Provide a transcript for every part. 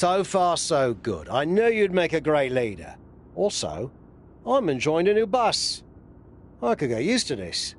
So far, so good. I knew you'd make a great leader. Also, I'm enjoying a new bus. I could get used to this.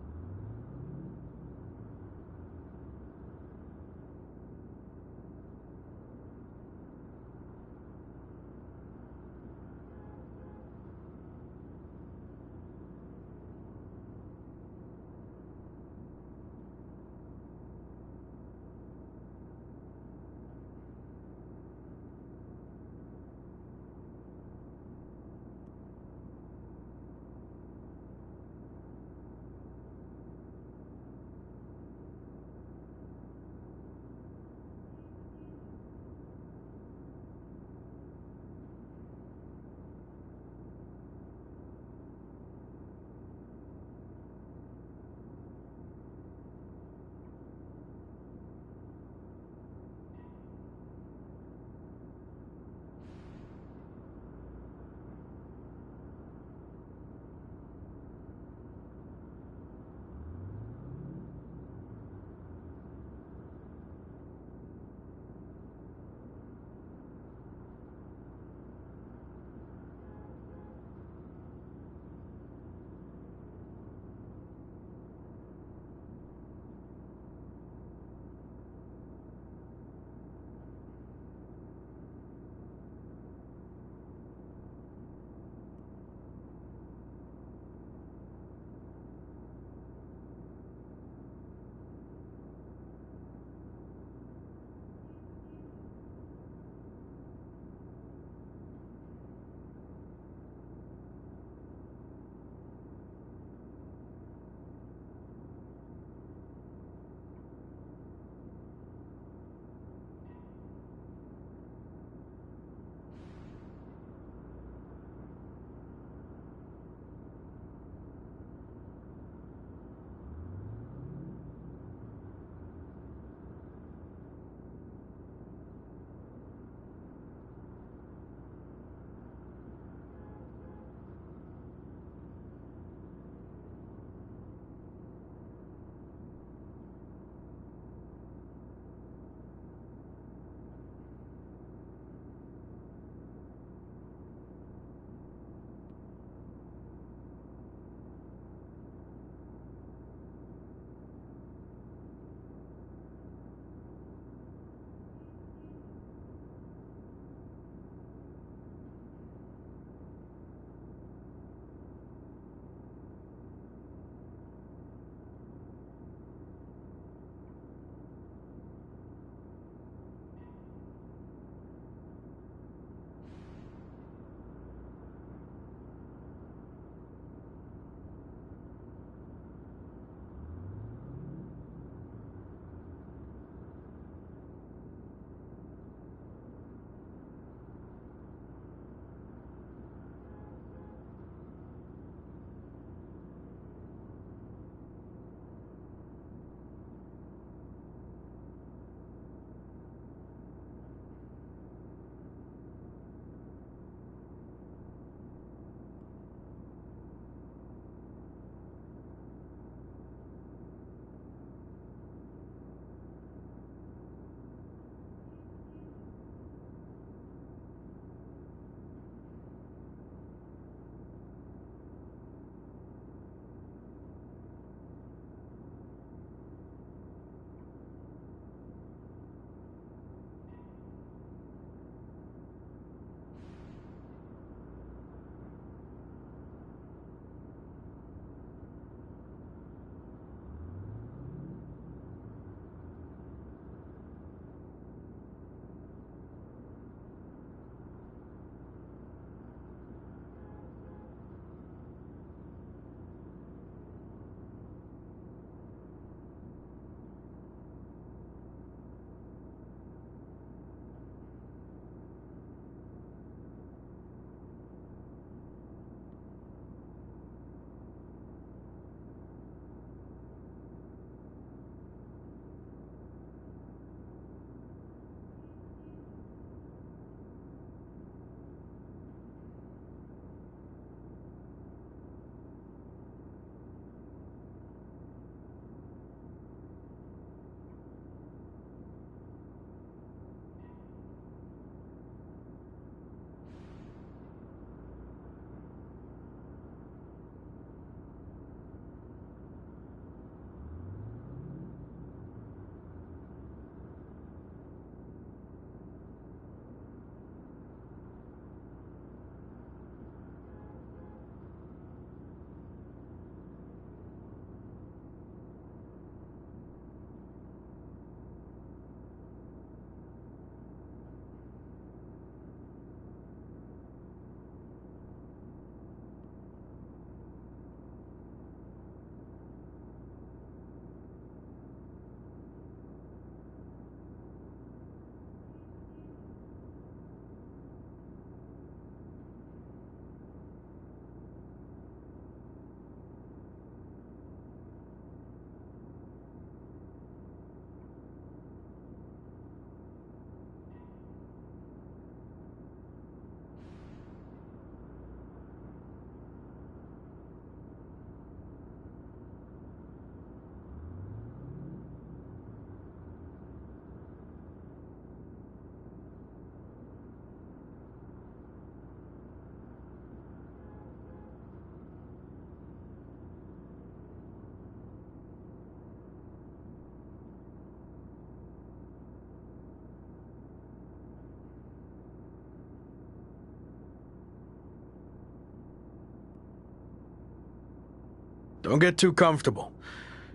Don't get too comfortable.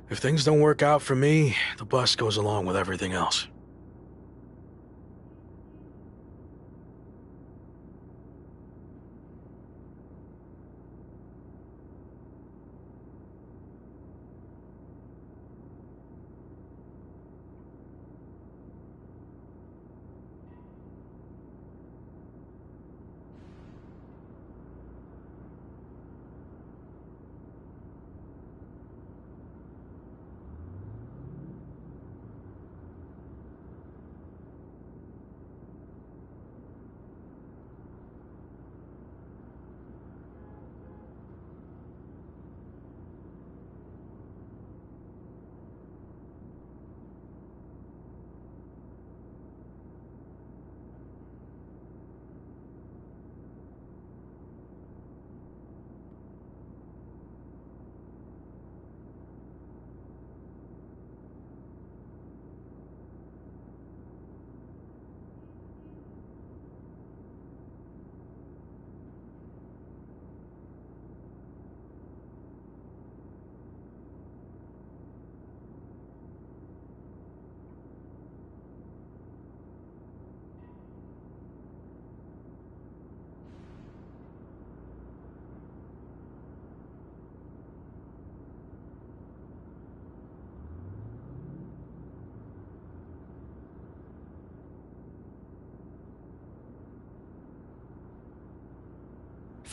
If things don't work out for me, the bus goes along with everything else.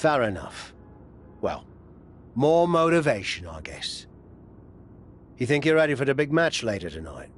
Fair enough. Well, more motivation, I guess. You think you're ready for the big match later tonight?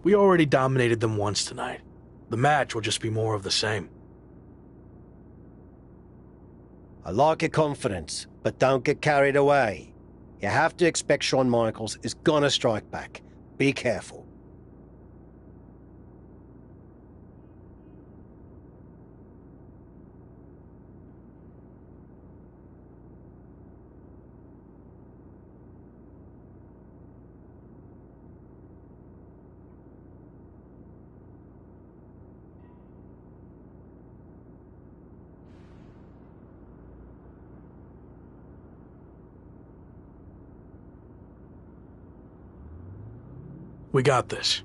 We already dominated them once tonight. The match will just be more of the same. I like your confidence, but don't get carried away. You have to expect Shawn Michaels is gonna strike back. Be careful. We got this.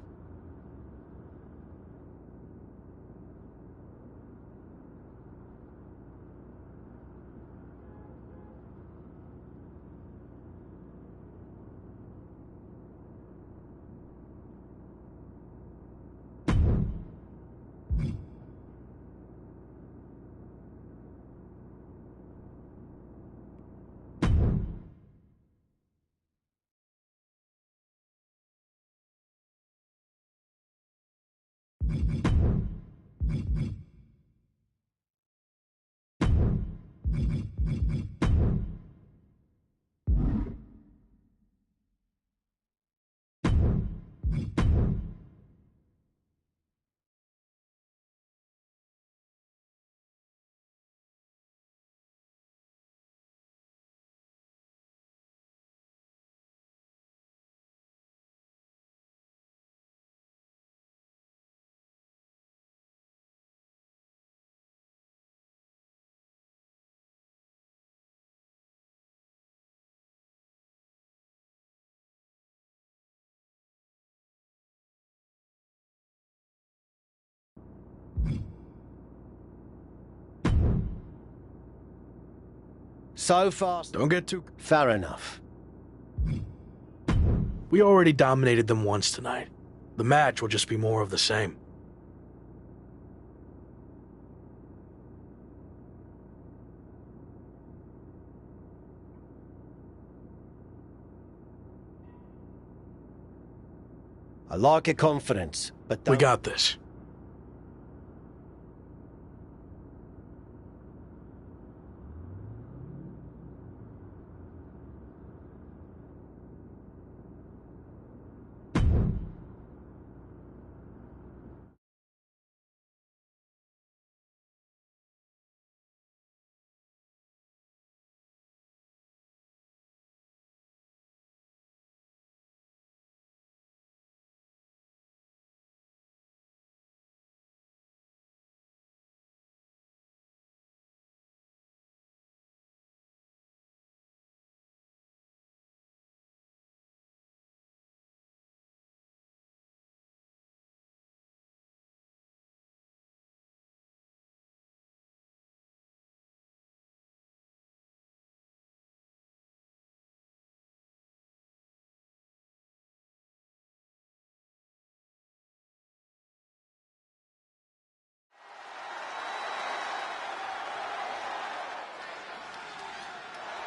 So fast. Don't get too... Fair enough. We already dominated them once tonight. The match will just be more of the same. I like your confidence, but don't... We got this.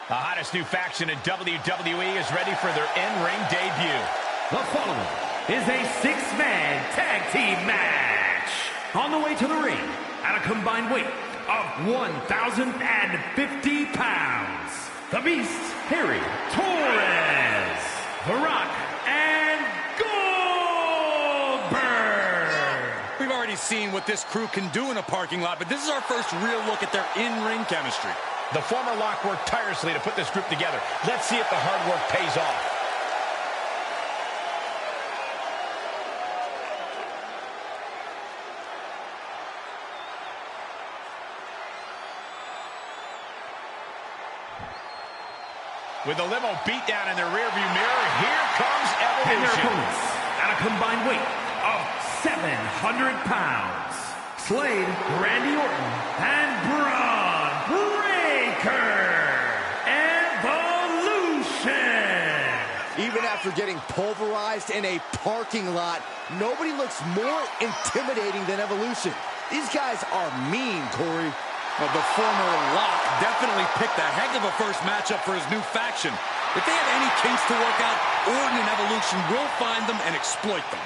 The hottest new faction in WWE is ready for their in-ring debut. The following is a six-man tag team match. On the way to the ring, at a combined weight of 1,050 pounds, the Beast, Harry Torres, The Rock, and Goldberg. We've already seen what this crew can do in a parking lot, but this is our first real look at their in-ring chemistry. The former Lock worked tirelessly to put this group together. Let's see if the hard work pays off. With the limo beat down in their rearview mirror, here comes Evolution. And their opponents, at a combined weight of 700 pounds, Slade, Randy Orton, and Braun Breaker. Evolution. Even after getting pulverized in a parking lot, nobody looks more intimidating than Evolution. These guys are mean, Corey. Well, the former Lock definitely picked a heck of a first matchup for his new faction. If they have any kinks to work out, Orton and Evolution will find them and exploit them.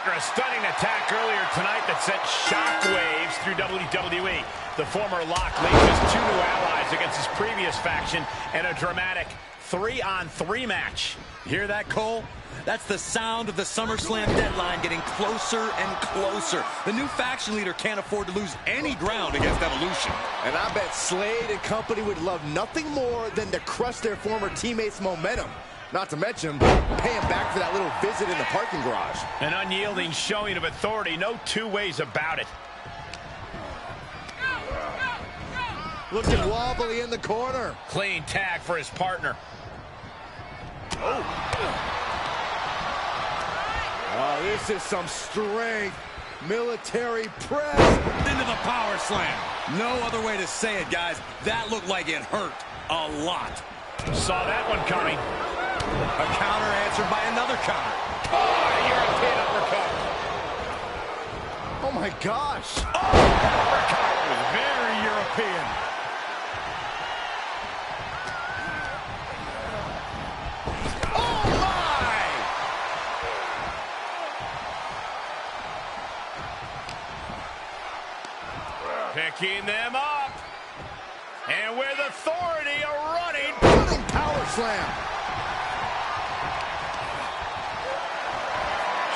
After a stunning attack earlier tonight that sent shockwaves through WWE, the former Lock leads his 2 new allies against his previous faction in a dramatic 3-on-3 match. Hear that, Cole? That's the sound of the SummerSlam deadline getting closer and closer. The new faction leader can't afford to lose any ground against Evolution. And I bet Slade and company would love nothing more than to crush their former teammates' momentum. Not to mention, paying back for that little visit in the parking garage. An unyielding showing of authority, no two ways about it. Looking wobbly in the corner. Clean tag for his partner. Oh, this is some strength. Military press. Into the power slam. No other way to say it, guys. That looked like it hurt a lot. Saw that one coming. A counter answered by another counter. Oh, European uppercut. Oh, my gosh. Oh, that uppercut was very European. Oh, my! Picking them up. And with authority, a running Power slam.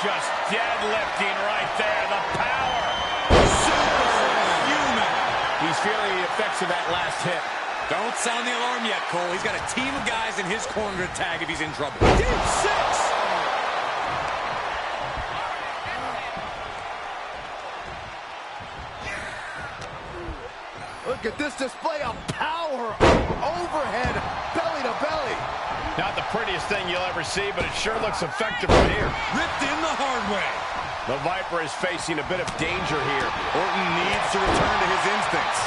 just deadlifting right there. The power. Superhuman. He's feeling the effects of that last hit. Don't sound the alarm yet, Cole. He's got a team of guys in his corner to tag if he's in trouble. Deep 6. Look at this display of power. Overhead, belly to belly. Not the prettiest thing you'll ever see, but it sure looks effective right here. Ripped in the hard way. The Viper is facing a bit of danger here. Orton needs to return to his instincts.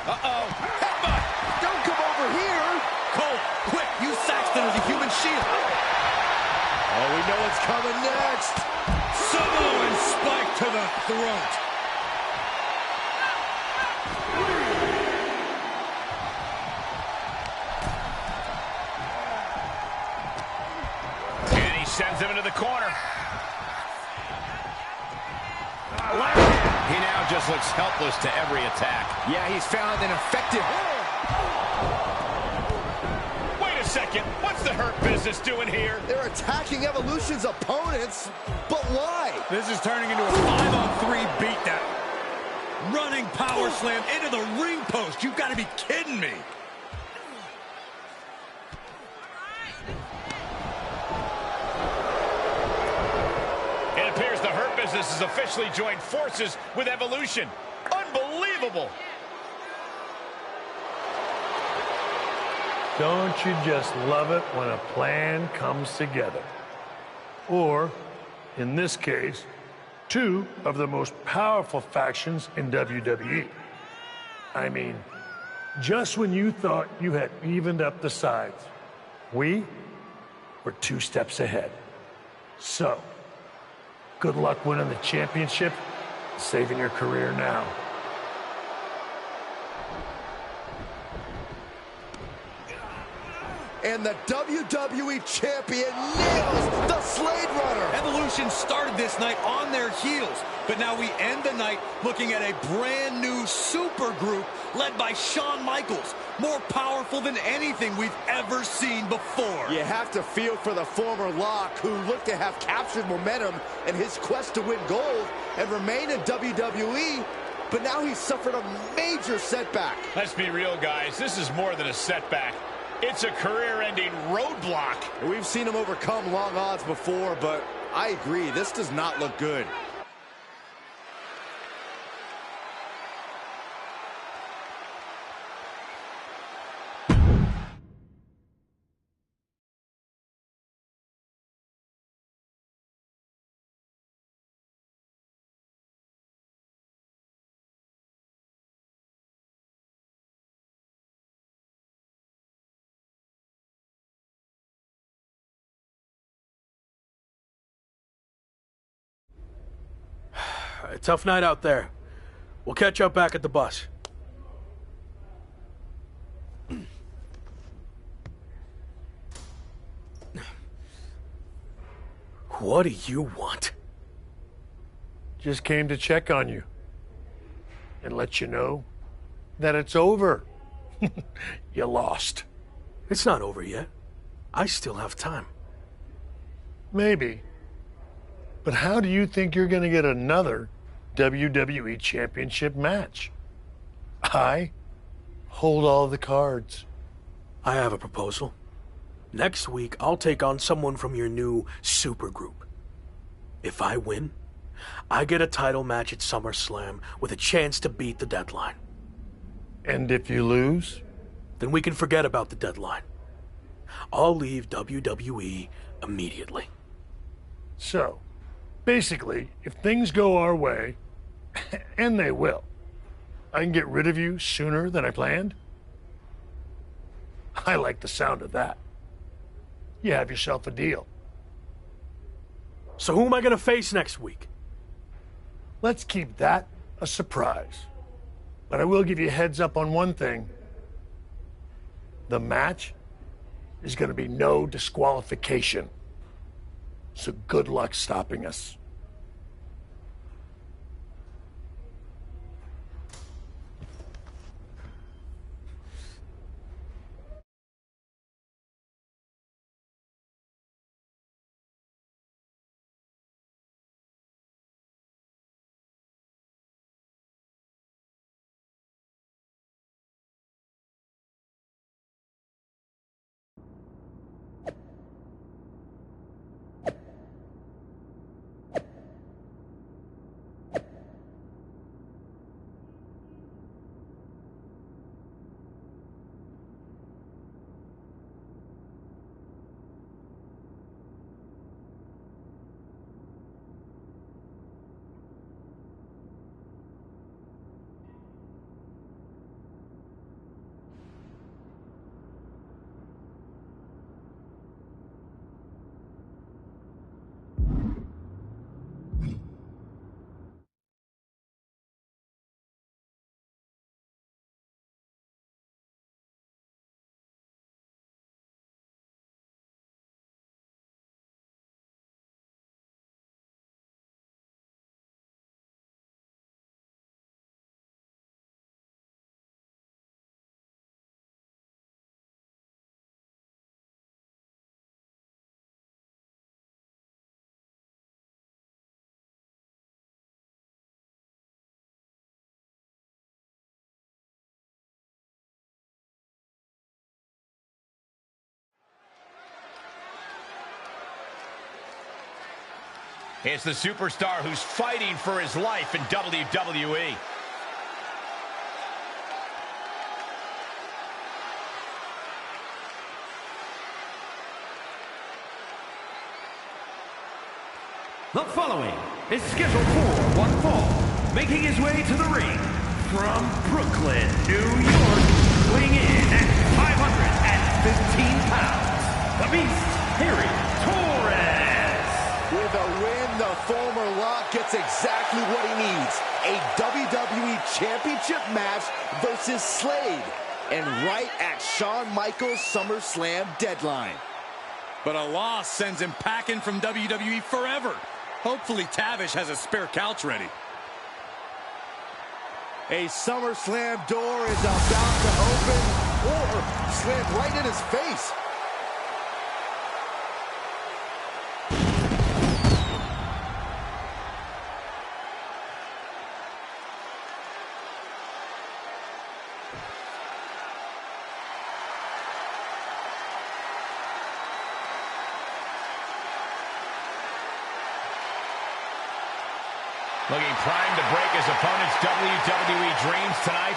Uh-oh. Headbutt. Don't come over here. Cole, quick, use Saxton as a human shield. Oh, we know what's coming next. Samoan spike to the throat. And he sends him into the corner. He now just looks helpless to every attack. Yeah, he's found an effective... Wait a second. What's the Hurt Business doing here? They're attacking Evolution's opponents, but why? This is turning into a 5-on-3 beatdown. Running power slam into the ring post. You've got to be kidding me. It appears the Hurt Business has officially joined forces with Evolution. Unbelievable. Don't you just love it when a plan comes together? Or, in this case, 2 of the most powerful factions in WWE. I mean, just when you thought you had evened up the sides, we were 2 steps ahead. So, good luck winning the championship, saving your career now. And the WWE Champion nails the Slade Runner. Evolution started this night on their heels, but now we end the night looking at a brand new super group led by Shawn Michaels, more powerful than anything we've ever seen before. You have to feel for the former Lock, who looked to have captured momentum in his quest to win gold and remain in WWE, but now he's suffered a major setback. Let's be real, guys. This is more than a setback. It's a career-ending roadblock. We've seen him overcome long odds before, but I agree, this does not look good. Tough night out there. We'll catch up back at the bus. What do you want? Just came to check on you and let you know that it's over. You lost. It's not over yet. I still have time. Maybe. But how do you think you're going to get another WWE Championship match? I hold all the cards. I have a proposal. Next week, I'll take on someone from your new supergroup. If I win, I get a title match at SummerSlam with a chance to beat the deadline. And if you lose? Then we can forget about the deadline. I'll leave WWE immediately. So, basically, if things go our way, and they will, I can get rid of you sooner than I planned? I like the sound of that. You have yourself a deal. So who am I going to face next week? Let's keep that a surprise. But I will give you a heads up on one thing. The match is going to be no disqualification. So good luck stopping us. It's the superstar who's fighting for his life in WWE. The following is scheduled for one fall, making his way to the ring from Brooklyn, New York, weighing in at 515 pounds, the Beast, Harry Torres. With a win, the former Lock gets exactly what he needs. A WWE Championship match versus Slade. And right at Shawn Michaels' SummerSlam deadline. But a loss sends him packing from WWE forever. Hopefully Tavish has a spare couch ready. A SummerSlam door is about to open or slam right in his face. Looking primed to break his opponent's WWE dreams tonight,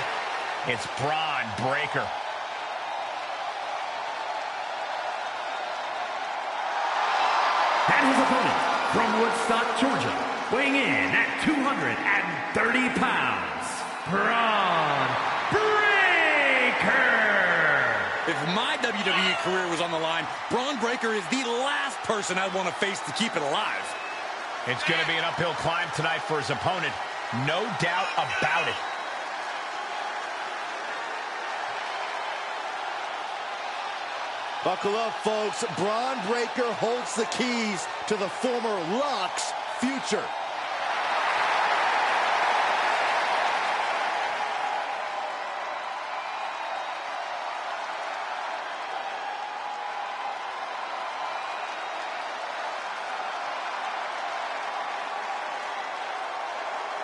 it's Braun Breaker. And his opponent from Woodstock, Georgia, weighing in at 230 pounds, Braun Breaker. If my WWE career was on the line, Braun Breaker is the last person I'd want to face to keep it alive. It's going to be an uphill climb tonight for his opponent. No doubt about it. Buckle up, folks. Braun Breaker holds the keys to the former Lock's future.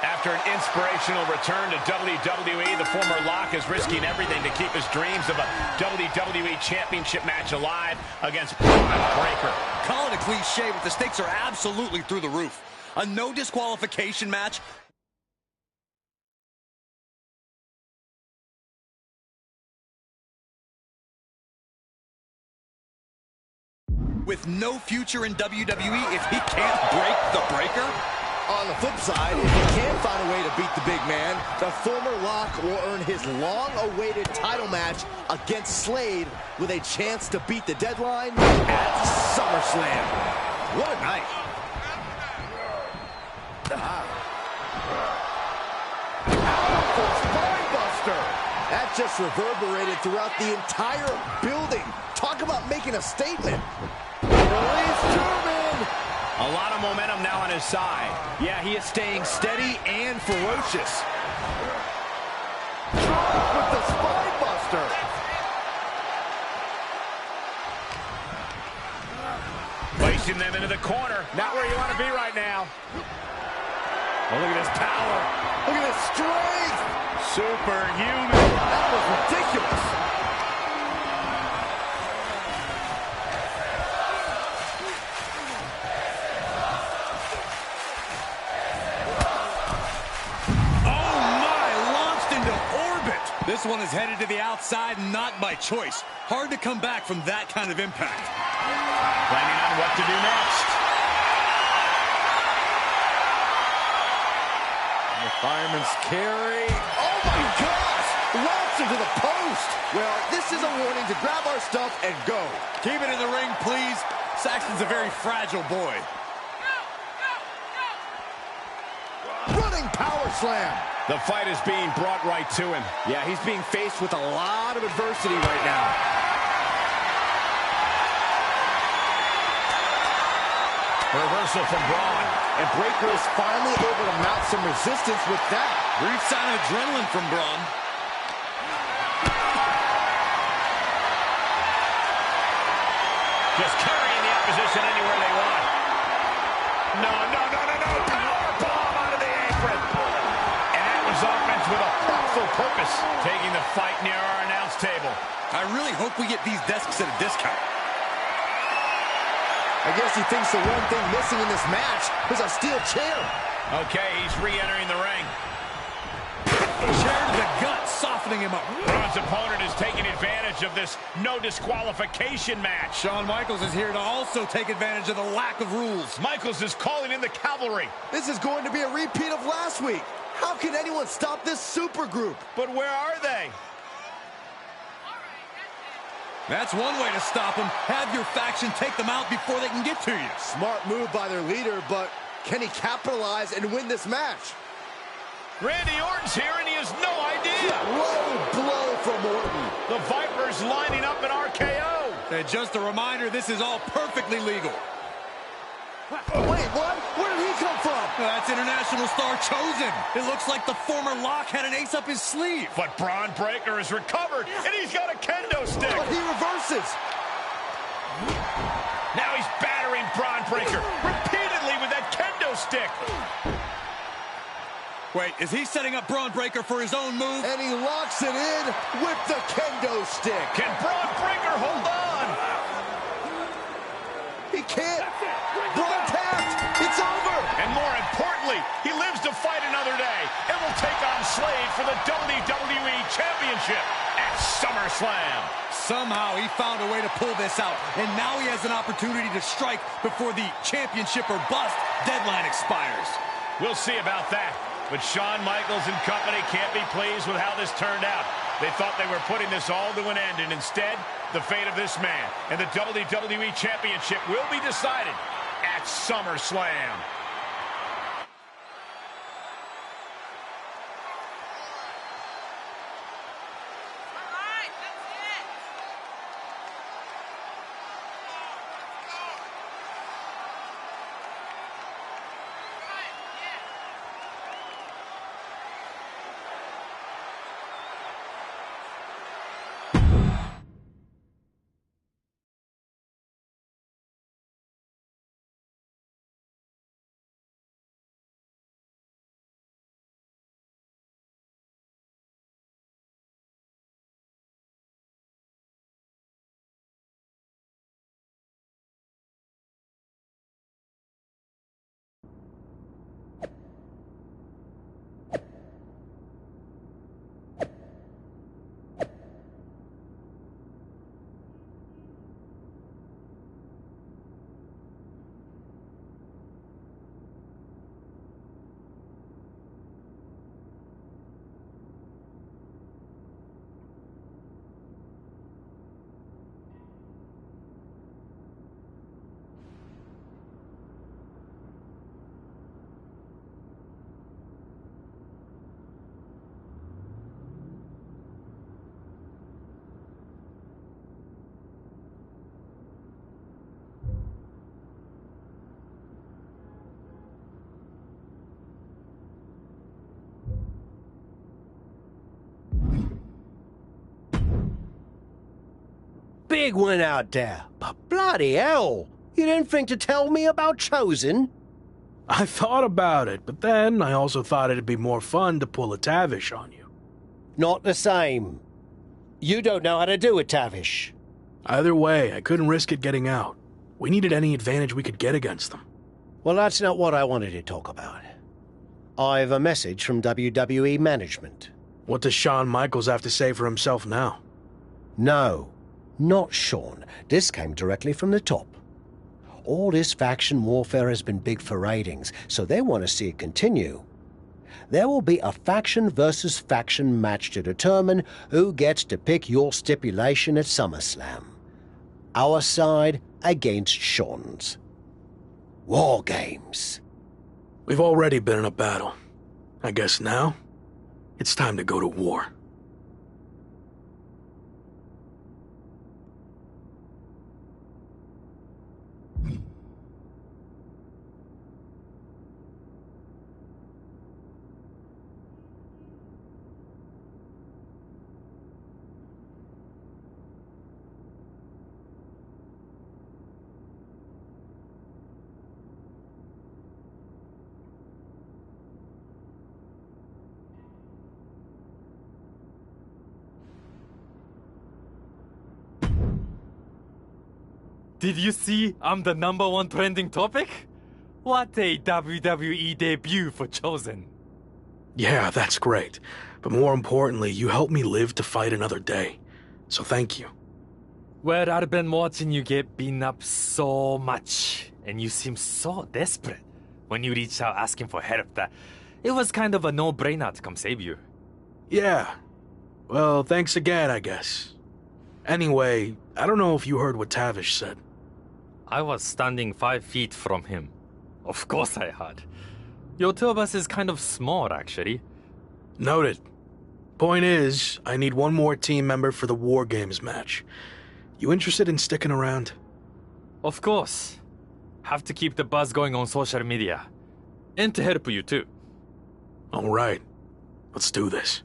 After an inspirational return to WWE, the former Lock is risking everything to keep his dreams of a WWE Championship match alive against Braun Breaker. Call it a cliche, but the stakes are absolutely through the roof. A no disqualification match with no future in WWE if he can't break the breaker. On the flip side, if he can find a way to beat the big man, the former Lock will earn his long-awaited title match against Slade with a chance to beat the deadline at SummerSlam. What a night. Powerful spinebuster. That just reverberated throughout the entire building. Talk about making a statement. Release German. A lot of momentum now on his side. Yeah, he is staying steady and ferocious. Drop with the spinebuster. Placing them into the corner. Not where you want to be right now. Oh, look at his power. Look at his strength. Superhuman. That was ridiculous. This one is headed to the outside, not by choice. Hard to come back from that kind of impact. Planning on what to do next. And the fireman's carry. Oh my gosh! Launch him to the post. Well, this is a warning to grab our stuff and go. Keep it in the ring, please. Saxton's a very fragile boy. Running power slam. The fight is being brought right to him. Yeah, he's being faced with a lot of adversity right now. Reversal from Braun. And Breaker is finally able to mount some resistance with that. Brief sign of adrenaline from Braun. Just carrying the opposition anywhere they want. No. Powerbomb out of the apron. And that was offense with a thoughtful purpose. Taking the fight near our announce table. I really hope we get these desks at a discount. I guess he thinks the one thing missing in this match is a steel chair. Okay, he's re-entering the ring. Chair to the gut, softening him up. Braun's opponent is taking advantage of this no disqualification match. Shawn Michaels is here to also take advantage of the lack of rules. Michaels is calling in the cavalry. This is going to be a repeat of last week. How can anyone stop this super group? But where are they? That's one way to stop them. Have your faction take them out before they can get to you. Smart move by their leader, but can he capitalize and win this match? Randy Orton's here and he has no idea. Low blow from Orton. The Viper's lining up an RKO. And just a reminder, this is all perfectly legal. Wait, what? Where did he come from? That's international star Chosen. It looks like the former Lock had an ace up his sleeve. But Braun Breaker is recovered, and he's got a kendo stick. But he reverses. Now he's battering Braun Breaker repeatedly with that kendo stick. Wait, is he setting up Braun Breaker for his own move? And he locks it in with the kendo stick. Can Braun Breaker hold on? He can't. Braun tapped. It's over. And more importantly, he lives to fight another day and will take on Slade for the WWE Championship at SummerSlam. Somehow he found a way to pull this out, and now he has an opportunity to strike before the championship or bust deadline expires. We'll see about that. But Shawn Michaels and company can't be pleased with how this turned out. They thought they were putting this all to an end, and instead, the fate of this man and the WWE Championship will be decided at SummerSlam. big one out there. But bloody hell, you didn't think to tell me about Chosen? I thought about it, but then I also thought it'd be more fun to pull a Tavish on you. Not the same. You don't know how to do it, Tavish. Either way, I couldn't risk it getting out. We needed any advantage we could get against them. Well, that's not what I wanted to talk about. I have a message from WWE management. What does Shawn Michaels have to say for himself now? No, not Shawn. This came directly from the top. All this faction warfare has been big for ratings, so they want to see it continue. There will be a faction versus faction match to determine who gets to pick your stipulation at SummerSlam. Our side against Shawn's. War games. We've already been in a battle. I guess now, it's time to go to war. Did you see I'm the #1 trending topic? What a WWE debut for Chosen. Yeah, that's great. But more importantly, you helped me live to fight another day. So thank you. Well, I've been watching you get beaten up so much, and you seem so desperate when you reached out asking for help that it was kind of a no-brainer to come save you. Yeah. Well, thanks again, I guess. Anyway, I don't know if you heard what Tavish said. I was standing 5 feet from him. Of course I had. Your two of us is kind of small, actually. Noted. Point is, I need one more team member for the War Games match. You interested in sticking around? Of course. Have to keep the buzz going on social media. And to help you too. All right. Let's do this.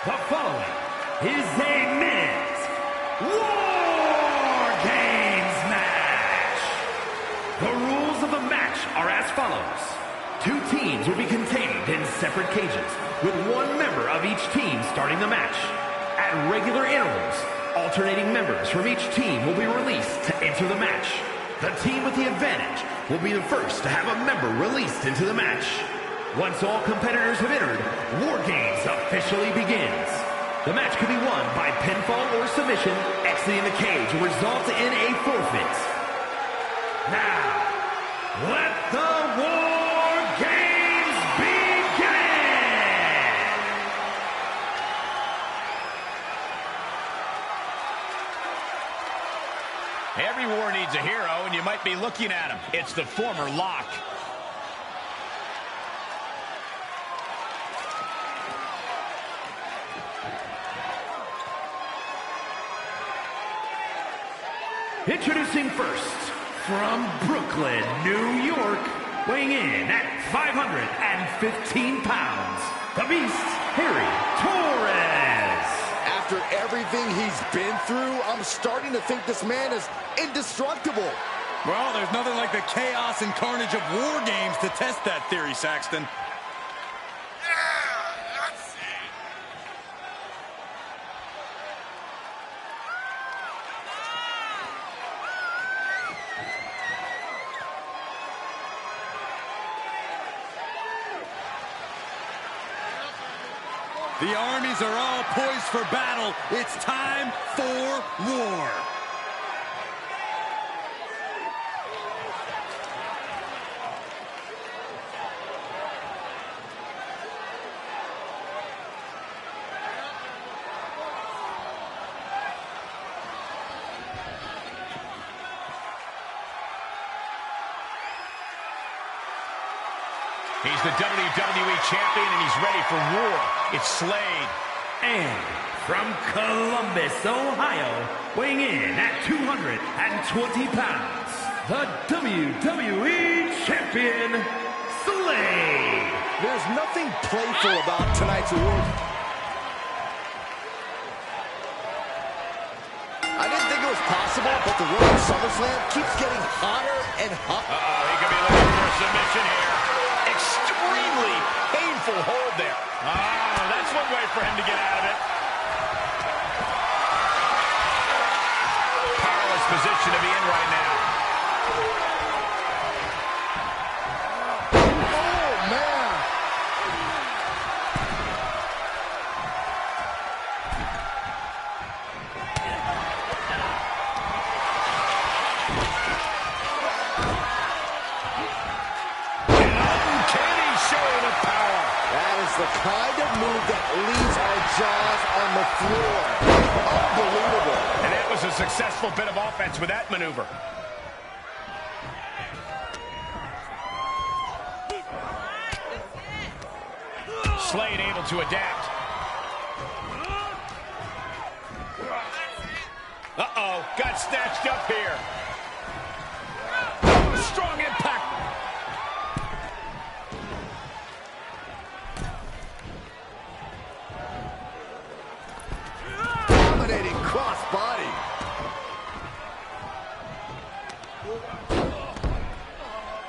The following is a men's War Games match. The rules of the match are as follows. 2 teams will be contained in separate cages, with 1 member of each team starting the match. At regular intervals, alternating members from each team will be released to enter the match. The team with the advantage will be the first to have a member released into the match. Once all competitors have entered, War Games officially begins. The match can be won by pinfall or submission, exiting the cage will result in a forfeit. Now, let the War Games begin! Every war needs a hero, and you might be looking at him. It's the former Lock. Introducing first, from Brooklyn, New York, weighing in at 515 pounds, the Beast, Harry Torres. After everything he's been through, I'm starting to think this man is indestructible. Well, there's nothing like the chaos and carnage of war games to test that theory, Saxton. The armies are all poised for battle. It's time for war. He's the WWE Champion, and he's ready for war. It's Slade. And from Columbus, Ohio, weighing in at 220 pounds, the WWE Champion, Slade. There's nothing playful about tonight's award. I didn't think it was possible, but the road to SummerSlam keeps getting hotter and hotter. He could be looking for a submission here. Extremely painful hold there. That's one way for him to get out of it. Powerless position to be in right now. Oh, man. Uncanny showing of power. That is the kind of move that leaves our jaws on the floor. Unbelievable. And that was a successful bit of offense with that maneuver. Slade able to adapt. Uh-oh, got snatched up here. Strong impact. Dominating cross-body.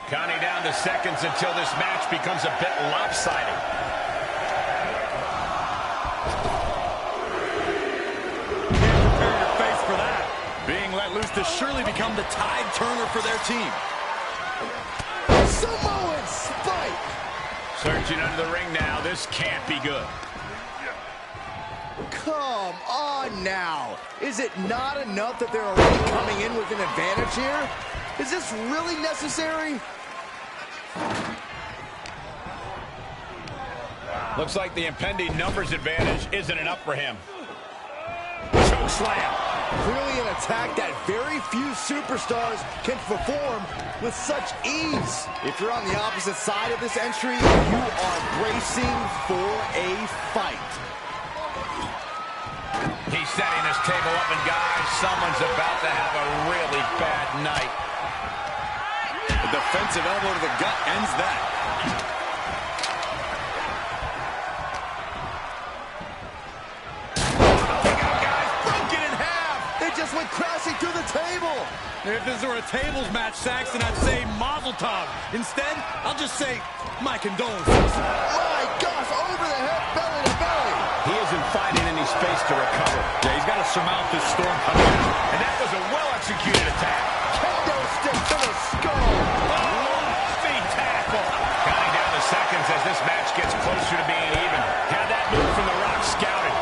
Counting down the seconds until this match becomes a bit lopsided. Being let loose to surely become the tide turner for their team. Samoan spike. Searching under the ring now. This can't be good. Come on now. Is it not enough that they're already coming in with an advantage here? Is this really necessary? Looks like the impending numbers advantage isn't enough for him. Choke slam. Clearly an attack that very few superstars can perform with such ease. If you're on the opposite side of this entry, you are bracing for a fight. He's setting his table up, and guys, someone's about to have a really bad night. A defensive elbow to the gut ends that. Just went crashing through the table. If this were a tables match, Saxton, I'd say Mazel Tov. Instead, I'll just say my condolences. My gosh, over the head, belly to belly. He isn't finding any space to recover. Yeah, he's got to surmount this storm coming in. And that was a well-executed attack. Kendo stick to the skull. Feet tackle. Counting down the seconds as this match gets closer to being even. Had that move from The Rock scouted.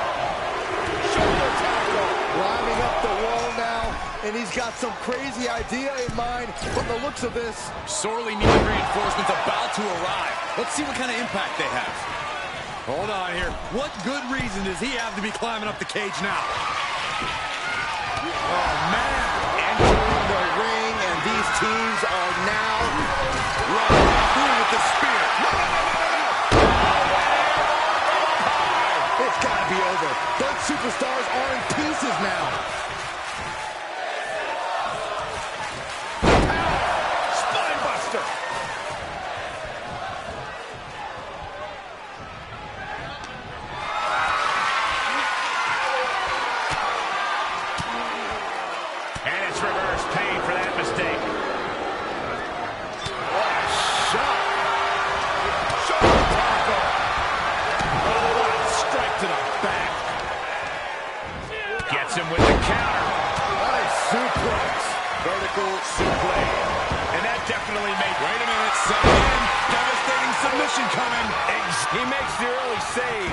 Shoulder tackle. Climbing up the wall now, and he's got some crazy idea in mind from the looks of this. Sorely needed reinforcements about to arrive. Let's see what kind of impact they have. Hold on here. What good reason does he have to be climbing up the cage now? Oh, man. Entering the ring, and these teams are now Right through with the spear. It's got to be over. Both superstars are in pieces now. Spine buster. Vertical suplex. And that definitely made... Wait a minute, set in. Devastating submission coming. He makes the early save.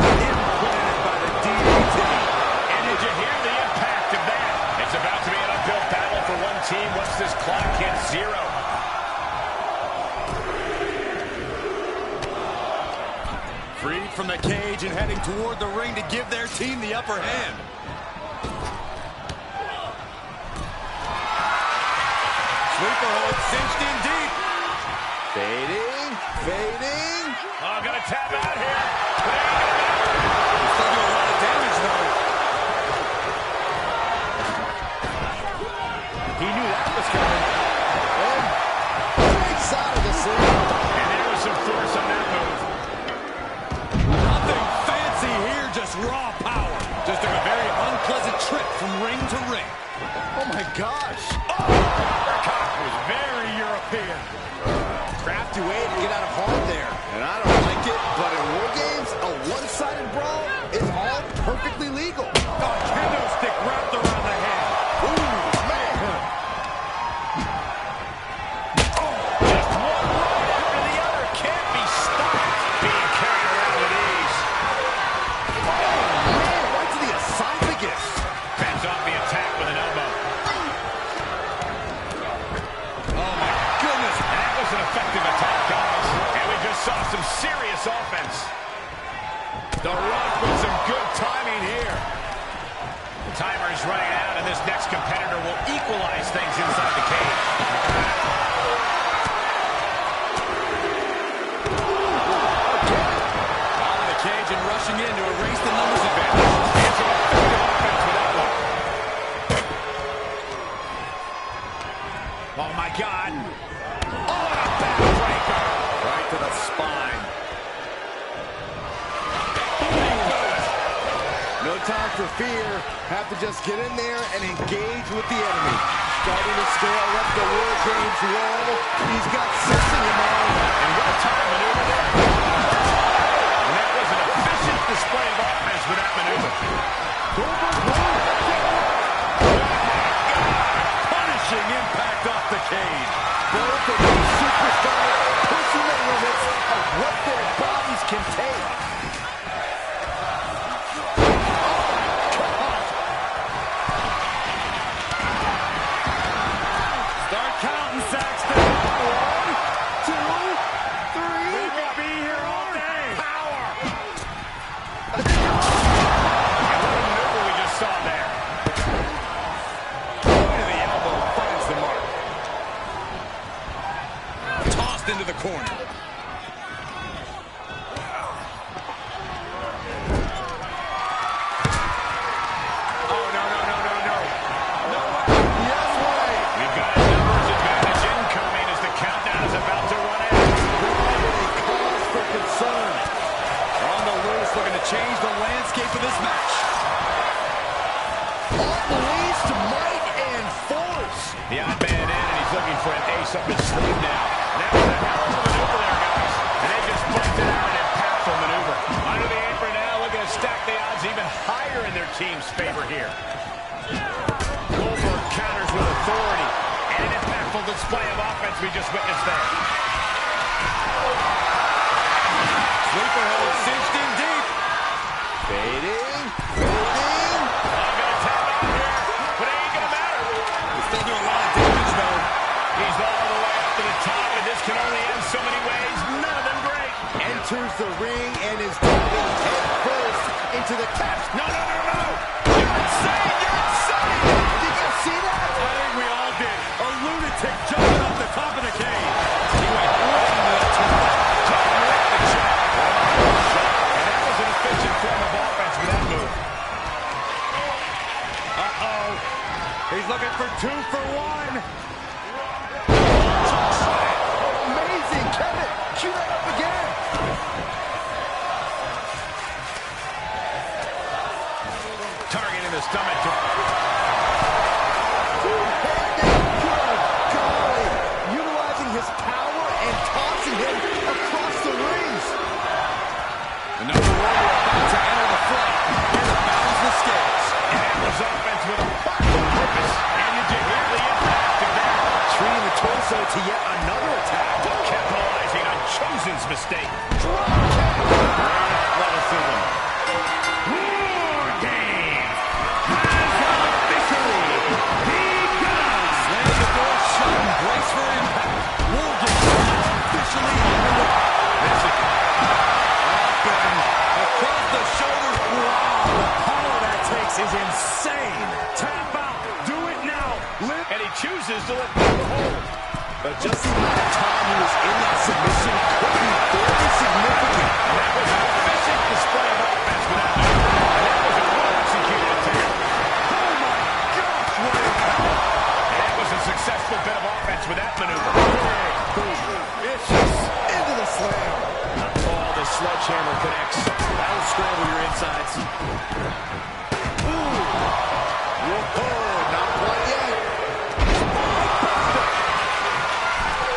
Implanted by the DDT. And did you hear the impact of that? It's about to be an uphill battle for one team once this clock hits 0. Freed from the cage and heading toward the ring to give their team the upper hand. Sleeper hold cinched in deep. Fading, fading. Oh, gonna tap out here. Still doing a lot of damage, though. He knew that was coming. Breaks out of the sleeve. And there was some force on that move. Nothing fancy here, just raw power. Just took a very unpleasant trip from ring to ring. Oh my gosh. Cock was very European. Crafty way to get out of harm there. And I don't like it, but in war games, a one-sided brawl is all perfectly legal. Oh, kendo stick wrapped around the head. Ooh, man. Just one right after the other. Can't be stopped. Being carried around with ease. Oh, man, right to the esophagus. Fends off the attack with an elbow. Oh, my goodness. And that was an effective attack, guys. And we just saw some serious offense. The Rock with some good timing here. The timer is running out, and this next competitor will equalize things inside the cage. Out of the cage and rushing in to erase the numbers advantage. It's an effective offense with that one. Oh, my God. Oh, and a backbreaker. Right to the spine. No time for fear. Have to just get in there and engage with the enemy. Starting to scale up the War Games wall. He's got 6 in the man. And what a time maneuver there. And that was an efficient display of offense with that maneuver. Punishing impact off the cage. Both of these superstars pushing the limits of what their bodies can take. Start counting, Saxton. 1, 2, 3. We could be here all day. Power. And what a maneuver we just saw there. Point of the elbow finds the mark. Tossed into the corner. Oh, no, no, no, no, no. No way. Yes way. We've got a numbers advantage incoming as the countdown is about to run out. Really cause for concern. On the loose, looking to change the landscape of this match. Unleashed might and force. The odd man in, and he's looking for an ace up his sleeve now. That was a hell of a maneuver there, guys. And they just busted out an impactful maneuver. Under the apron now, looking to stack the odds even higher in their team's favor here. Goldberg counters with authority. And an impactful display of offense we just witnessed there. Sleeper hold cinched in deep. Fading, fading. I'm gonna tap out here, but it ain't gonna matter. He's still doing a lot of damage, though. He's all the way up to the top, and this can only end so many ways. None of them great. Enters the ring and is diving head first into the catch. No, no, no, no. You're insane. You're insane. Did you see that? I think we all did. A lunatic jumping off the top of the cage. He went right into that top. Talking right the check. And that was an efficient form of offense with that move. Uh-oh. He's looking for 2 for 1. Amazing, Kevin. Cue that up again. Targeting the stomach. Good golly. Utilizing his power and tossing him across the rings. Another warrior about to his mistake. Athleticism. War Games has officially begun. Slamming the door shut and brace for impact. War Games officially underway. Up and across the shoulders. Wow, the power that takes is insane. Tap out. Do it now. And he chooses to let go of the hold. But just the amount of time he was in that submission could be very significant. And that was an efficient display of offense for that maneuver. And that was a well-executed attack. Oh my gosh, what impact. And that was a successful bit of offense with that maneuver. Vicious into the slam. Oh, the sledgehammer connects. That'll scramble your insides. Whoa, not quite yet.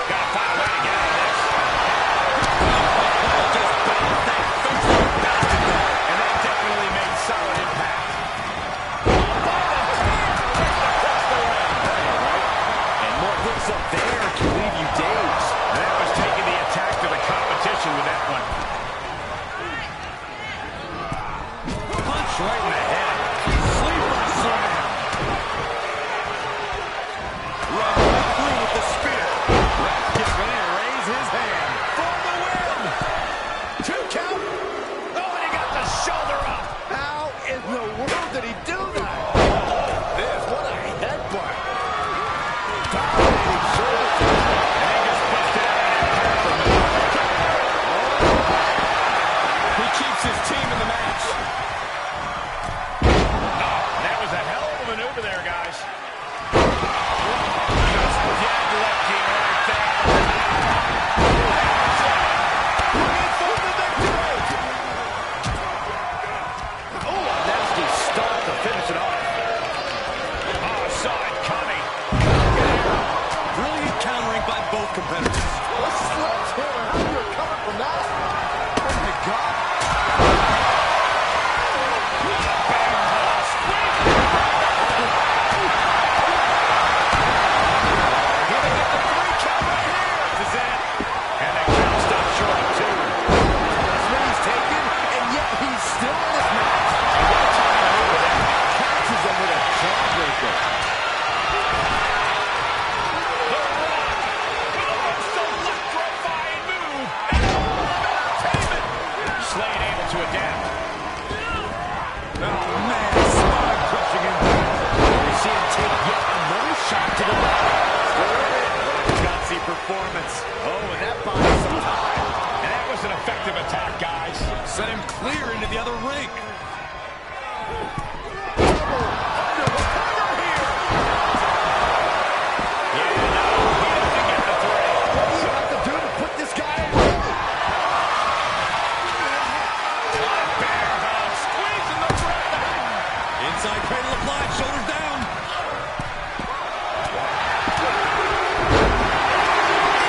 Gotta find a way to get out of this. Just bounced that face like basketball. And that definitely made solid impact. And more hooks up there can leave you dazed. That was taking the attack to the competition with that one. Punch right in the head. Sleeper slam. Right through with the spear. Ref gets ready to raise his hand. For the win. 2 count. Oh, and he got the shoulder up. How in the world did he do that? This, what a headbutt. Dominating shoulder tap. And he just pushed it out of that for a minute. He keeps his team in the match. That was a hell of a maneuver there, guys. Just deadlifting right there. For the victory. Oh, a nasty start to finish it off. Oh, saw it coming. Brilliant countering by both competitors. A sledgehammer. How do you recover from that? Oh, my God. Gonna get the 3 count right here. This is it. And the count stopped short of 2. That's what he's taken, and yet he's still in this match. What a time to move that. Catches him with a jawbreaker. The Rock with the most electrifying move in all of entertainment. Slade able to adapt. Oh, man, spine crushing impact. We see him take yet another shot to the body. What a gutsy performance. Oh, and that buys some time. And that was an effective attack, guys. Sent him clear into the other ring. Yeah, no, he doesn't get the 3. What do you have to do to put this guy away? Bear hug, squeezing the thread back. Inside cradle applied, shoulders down.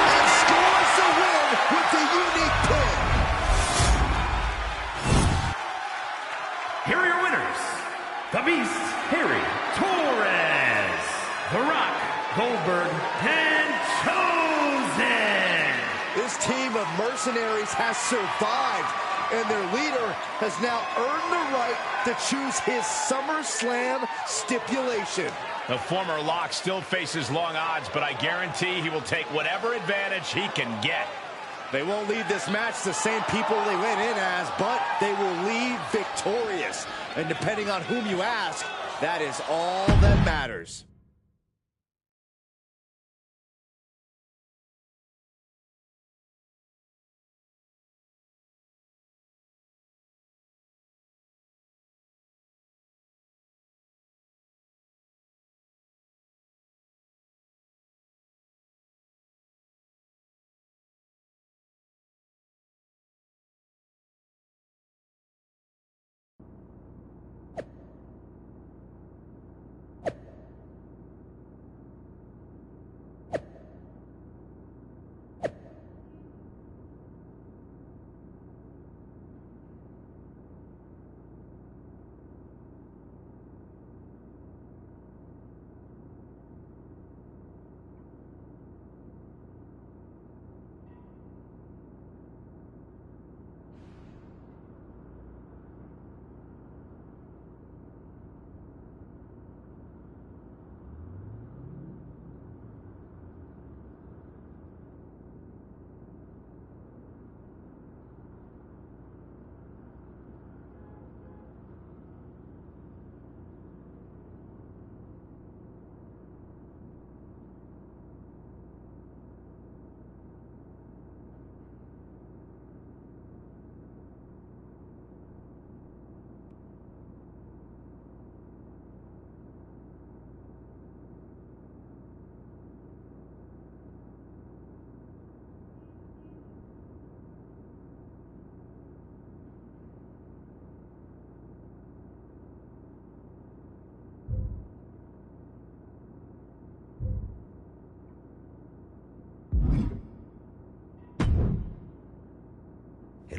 And scores the win with the unique pin. Here are your winners. The Beast, Harry Torres. The Rock, Goldberg, and Chosen. This team of mercenaries has survived, and their leader has now earned the right to choose his SummerSlam stipulation. The former Lock still faces long odds, but I guarantee he will take whatever advantage he can get. They won't leave this match the same people they went in as, but they will leave victorious. And depending on whom you ask, that is all that matters.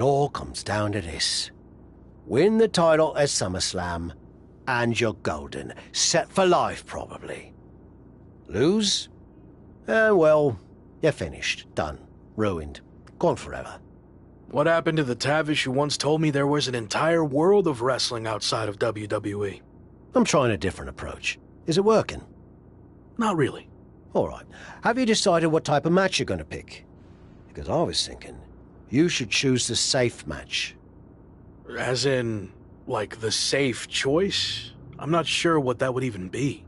It all comes down to this. Win the title at SummerSlam, and you're golden. Set for life, probably. Lose? Well, you're finished. Done. Ruined. Gone forever. What happened to the Tavish who once told me there was an entire world of wrestling outside of WWE? I'm trying a different approach. Is it working? Not really. All right. Have you decided what type of match you're going to pick? Because I was thinking you should choose the safe match. As in, like, the safe choice? I'm not sure what that would even be.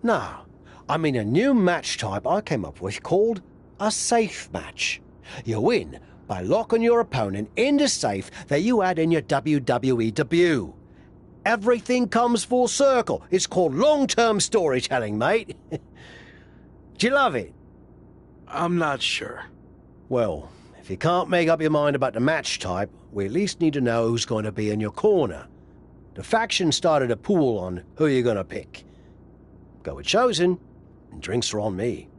No. I mean a new match type I came up with called a safe match. You win by locking your opponent in the safe that you had in your WWE debut. Everything comes full circle. It's called long-term storytelling, mate. Do you love it? I'm not sure. Well, if you can't make up your mind about the match type, we at least need to know who's going to be in your corner. The faction started a pool on who you're going to pick. Go with Chosen, and drinks are on me.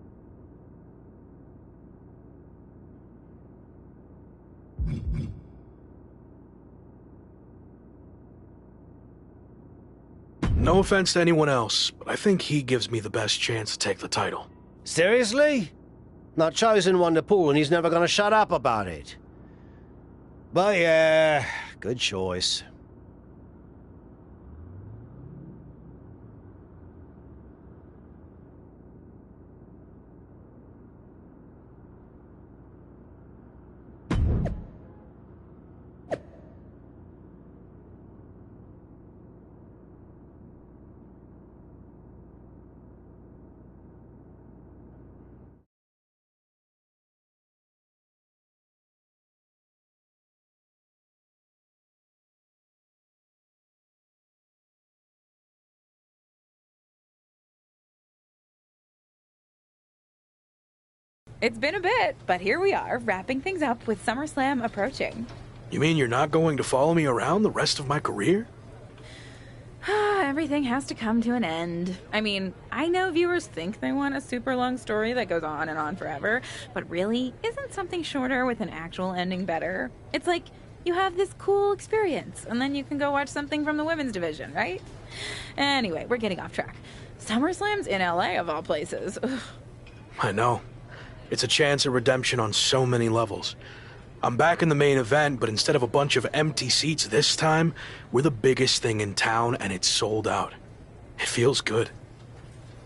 No offense to anyone else, but I think he gives me the best chance to take the title. Seriously? Not Chosen won the pool and he's never gonna shut up about it. But yeah, good choice. It's been a bit, but here we are, wrapping things up with SummerSlam approaching. You mean you're not going to follow me around the rest of my career? Everything has to come to an end. I mean, I know viewers think they want a super long story that goes on and on forever, but really, isn't something shorter with an actual ending better? It's like, you have this cool experience, and then you can go watch something from the women's division, right? Anyway, we're getting off track. SummerSlam's in LA, of all places. Ugh. I know. It's a chance at redemption on so many levels. I'm back in the main event, but instead of a bunch of empty seats this time, we're the biggest thing in town and it's sold out. It feels good.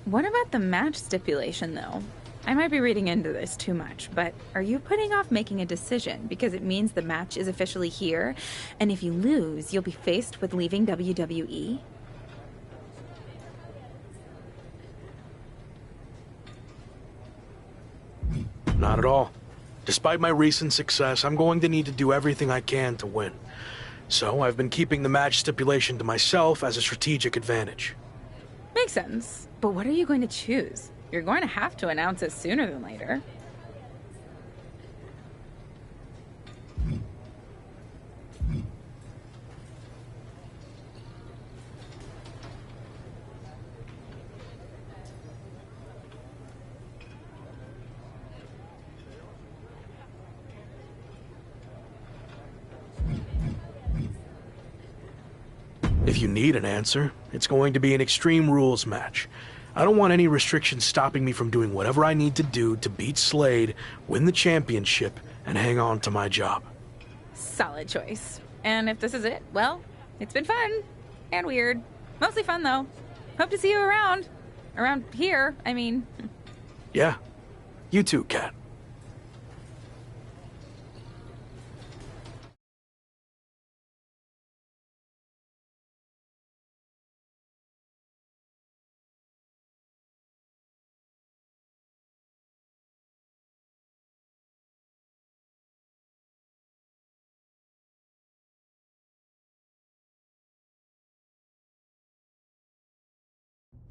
What about the match stipulation, though? I might be reading into this too much, but are you putting off making a decision because it means the match is officially here, and if you lose, you'll be faced with leaving WWE? Not at all. Despite my recent success, I'm going to need to do everything I can to win. So I've been keeping the match stipulation to myself as a strategic advantage. Makes sense. But what are you going to choose? You're going to have to announce it sooner than later. If you need an answer, it's going to be an Extreme Rules match. I don't want any restrictions stopping me from doing whatever I need to do to beat Slade, win the championship, and hang on to my job. Solid choice. And if this is it, well, it's been fun. And weird. Mostly fun, though. Hope to see you around. Around here, I mean. Yeah. You too, Kat.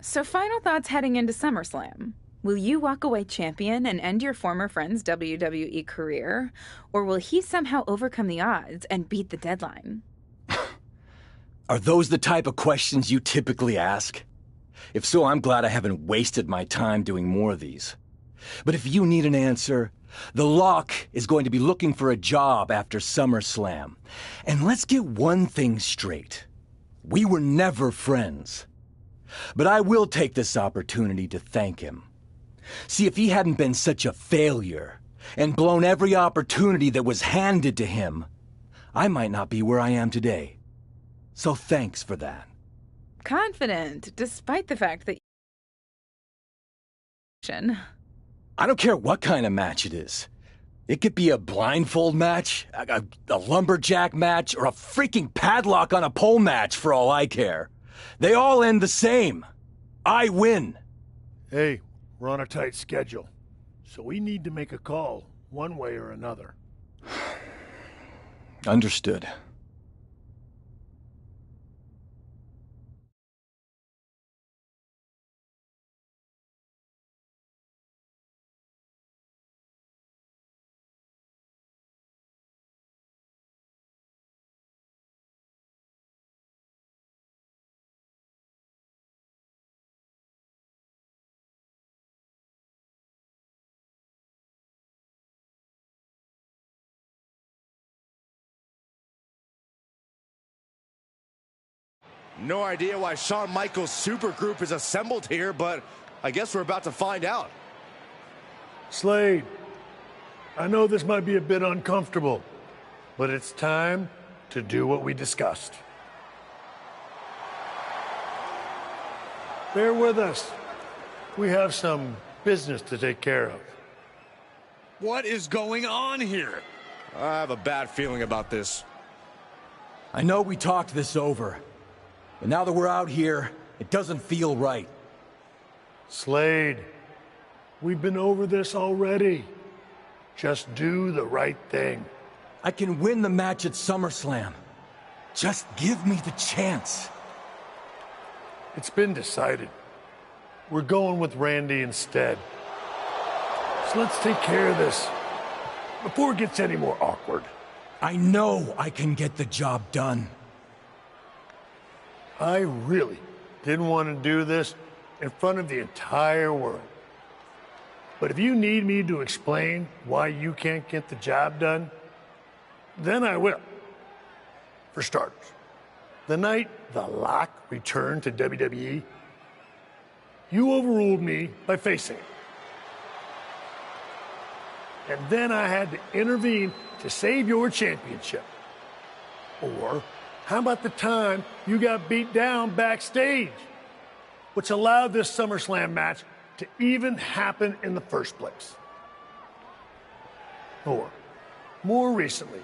So final thoughts heading into SummerSlam. Will you walk away champion and end your former friend's WWE career? Or will he somehow overcome the odds and beat the deadline? Are those the type of questions you typically ask? If so, I'm glad I haven't wasted my time doing more of these. But if you need an answer, the Lock is going to be looking for a job after SummerSlam. And let's get one thing straight. We were never friends. But I will take this opportunity to thank him. See, if he hadn't been such a failure and blown every opportunity that was handed to him, I might not be where I am today. So thanks for that. Confident, despite the fact that... I don't care what kind of match it is. It could be a blindfold match, a lumberjack match, or a freaking padlock on a pole match for all I care. They all end the same. I win. Hey, we're on a tight schedule, so we need to make a call one way or another. Understood. No idea why Shawn Michaels' supergroup is assembled here, but I guess we're about to find out. Slade, I know this might be a bit uncomfortable, but it's time to do what we discussed. Bear with us. We have some business to take care of. What is going on here? I have a bad feeling about this. I know we talked this over, but now that we're out here, it doesn't feel right. Slade, we've been over this already. Just do the right thing. I can win the match at SummerSlam. Just give me the chance. It's been decided. We're going with Randy instead. So let's take care of this before it gets any more awkward. I know I can get the job done. I really didn't want to do this in front of the entire world. But if you need me to explain why you can't get the job done, then I will. For starters, the night The Lock returned to WWE, you overruled me by facing it. And then I had to intervene to save your championship. Or how about the time you got beat down backstage, which allowed this SummerSlam match to even happen in the first place? Or, more recently,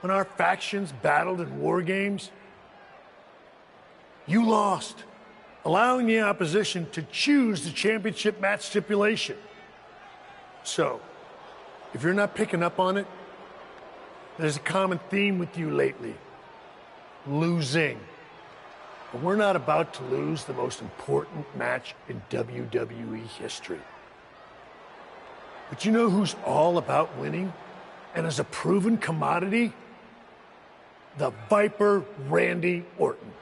when our factions battled in war games, you lost, allowing the opposition to choose the championship match stipulation. So, if you're not picking up on it, there's a common theme with you lately. Losing. But we're not about to lose the most important match in WWE history. But you know who's all about winning and is a proven commodity? The Viper Randy Orton.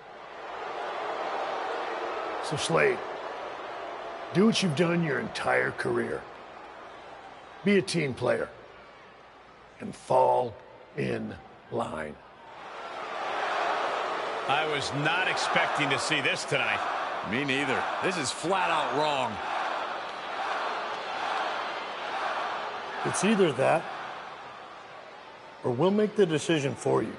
So Slade, do what you've done your entire career. Be a team player and fall in line. I was not expecting to see this tonight. Me neither. This is flat out wrong. It's either that, or we'll make the decision for you.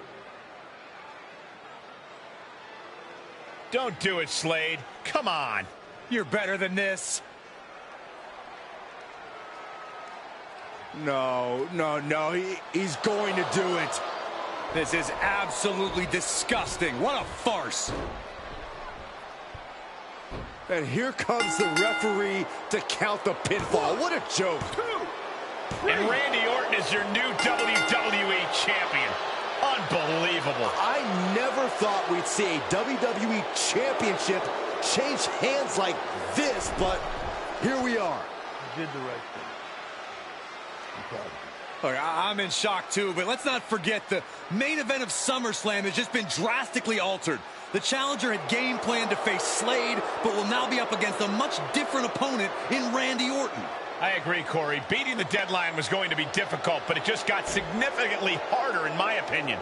Don't do it, Slade. Come on. You're better than this. No, he's going to do it. This is absolutely disgusting. What a farce. And here comes the referee to count the pinfall. What a joke. And Randy Orton is your new WWE champion. Unbelievable. I never thought we'd see a WWE championship change hands like this, but here we are. You did the right thing. I'm proud of you. Look, I'm in shock too, but let's not forget the main event of SummerSlam has just been drastically altered. The challenger had game planned to face Slade, but will now be up against a much different opponent in Randy Orton. I agree, Corey. Beating the deadline was going to be difficult, but it just got significantly harder, in my opinion.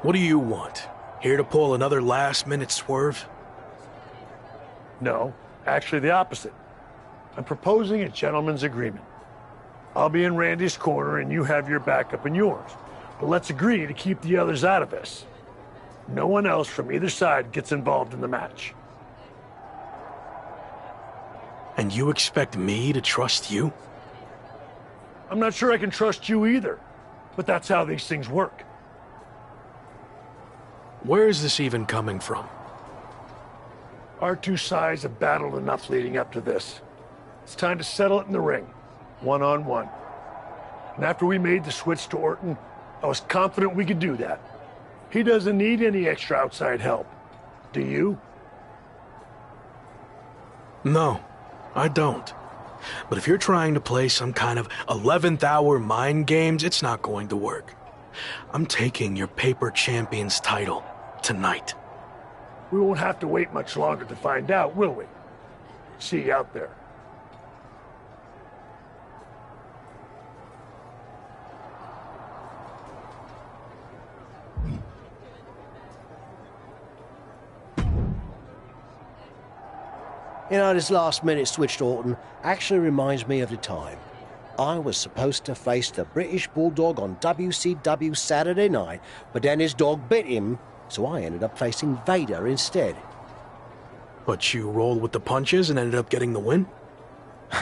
What do you want? Here to pull another last-minute swerve? No, actually the opposite. I'm proposing a gentleman's agreement. I'll be in Randy's corner and you have your backup in yours. But let's agree to keep the others out of this. No one else from either side gets involved in the match. And you expect me to trust you? I'm not sure I can trust you either, but that's how these things work. Where is this even coming from? Our two sides have battled enough leading up to this. It's time to settle it in the ring, one-on-one. And after we made the switch to Orton, I was confident we could do that. He doesn't need any extra outside help. Do you? No, I don't. But if you're trying to play some kind of 11th hour mind games, it's not going to work. I'm taking your paper champion's title tonight. We won't have to wait much longer to find out, will we? See you out there. You know, this last-minute switch to Orton actually reminds me of the time I was supposed to face the British Bulldog on WCW Saturday night, but then his dog bit him, so I ended up facing Vader instead. But you rolled with the punches and ended up getting the win?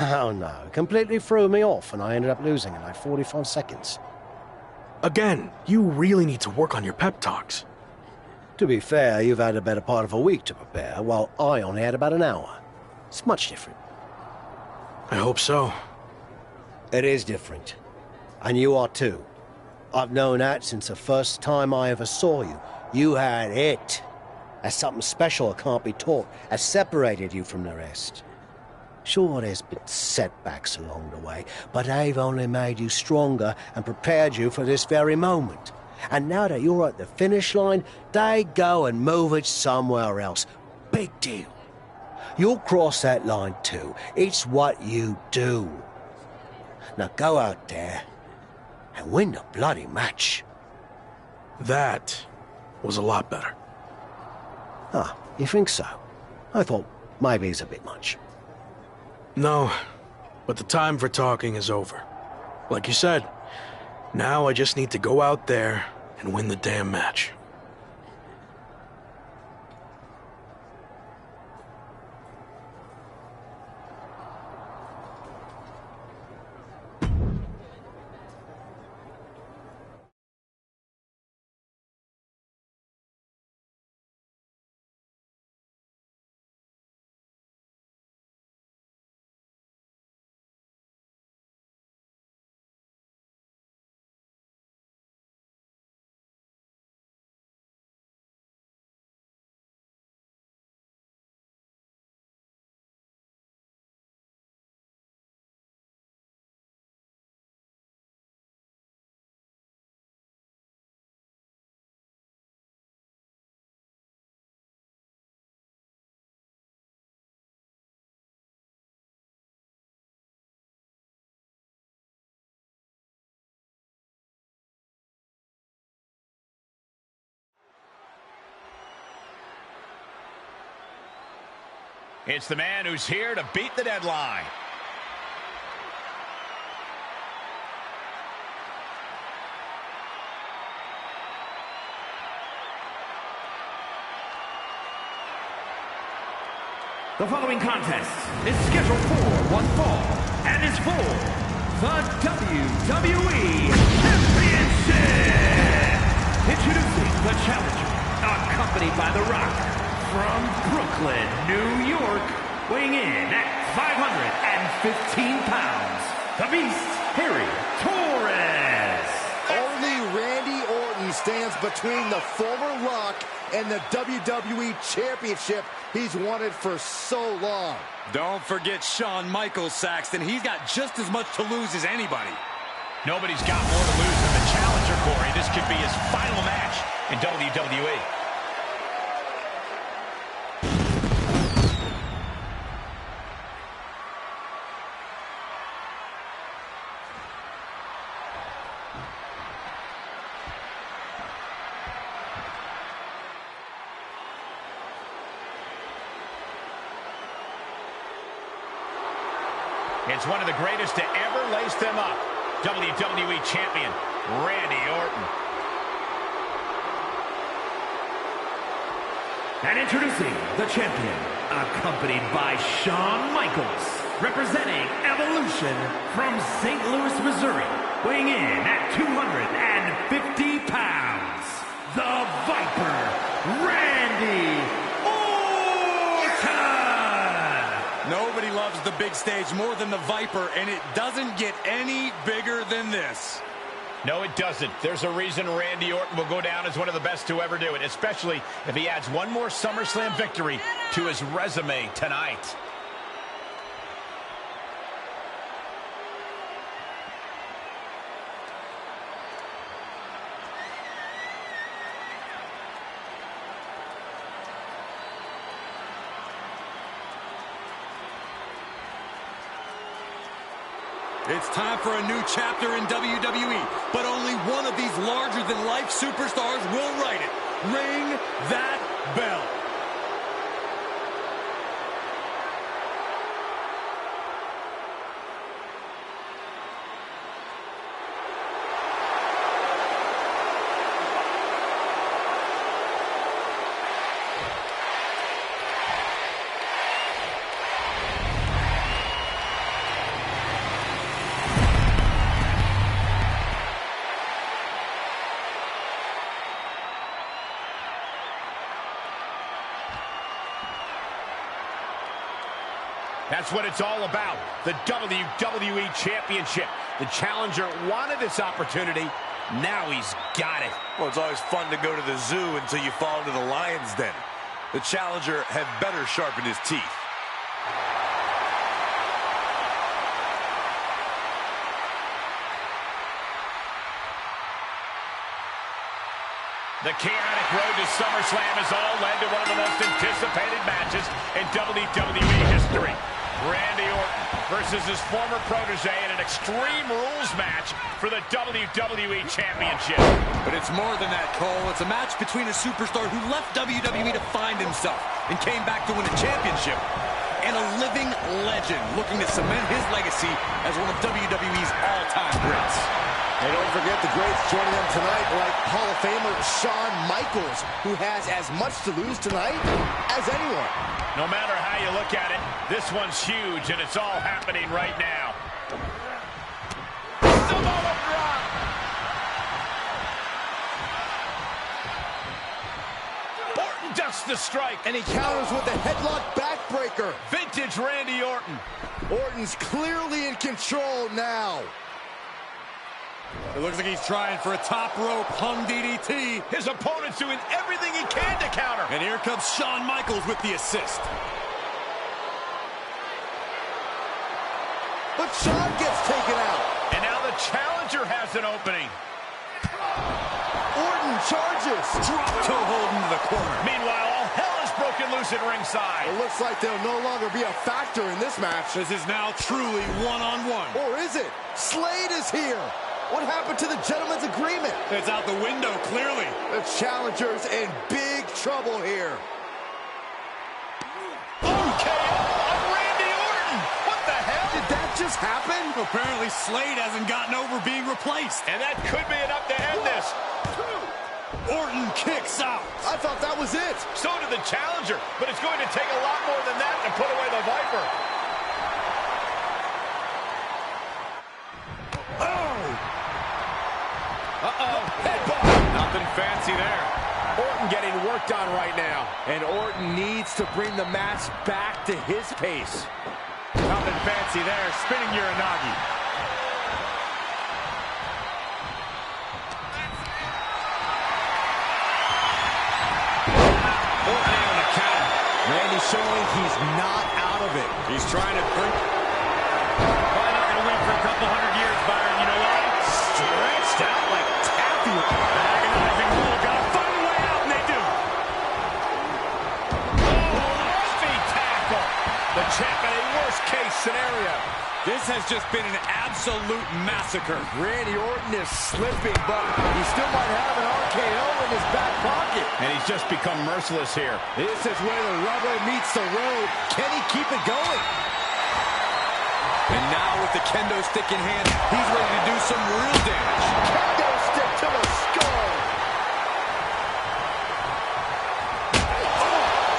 Oh no, it completely threw me off and I ended up losing in like 45 seconds. Again, you really need to work on your pep talks. To be fair, you've had a better part of a week to prepare, while I only had about an hour. It's much different. I hope so. It is different. And you are too. I've known that since the first time I ever saw you. You had it. That's something special that can't be taught, has separated you from the rest. Sure, there's been setbacks along the way, but they've only made you stronger and prepared you for this very moment. And now that you're at the finish line, they go and move it somewhere else. Big deal. You'll cross that line too. It's what you do. Now go out there and win the bloody match. That was a lot better. Ah, you think so? I thought maybe it's a bit much. No, but the time for talking is over. Like you said, now I just need to go out there and win the damn match. It's the man who's here to beat the deadline. The following contest is scheduled for one fall and is for the WWE Championship. Introducing the challenger, accompanied by The Rock, from Brooklyn, New York, weighing in at 515 pounds, the Beast, Harry Torres. Only Randy Orton stands between the former Rock and the WWE Championship he's wanted for so long. Don't forget Shawn Michaels, Saxton. He's got just as much to lose as anybody. Nobody's got more to lose than the challenger, Corey. This could be his final match in WWE. It's one of the greatest to ever lace them up. WWE Champion, Randy Orton. And introducing the champion, accompanied by Shawn Michaels, representing Evolution from St. Louis, Missouri, weighing in at 250 pounds, the Viper, Randy Orton! Nobody loves the big stage more than the Viper, and it doesn't get any bigger than this. No, it doesn't. There's a reason Randy Orton will go down as one of the best to ever do it, especially if he adds one more SummerSlam victory to his resume tonight. It's time for a new chapter in WWE, but only one of these larger-than-life superstars will write it. Ring that bell. That's what it's all about, the WWE Championship. The challenger wanted this opportunity. Now he's got it. Well, it's always fun to go to the zoo until you fall into the lion's den. The challenger had better sharpen his teeth. The chaotic road to SummerSlam has all led to one of the most anticipated matches in WWE history. Randy Orton versus his former protege in an Extreme Rules match for the WWE Championship. But it's more than that, Cole. It's a match between a superstar who left WWE to find himself and came back to win a championship, and a living legend looking to cement his legacy as one of WWE's all-time greats. And don't forget the greats joining them tonight, like Hall of Famer Shawn Michaels, who has as much to lose tonight as anyone. No matter how you look at it, this one's huge, and it's all happening right now. Samoa drop! Orton ducks the strike. And he counters with a headlock backbreaker. Vintage Randy Orton. Orton's clearly in control now. It looks like he's trying for a top rope hung DDT. His opponent's doing everything he can to counter. And here comes Shawn Michaels with the assist. But Shawn gets taken out. And now the challenger has an opening. Orton charges. Drop toe hold into the corner. Meanwhile, all hell is broken loose at ringside. It looks like they'll no longer be a factor in this match. This is now truly one-on-one. Or is it? Slade is here. What happened to the gentleman's agreement? It's out the window, clearly. The challenger's in big trouble here. RKO! just happened? Apparently Slade hasn't gotten over being replaced. And that could be enough to end this. Orton kicks out. I thought that was it. So did the challenger, but it's going to take a lot more than that to put away the Viper. Nothing fancy there. Orton getting worked on right now. And Orton needs to bring the match back to his pace. Nothing fancy there. Spinning Uranagi. Orton able to counter. Randy showing he's not out of it. He's trying to bring... Probably not going to win for a couple hundred years, Byron. You know why? Stretched out like taffy. Agonizing move. Got to find a way out, and they do. Feet tackle. The champ in a worst-case scenario. This has just been an absolute massacre. Randy Orton is slipping, but he still might have an RKO in his back pocket. And he's just become merciless here. This is where the rubber meets the road. Can he keep it going? And now with the kendo stick in hand, he's ready to do some real damage. Kendo stick to the skull.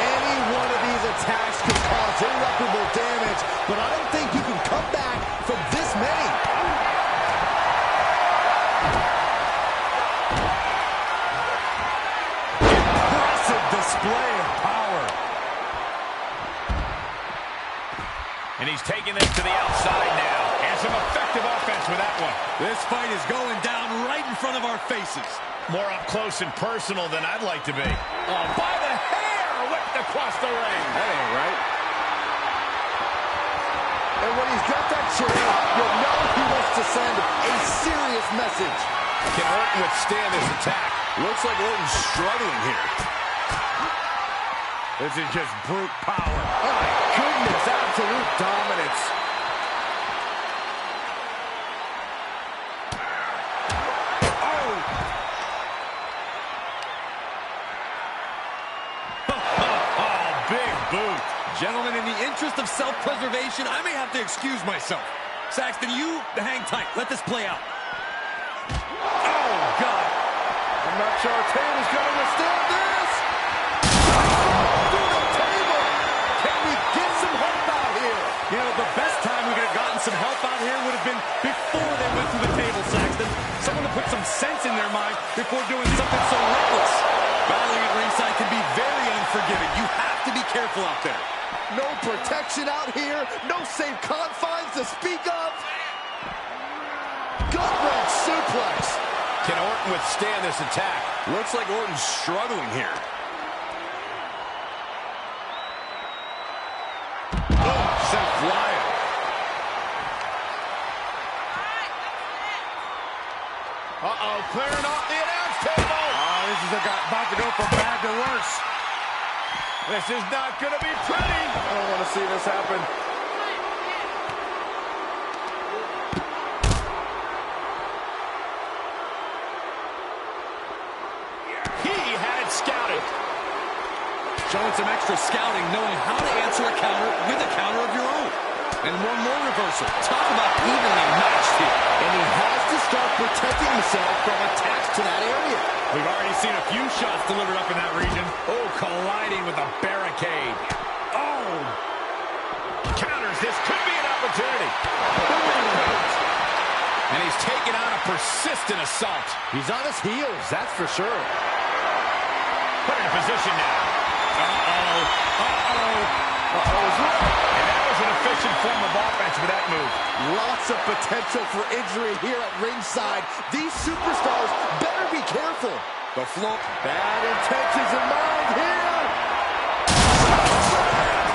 Any one of these attacks could cause irreparable damage, but I don't think you can come back from this many. Impressive display of power. And he's taking this to the outside now. And some effective offense with that one. This fight is going down right in front of our faces. More up close and personal than I'd like to be. Oh, by the hair, whipped across the ring. That ain't right. And when he's got that chair, you'll know he wants to send a serious message. Can Orton withstand this attack? Looks like Orton's struggling here. This is just brute power. Oh my goodness, absolute dominance. Oh, big boot. Gentlemen, in the interest of self-preservation, I may have to excuse myself. Saxton, you hang tight. Let this play out. Oh, God. I'm not sure our table's going to withstand this. Through the table. Can we get some help out here? You know, the best time we could have gotten some help out here would have been before they went through the table, Saxton. Someone to put some sense in their mind before doing something so reckless. Battling at ringside can be very unforgiving. You have to be careful out there. No protection out here. No safe confines to speak of. Gut-wrench suplex. Can Orton withstand this attack? Looks like Orton's struggling here. Oh, sent flying. Uh-oh, clearing off the announce table. Oh, this is about to go from bad to worse. This is not going to be pretty. I don't want to see this happen. He had it scouted. Showing some extra scouting, knowing how to answer a counter with a counter of your own. And one more reversal. Talk about evenly matched here. And he has to start protecting himself from attacks to that area. We've already seen a few shots delivered up in that region. Oh, colliding with a barricade. Oh! Counters. This could be an opportunity. And he's taken on a persistent assault. He's on his heels, that's for sure. Put in position now. Uh-oh. Uh-oh. And that was an efficient form of offense with that move. Lots of potential for injury here at ringside. These superstars better be careful. The flow. Bad intentions in mind here.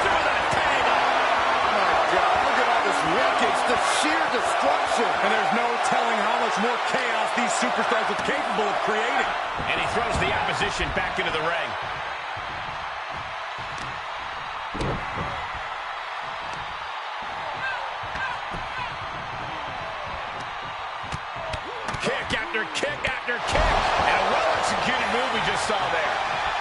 Through the table. My God, look at all this wreckage, the sheer destruction. And there's no telling how much more chaos these superstars are capable of creating. And he throws the opposition back into the ring. Kick after kick after kick. And a well-executed move we just saw there.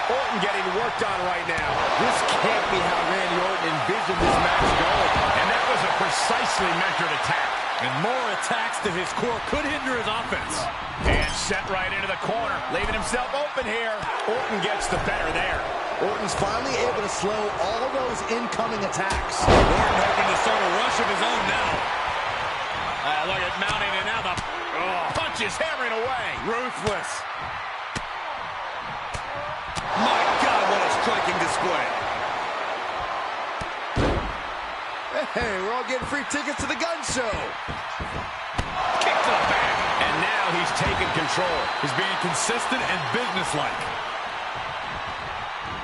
Orton getting worked on right now. This can't be how Randy Orton envisioned this match going. And that was a precisely measured attack. And more attacks to his core could hinder his offense. And sent right into the corner, leaving himself open here. Orton gets the better there. Orton's finally able to slow all those incoming attacks. Orton hoping to start a rush of his own now. Look at mounting, and now the Punches hammering away. ruthless. My God, what a striking display. Hey, we're all getting free tickets to the gun show. Kick to the back. And now he's taken control. He's being consistent and businesslike.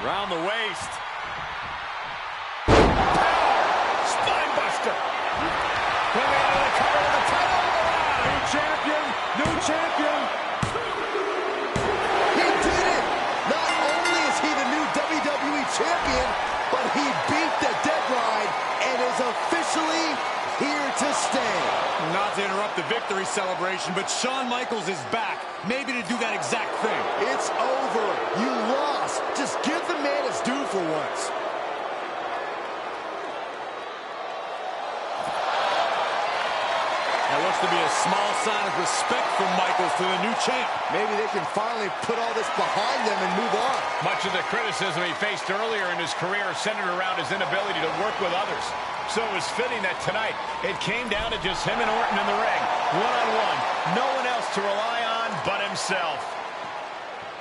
Round the waist. Spine buster. Coming out of the cover of the title. New champion, new champion. He did it! Not only is he the new WWE champion, but he beat the deadline and is officially here to stay. Not to interrupt the victory celebration, but Shawn Michaels is back. Maybe to do that exact thing. It's over. You lost. Just give the man his due for once. That looks to be a small sign of respect from Michaels to the new champ. Maybe they can finally put all this behind them and move on. Much of the criticism he faced earlier in his career centered around his inability to work with others. So it was fitting that tonight it came down to just him and Orton in the ring, one-on-one. No one else to rely on but himself.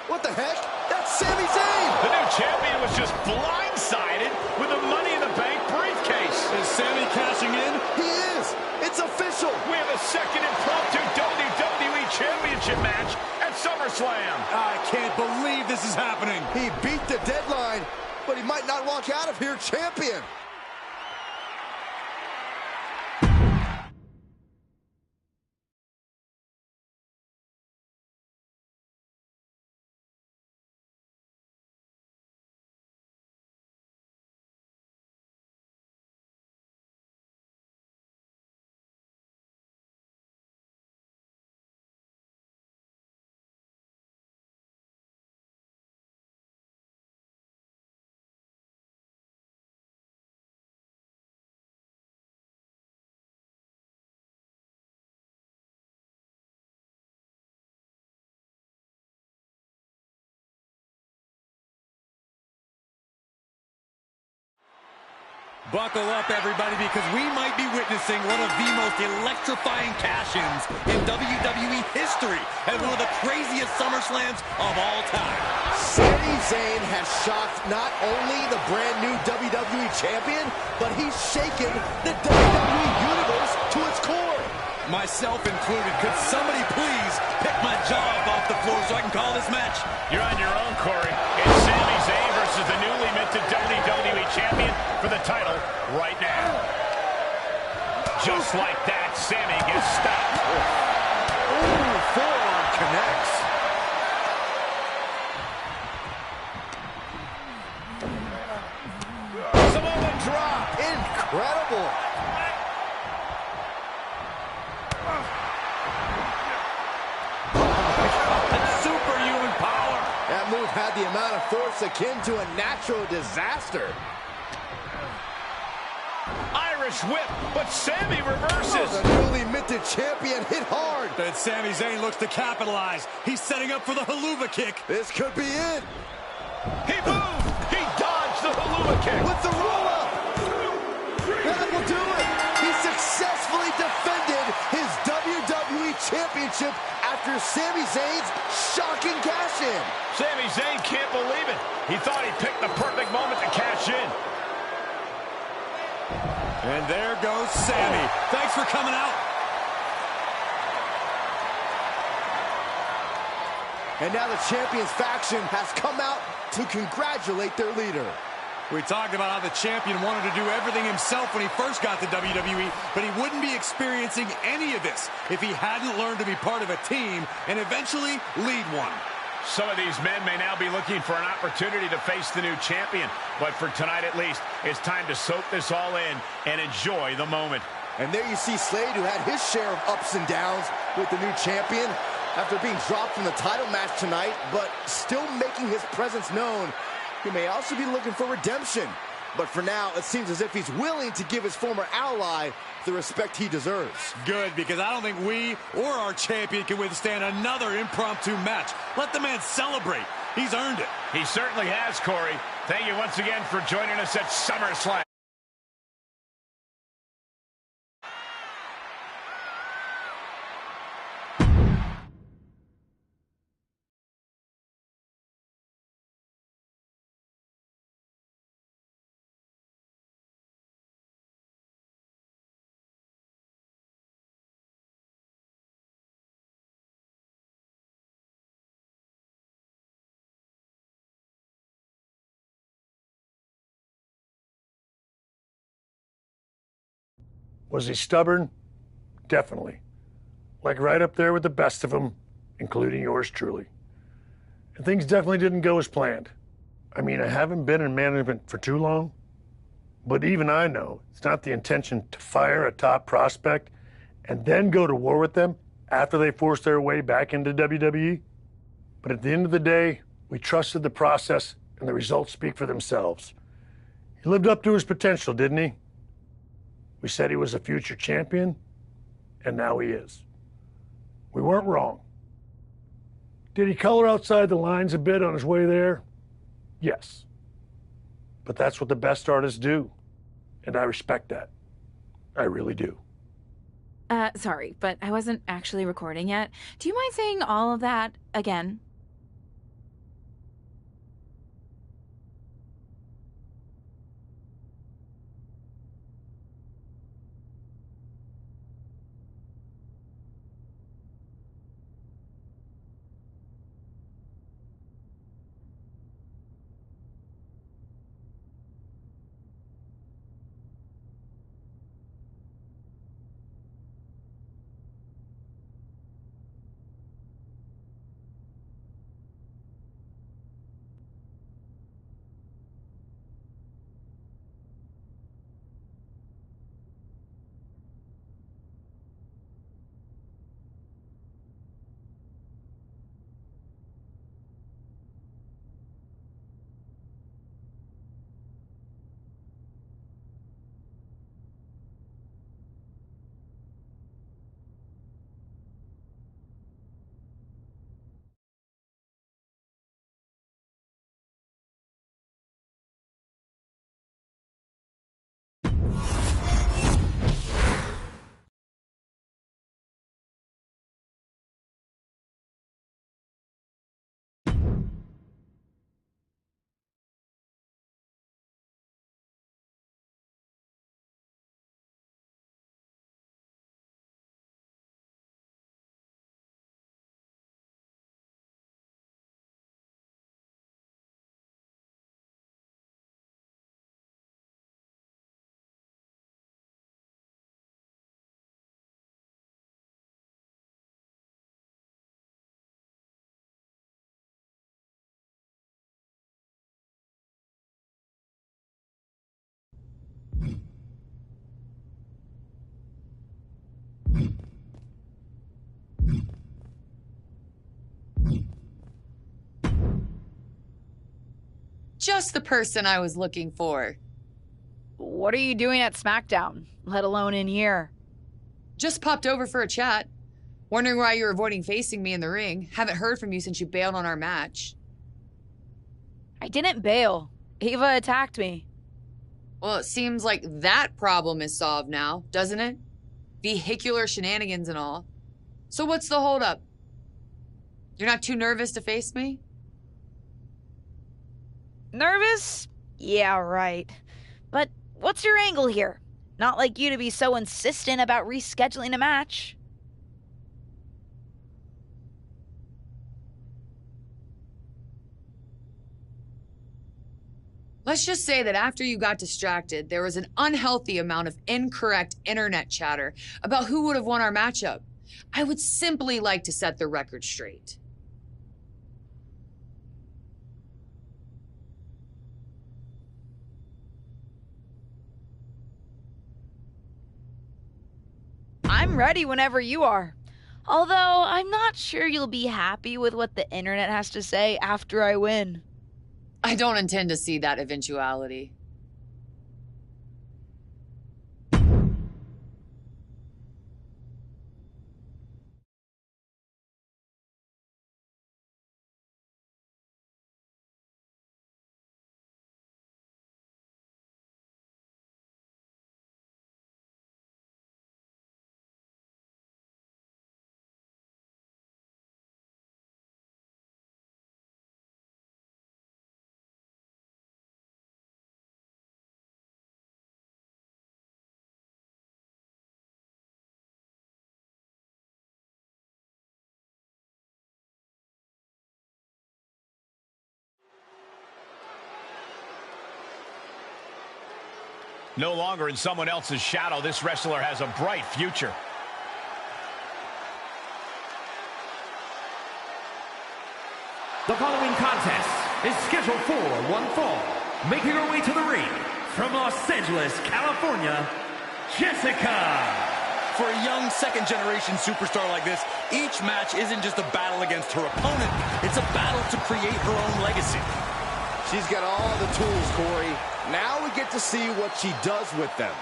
What the heck? That's Sami Zayn! The new champion was just blindsided with the Money in the Bank briefcase. Is Sami cashing in? He is! It's official! We have a second impromptu WWE Championship match at SummerSlam. I can't believe this is happening. He beat the deadline, but he might not walk out of here champion. Buckle up, everybody, because we might be witnessing one of the most electrifying cash-ins in WWE history at one of the craziest SummerSlams of all time. Sami Zayn has shocked not only the brand new WWE champion, but he's shaken the WWE universe to its core. Myself included. Could somebody please pick my jaw up off the floor so I can call this match? You're on your own, Corey. It's Sami Zayn versus the newly minted WWE Champion for the title right now. Just like that, Sami gets stopped. Ooh, forearm connects. Samoa drop. Incredible. Superhuman power. That move had the amount of force akin to a natural disaster. Irish whip, but Sami reverses. The newly minted champion hit hard. And Sami Zayn looks to capitalize. He's setting up for the haluva kick. This could be it. He moved. He dodged the haluva kick. With the roll-up. That will do it. He successfully defended his WWE Championship after Sami Zayn's shocking cash-in. Sami Zayn can't believe it. He thought he picked the perfect moment to cash in. And there goes Sami. Thanks for coming out. And now the Champions faction has come out to congratulate their leader. We talked about how the champion wanted to do everything himself when he first got to WWE, but he wouldn't be experiencing any of this if he hadn't learned to be part of a team and eventually lead one. Some of these men may now be looking for an opportunity to face the new champion, but for tonight at least, it's time to soak this all in and enjoy the moment. And there you see Slade, who had his share of ups and downs with the new champion after being dropped from the title match tonight, but still making his presence known. He may also be looking for redemption. But for now, it seems as if he's willing to give his former ally the respect he deserves. Good, because I don't think we or our champion can withstand another impromptu match. Let the man celebrate. He's earned it. He certainly has, Corey. Thank you once again for joining us at SummerSlam. Was he stubborn? Definitely. Like right up there with the best of them, including yours truly. And things definitely didn't go as planned. I mean, I haven't been in management for too long, but even I know it's not the intention to fire a top prospect and then go to war with them after they force their way back into WWE. But at the end of the day, we trusted the process and the results speak for themselves. He lived up to his potential, didn't he? We said he was a future champion, and now he is. We weren't wrong. Did he color outside the lines a bit on his way there? Yes. But that's what the best artists do, and I respect that. I really do. Sorry, but I wasn't actually recording yet. Do you mind saying all of that again? Just the person I was looking for. What are you doing at SmackDown, let alone in here? Just popped over for a chat. Wondering why you're avoiding facing me in the ring. Haven't heard from you since you bailed on our match. I didn't bail. Ava attacked me. Well, it seems like that problem is solved now, doesn't it? Vehicular shenanigans and all. So what's the holdup? You're not too nervous to face me? Nervous? Yeah, right. But what's your angle here? Not like you to be so insistent about rescheduling a match. Let's just say that after you got distracted, there was an unhealthy amount of incorrect internet chatter about who would have won our matchup. I would simply like to set the record straight. I'm ready whenever you are. Although, I'm not sure you'll be happy with what the internet has to say after I win. I don't intend to see that eventuality. No longer in someone else's shadow, this wrestler has a bright future. The following contest is scheduled for one fall. Making her way to the ring from Los Angeles, California, Jessica. For a young second-generation superstar like this, each match isn't just a battle against her opponent. It's a battle to create her own legacy. She's got all the tools, Corey. Now we get to see what she does with them.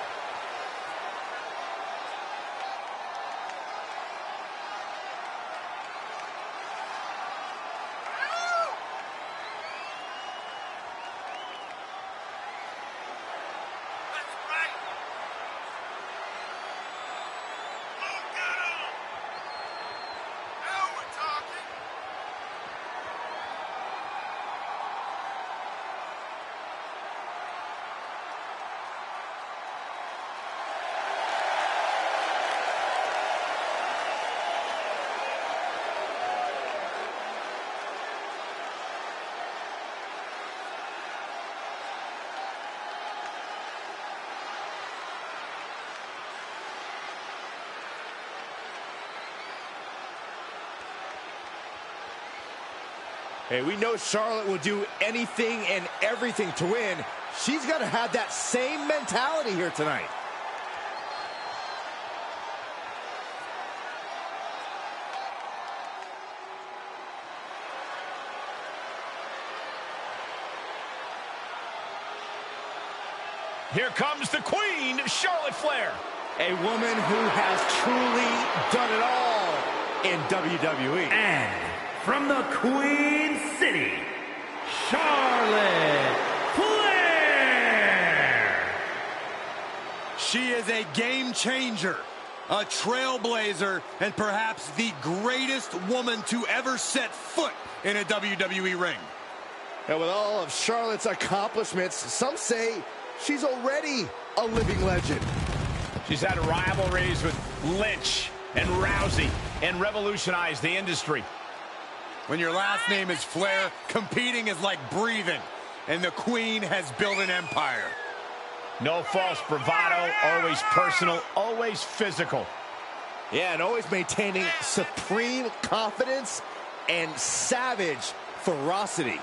Hey, we know Charlotte will do anything and everything to win. She's got to have that same mentality here tonight. Here comes the Queen, Charlotte Flair. A woman who has truly done it all in WWE. And from the Queen City, Charlotte Flair. She is a game changer, a trailblazer, and perhaps the greatest woman to ever set foot in a WWE ring. And with all of Charlotte's accomplishments, some say she's already a living legend. She's had rivalries with Lynch and Rousey and revolutionized the industry. When your last name is Flair, competing is like breathing, and the Queen has built an empire. No false bravado, always personal, always physical. Yeah, and always maintaining supreme confidence and savage ferocity.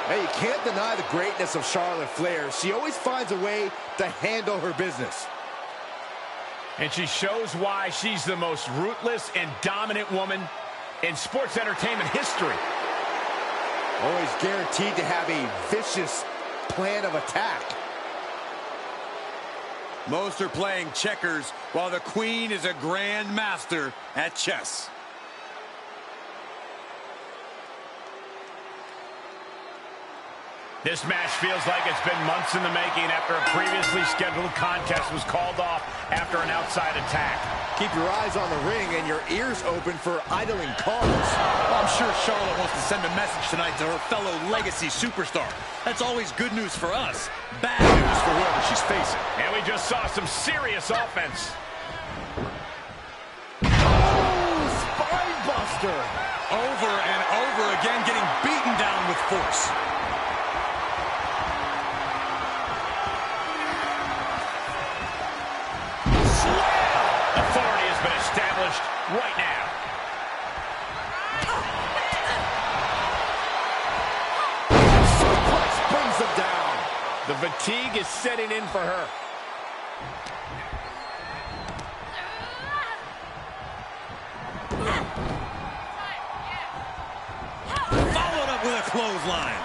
Hey, you can't deny the greatness of Charlotte Flair. She always finds a way to handle her business. And she shows why she's the most ruthless and dominant woman in sports entertainment history. Always guaranteed to have a vicious plan of attack. Most are playing checkers, while the Queen is a grand master at chess. This match feels like it's been months in the making after a previously scheduled contest was called off after an outside attack. Keep your eyes on the ring and your ears open for idling calls. Well, I'm sure Charlotte wants to send a message tonight to her fellow legacy superstar. That's always good news for us, bad news for whoever she's facing. And we just saw some serious offense. Oh, spine buster. Over and over again, getting beaten down with force. Authority has been established right now. Suplex brings them down. The fatigue is setting in for her. Followed up with a clothesline.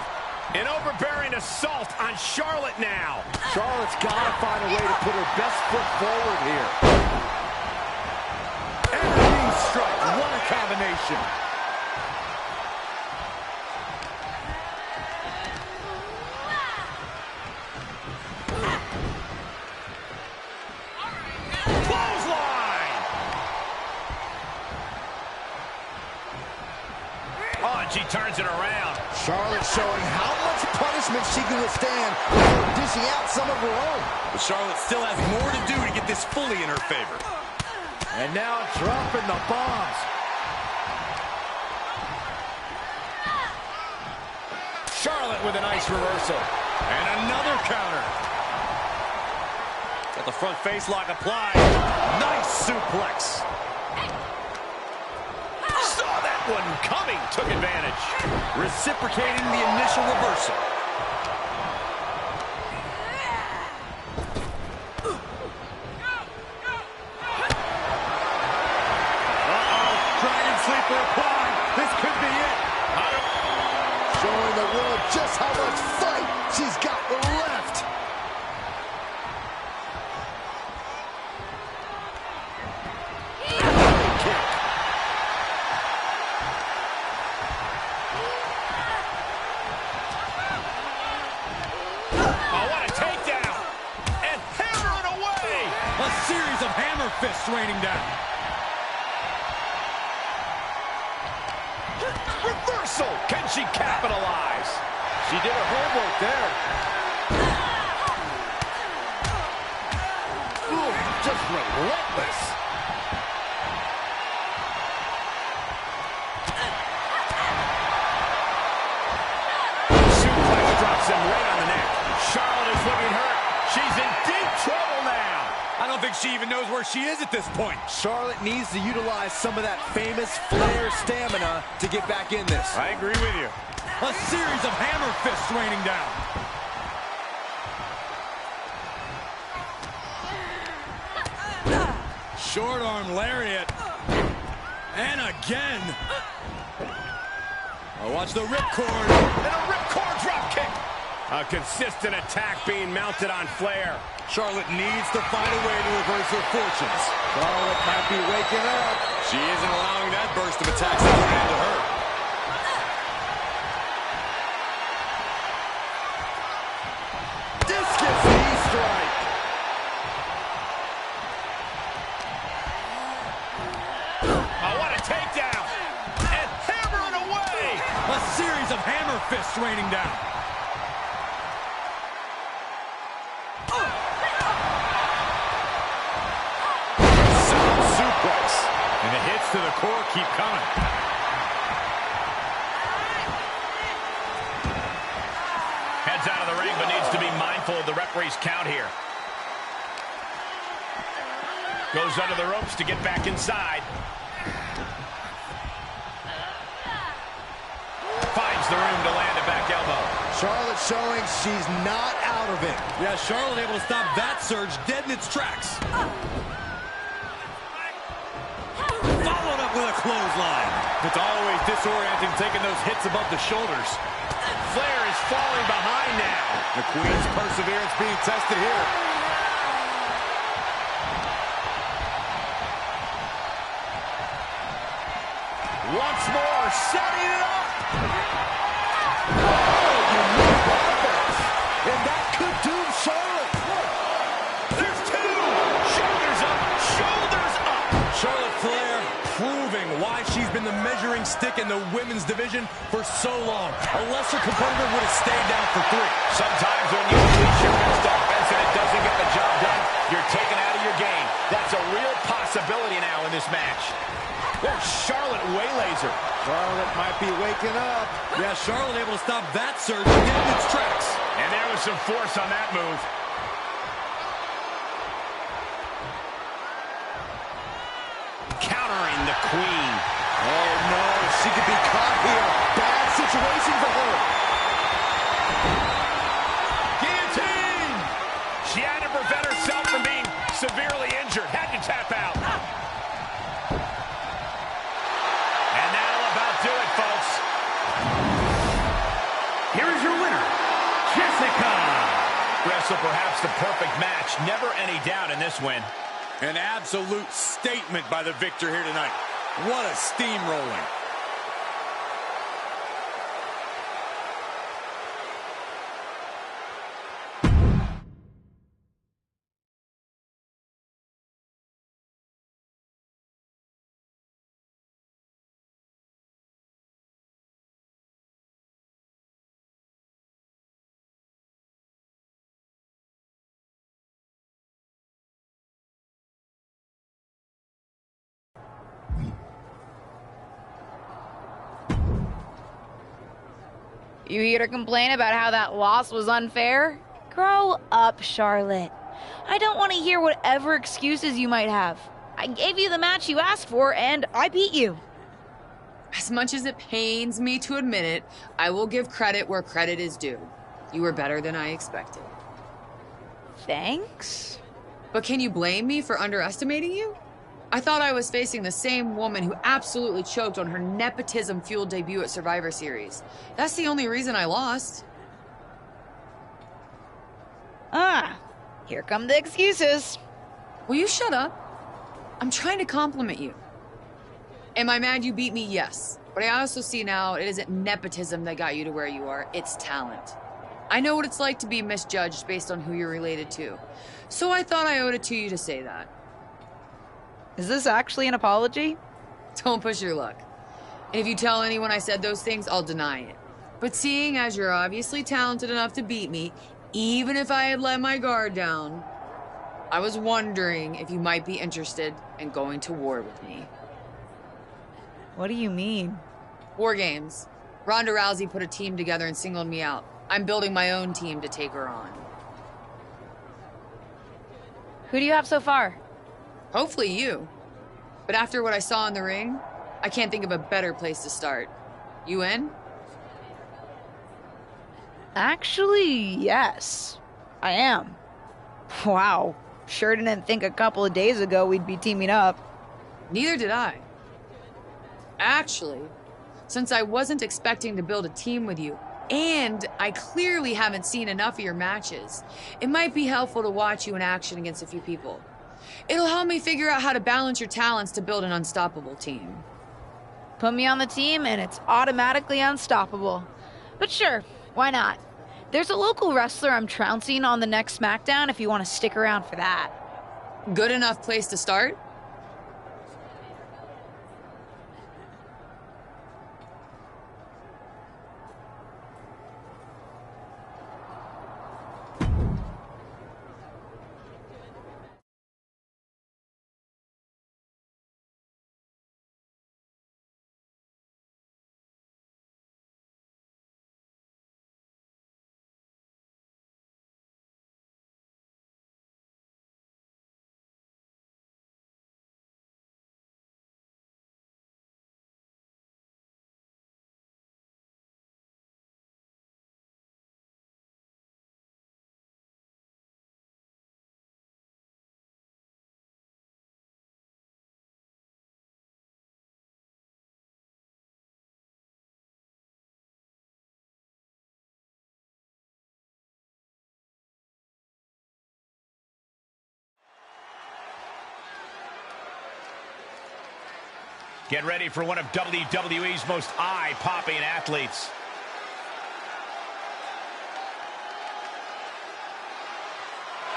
An overbearing assault on Charlotte now. Charlotte's got to find a way to put her best foot forward here. And a knee strike. What a combination. Clothesline. and she turns it around. Charlotte showing how much punishment she can withstand before dishing out some of her own. But Charlotte still has more to do to get this fully in her favor. And now dropping the bombs. Charlotte with a nice reversal. And another counter. Got the front face lock applied. Nice suplex. Saw that one coming. Took advantage. Reciprocating the initial reversal. Dragon sleeper applied. This could be it. Showing the world just how much fight she's got left. Oh, what a takedown. And hammering away. A series of hammer fists raining down. Reversal. Can she capitalize? She did her homework there. Ooh, just relentless. Suplex drops him right on the neck. Charlotte is looking hurt. She's in deep trouble now. I don't think she even knows where she is at this point. Charlotte needs to utilize some of that famous Flair stamina to get back in this. I agree with you. A series of hammer fists raining down. Short arm lariat. And again. Oh, watch the ripcord. And a ripcord drop kick. A consistent attack being mounted on Flair. Charlotte needs to find a way to reverse her fortunes. Charlotte might be waking up. She isn't allowing that burst of attacks to come into her. Discus knee strike. Oh, what a takedown. And hammering away. A series of hammer fists raining down. And the hits to the core keep coming. Heads out of the ring, but needs to be mindful of the referee's count here. Goes under the ropes to get back inside. Finds the room to land a back elbow. Charlotte showing she's not out of it. Yeah, Charlotte able to stop that surge dead in its tracks. Followed up with a clothesline. It's always disorienting taking those hits above the shoulders. Flair is falling behind now. The Queen's perseverance being tested here. Once more, setting it up. And that could doom Charlotte. There's two. Shoulders up. Shoulders up. Charlotte Flair proving why she's been the measuring stick in the women's division for so long. A lesser competitor would have stayed down for 3. Sometimes when you unleash your best offense and it doesn't get the job done, you're taken out of your game. That's a real possibility now in this match. There's Charlotte waylays her. Charlotte might be waking up. Yeah, Charlotte able to stop that surge dead in its tracks. And there was some force on that move. Countering the Queen. Oh no, she could be caught here. Bad situation for her. Guillotine! She had to prevent herself from being severely injured. Had to tap out. And that'll about do it, folks. Here is your winner, Jessica. Wrestle perhaps the perfect match. Never any doubt in this win. An absolute statement by the victor here tonight. What a steamrolling. You here to complain about how that loss was unfair? Grow up, Charlotte. I don't want to hear whatever excuses you might have. I gave you the match you asked for, and I beat you. As much as it pains me to admit it, I will give credit where credit is due. You were better than I expected. Thanks? But can you blame me for underestimating you? I thought I was facing the same woman who absolutely choked on her nepotism-fueled debut at Survivor Series. That's the only reason I lost. Ah, here come the excuses. Will you shut up? I'm trying to compliment you. Am I mad you beat me? Yes. But I also see now it isn't nepotism that got you to where you are, it's talent. I know what it's like to be misjudged based on who you're related to. So I thought I owed it to you to say that. Is this actually an apology? Don't push your luck. And if you tell anyone I said those things, I'll deny it. But seeing as you're obviously talented enough to beat me, even if I had let my guard down, I was wondering if you might be interested in going to war with me. What do you mean? War games. Ronda Rousey put a team together and singled me out. I'm building my own team to take her on. Who do you have so far? Hopefully you. But after what I saw in the ring, I can't think of a better place to start. You in? Actually, yes. I am. Wow. Sure didn't think a couple of days ago we'd be teaming up. Neither did I. Actually, since I wasn't expecting to build a team with you, and I clearly haven't seen enough of your matches, it might be helpful to watch you in action against a few people. It'll help me figure out how to balance your talents to build an unstoppable team. Put me on the team and it's automatically unstoppable. But sure, why not? There's a local wrestler I'm trouncing on the next SmackDown if you want to stick around for that. Good enough place to start? Get ready for one of WWE's most eye-popping athletes.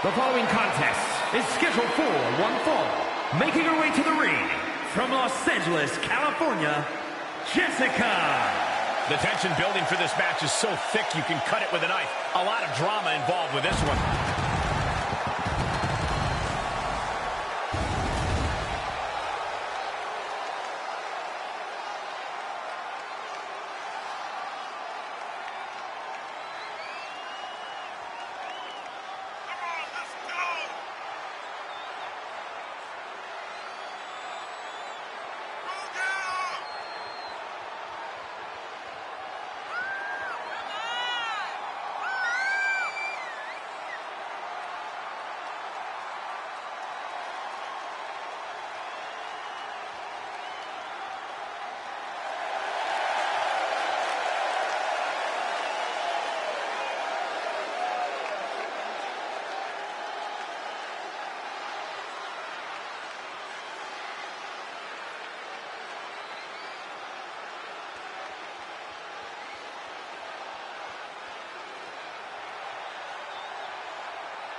The following contest is scheduled for one fall. Making her way to the ring from Los Angeles, California, Jessica. The tension building for this match is so thick you can cut it with a knife. A lot of drama involved with this one.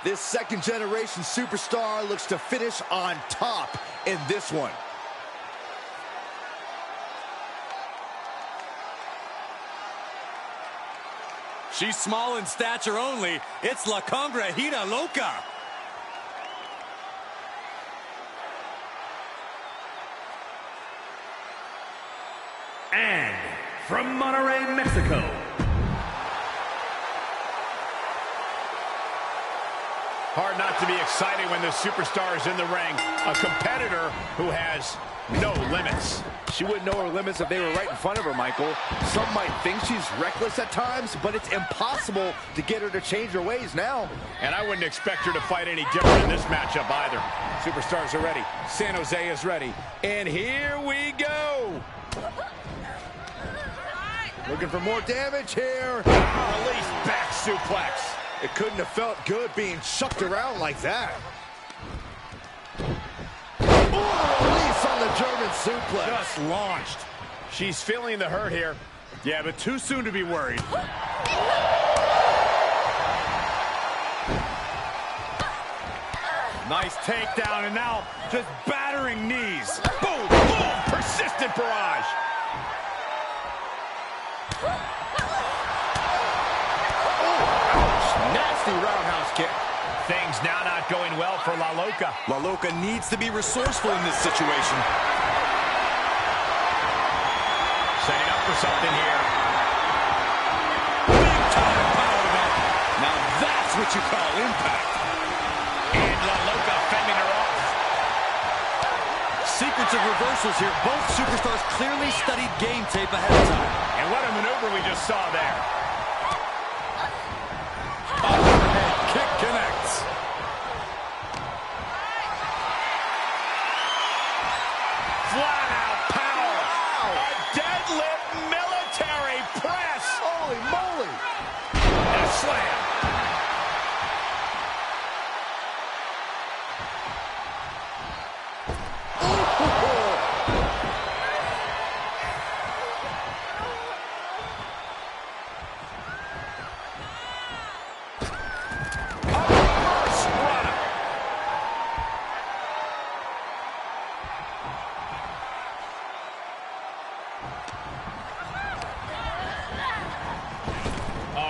This second-generation superstar looks to finish on top in this one. She's small in stature only. It's La Congrejita Loca. And from Monterrey, Mexico, Hard not to be excited when the superstar is in the ring. A competitor who has no limits. She wouldn't know her limits if they were right in front of her, Michael. Some might think she's reckless at times, but it's impossible to get her to change her ways now. And I wouldn't expect her to fight any different in this matchup either. Superstars are ready. San Jose is ready. And here we go. Looking for more damage here. Release back suplex. It couldn't have felt good being chucked around like that. Release on the German suplex. Just launched. She's feeling the hurt here. Yeah, but too soon to be worried. Nice takedown, and now just battering knees. Boom, boom, persistent barrage. Nasty roundhouse kick. Things now not going well for La Loca. La Loca needs to be resourceful in this situation. Setting up for something here. Big time power back. Now that's what you call impact. And La Loca fending her off. Secrets of reversals here. Both superstars clearly studied game tape ahead of time. And what a maneuver we just saw there. Overhead kick connects. Flat out power. A deadlift military press. Holy moly. And a slam.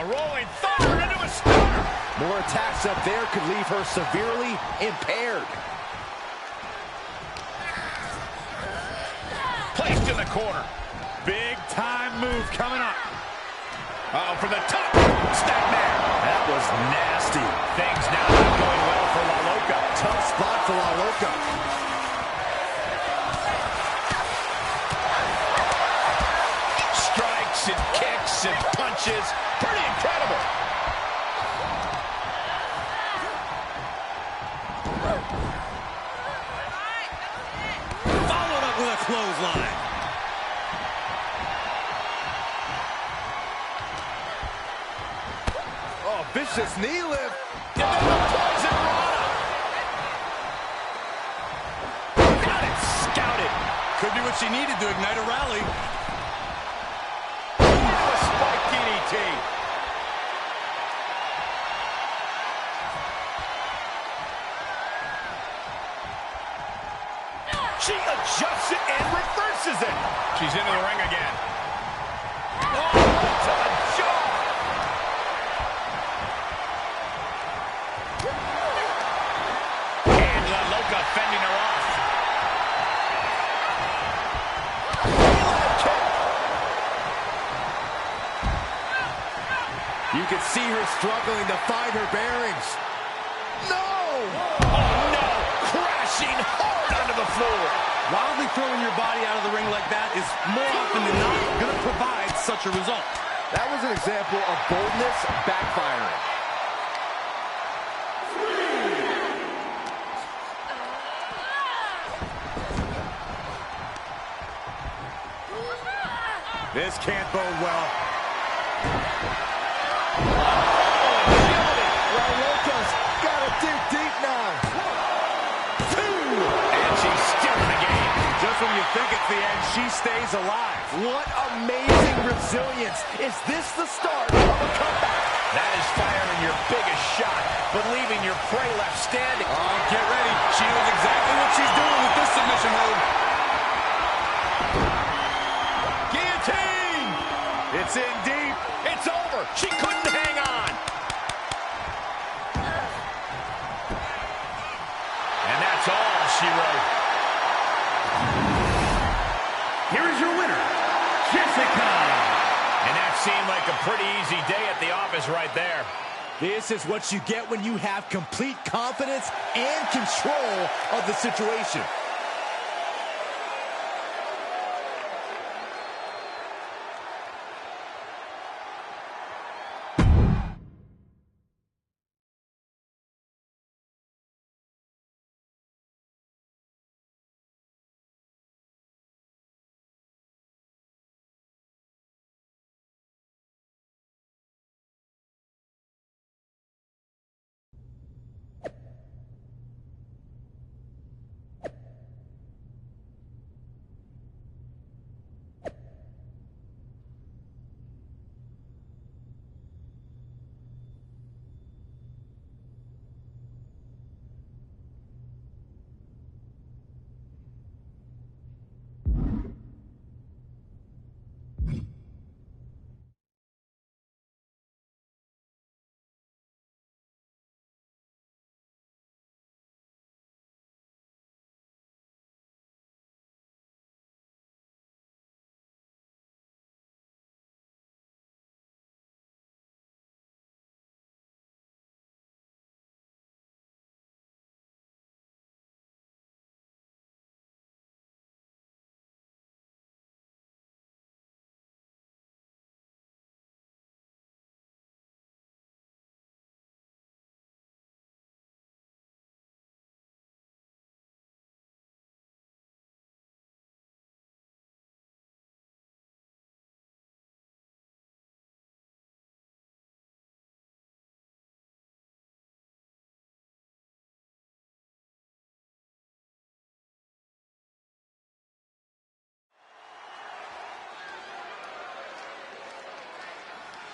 Rolling thunder into a stunner. More attacks up there could leave her severely impaired. Placed in the corner. Big time move coming up. Uh-oh, from the top. Step there. That was nasty. Things now not going well for La Loca. Tough spot for La Loca. Strikes and kicks and punches. Pretty incredible. Followed up with a clothesline. Oh, vicious knee lift. And then the poison rana. Got it scouted. Could be what she needed to ignite a rally. A spike DDT. She adjusts it and reverses it. She's into the ring again. Oh, right to the jaw. And La Loca fending her off. You can see her struggling to find her bearings. No! Oh, no! Crashing hard onto the floor. Wildly throwing your body out of the ring like that is more often than not going to provide such a result. That was an example of boldness backfiring. This can't bode well. La Loca's got to dig deep now. 2. And she's still in the game. Just when you think it's the end, she stays alive. What amazing resilience. Is this the start of a comeback? That is firing your biggest shot, but leaving your prey left standing. Oh, get ready. She knows exactly what she's doing with this submission hold. Guillotine! It's in deep. It's over. She couldn't hang on. And that's all she wrote. Here is your winner, Jessica. And that seemed like a pretty easy day at the office right there. This is what you get when you have complete confidence and control of the situation.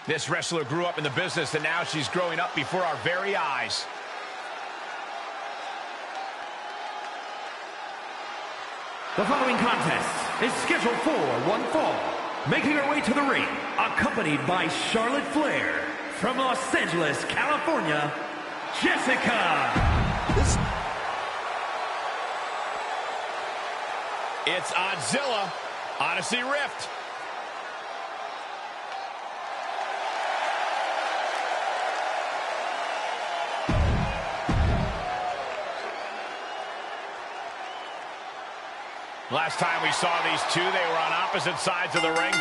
This wrestler grew up in the business, and now she's growing up before our very eyes. The following contest is scheduled for one fall. Making her way to the ring, accompanied by Charlotte Flair. From Los Angeles, California, Jessica. It's Odzilla, Odyssey Rift. Last time we saw these two, they were on opposite sides of the ring.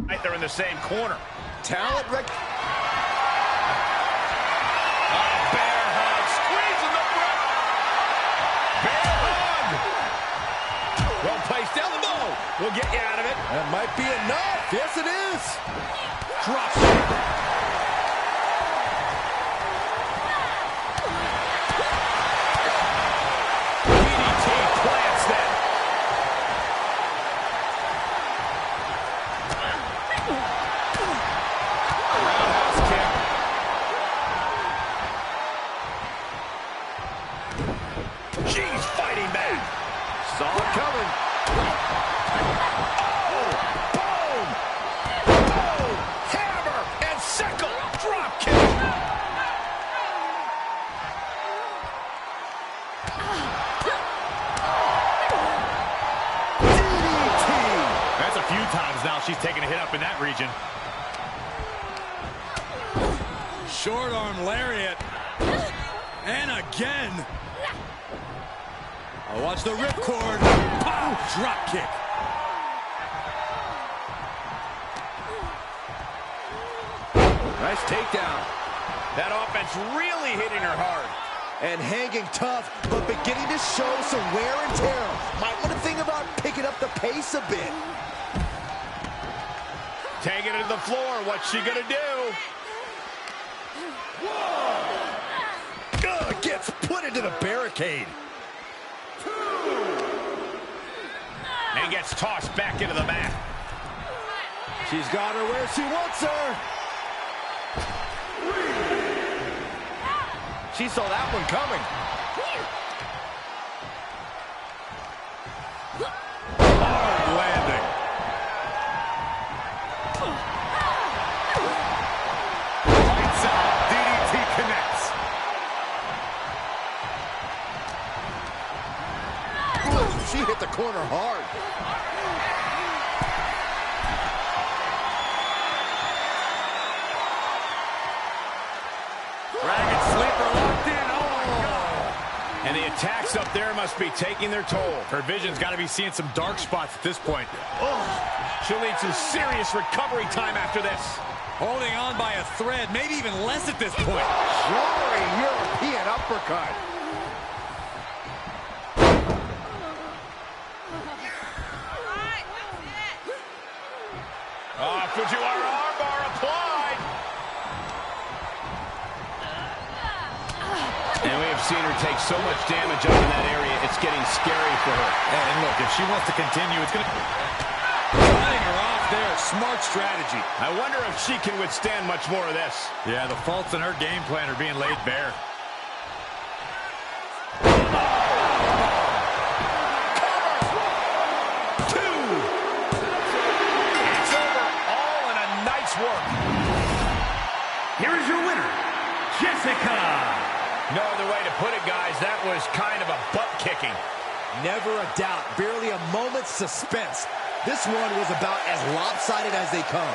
Right there in the same corner. Talent Bear hug, squeezing the breath. Bear hug. Well-placed elbow will get you out of it. That might be enough. Yes, it is. Drop. DDT plants that. Roundhouse kick. She's fighting back. Saw it coming. Boom! Boom! Hammer and sickle. Drop kick. DDT. That's a few times now she's taken a hit up in that region. Short arm lariat. And again. Oh, watch the ripcord. Pow! Drop kick. Nice takedown. That offense really hitting her hard. And hanging tough, but beginning to show some wear and tear. Might want to think about picking up the pace a bit. Taking it to the floor. What's she gonna do? Ugh, gets put into the barricade. And gets tossed back into the mat. She's got her where she wants her. She saw that one coming. Hard landing. Lights out. DDT connects. Ooh, she hit the corner hard. Dragon sleeper locked in. Oh, my God. And the attacks up there must be taking their toll. Her vision's got to be seeing some dark spots at this point. Oh, she'll need some serious recovery time after this. Holding on by a thread, maybe even less at this point. Roaring European uppercut. Fujiwara armbar applied. And we have seen her take so much damage up in that area, it's getting scary for her. And look, if she wants to continue, it's going to... Cutting her off there, smart strategy. I wonder if she can withstand much more of this. Yeah, the faults in her game plan are being laid bare. Work. Here is your winner, Jessica. No other way to put it, guys. That was kind of a butt kicking. Never a doubt, barely a moment's suspense. This one was about as lopsided as they come.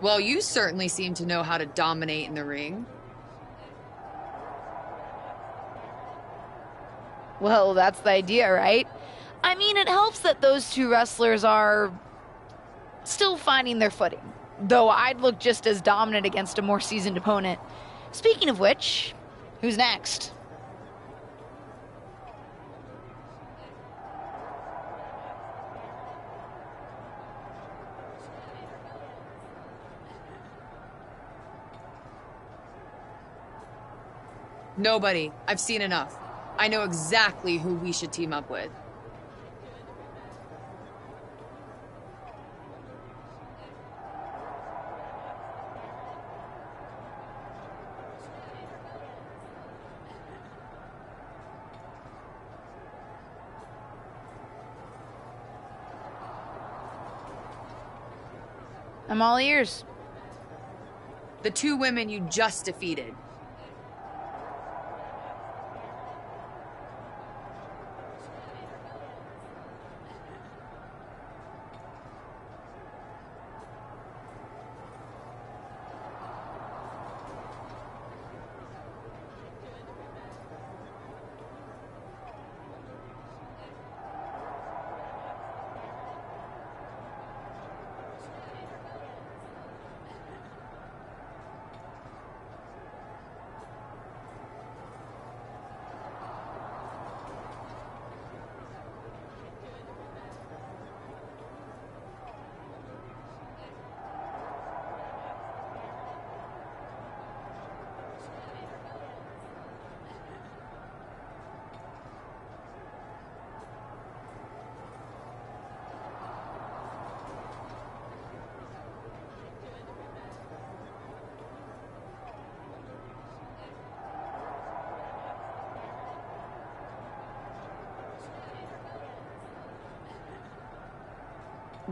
Well, you certainly seem to know how to dominate in the ring. Well, that's the idea, right? I mean, it helps that those two wrestlers are still finding their footing, though I'd look just as dominant against a more seasoned opponent. Speaking of which, who's next? Nobody. I've seen enough. I know exactly who we should team up with. I'm all ears. The two women you just defeated.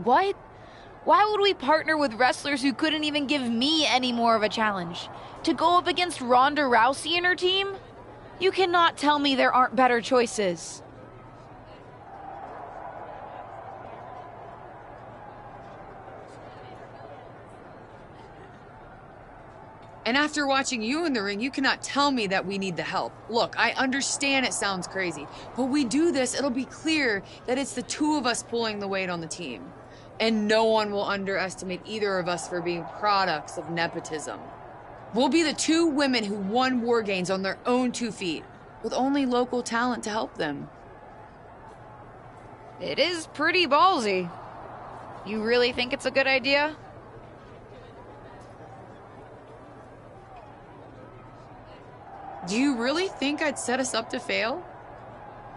What? Why would we partner with wrestlers who couldn't even give me any more of a challenge? To go up against Ronda Rousey and her team? You cannot tell me there aren't better choices. And after watching you in the ring, you cannot tell me that we need the help. Look, I understand it sounds crazy, but we do this, it'll be clear that it's the two of us pulling the weight on the team. And no one will underestimate either of us for being products of nepotism. We'll be the two women who won War Games on their own 2 feet, with only local talent to help them. It is pretty ballsy. You really think it's a good idea? Do you really think I'd set us up to fail?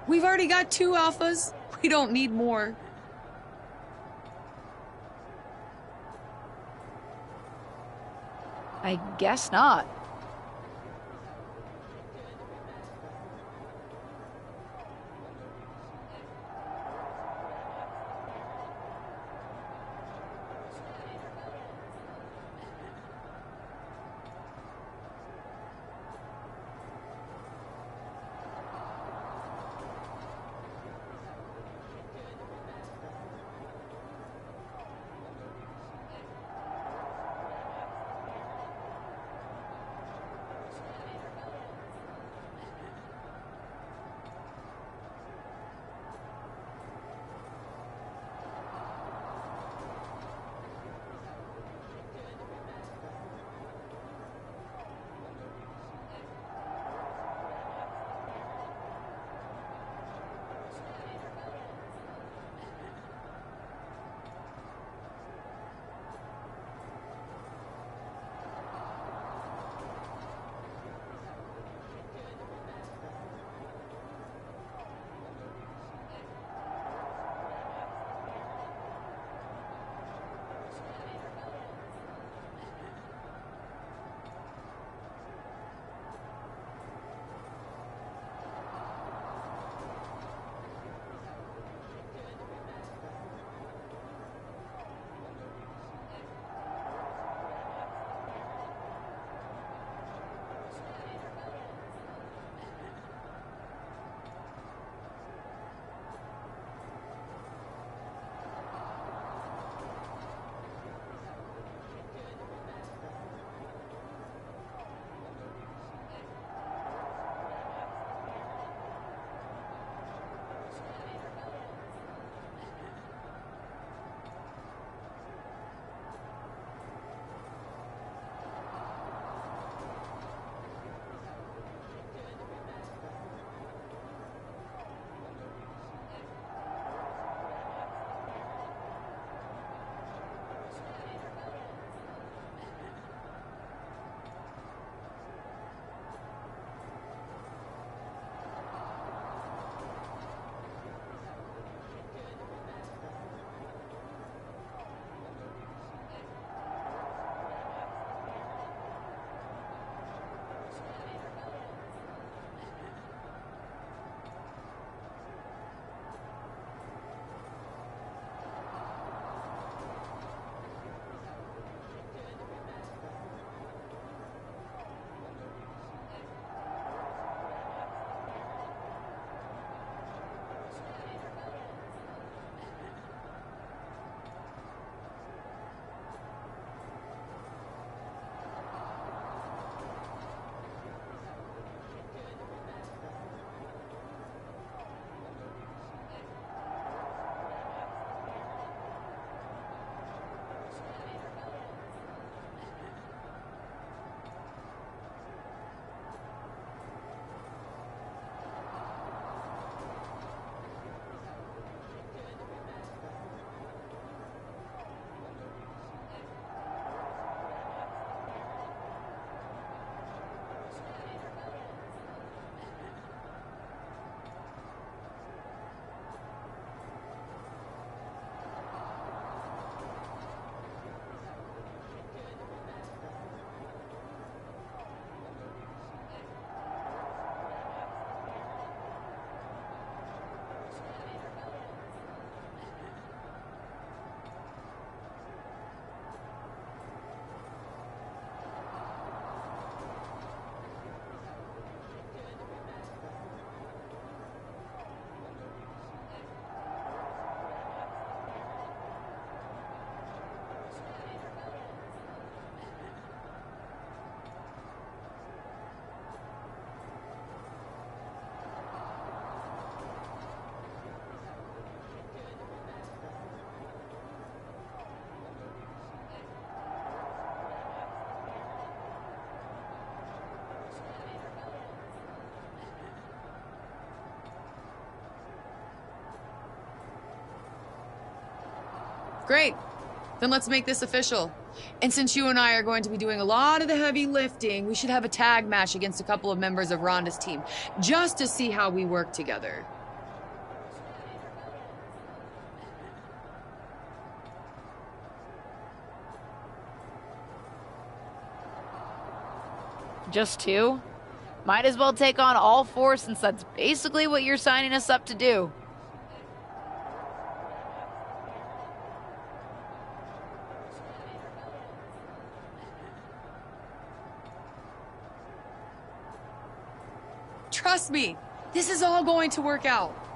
We've already got 2 alphas. We don't need more. I guess not. Great. Then let's make this official. And since you and I are going to be doing a lot of the heavy lifting, we should have a tag match against a couple of members of Ronda's team, just to see how we work together. Just two? Might as well take on all four since that's basically what you're signing us up to do. Trust me, this is all going to work out.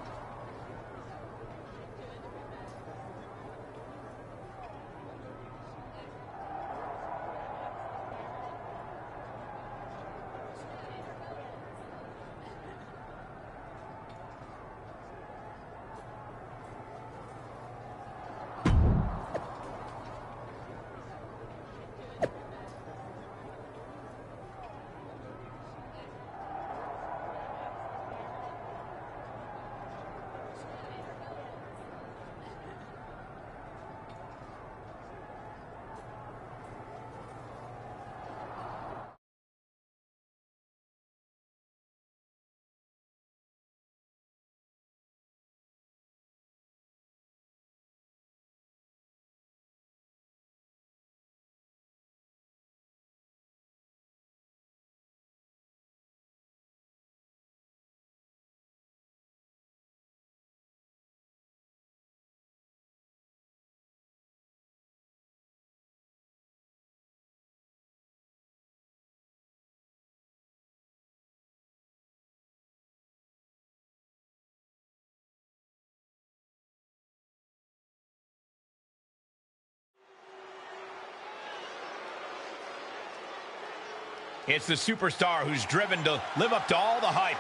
It's the superstar who's driven to live up to all the hype.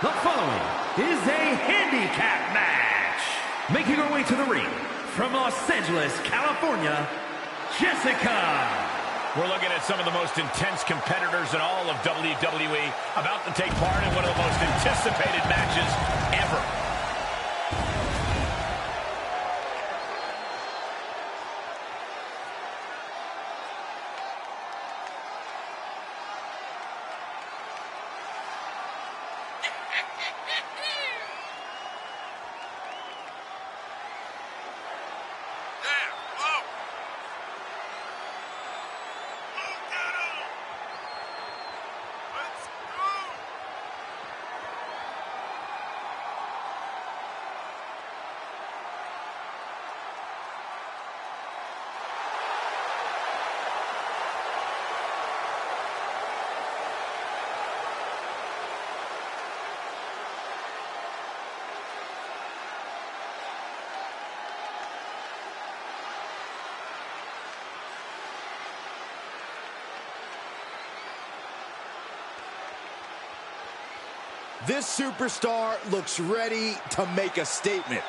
The following is a handicap match. Making her way to the ring from Los Angeles, California, Jessica. We're looking at some of the most intense competitors in all of WWE about to take part in one of the most anticipated matches ever. This superstar looks ready to make a statement.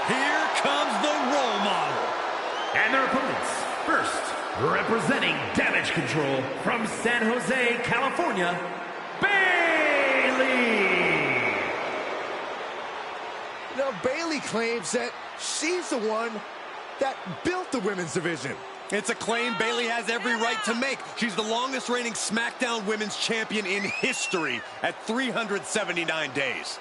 Here comes the role model. And their opponents, first, representing Damage Control from San Jose, California, Bayley. Now, Bayley claims that she's the one that built the women's division. It's a claim Bayley has every right to make. She's the longest reigning SmackDown Women's Champion in history at 379 days.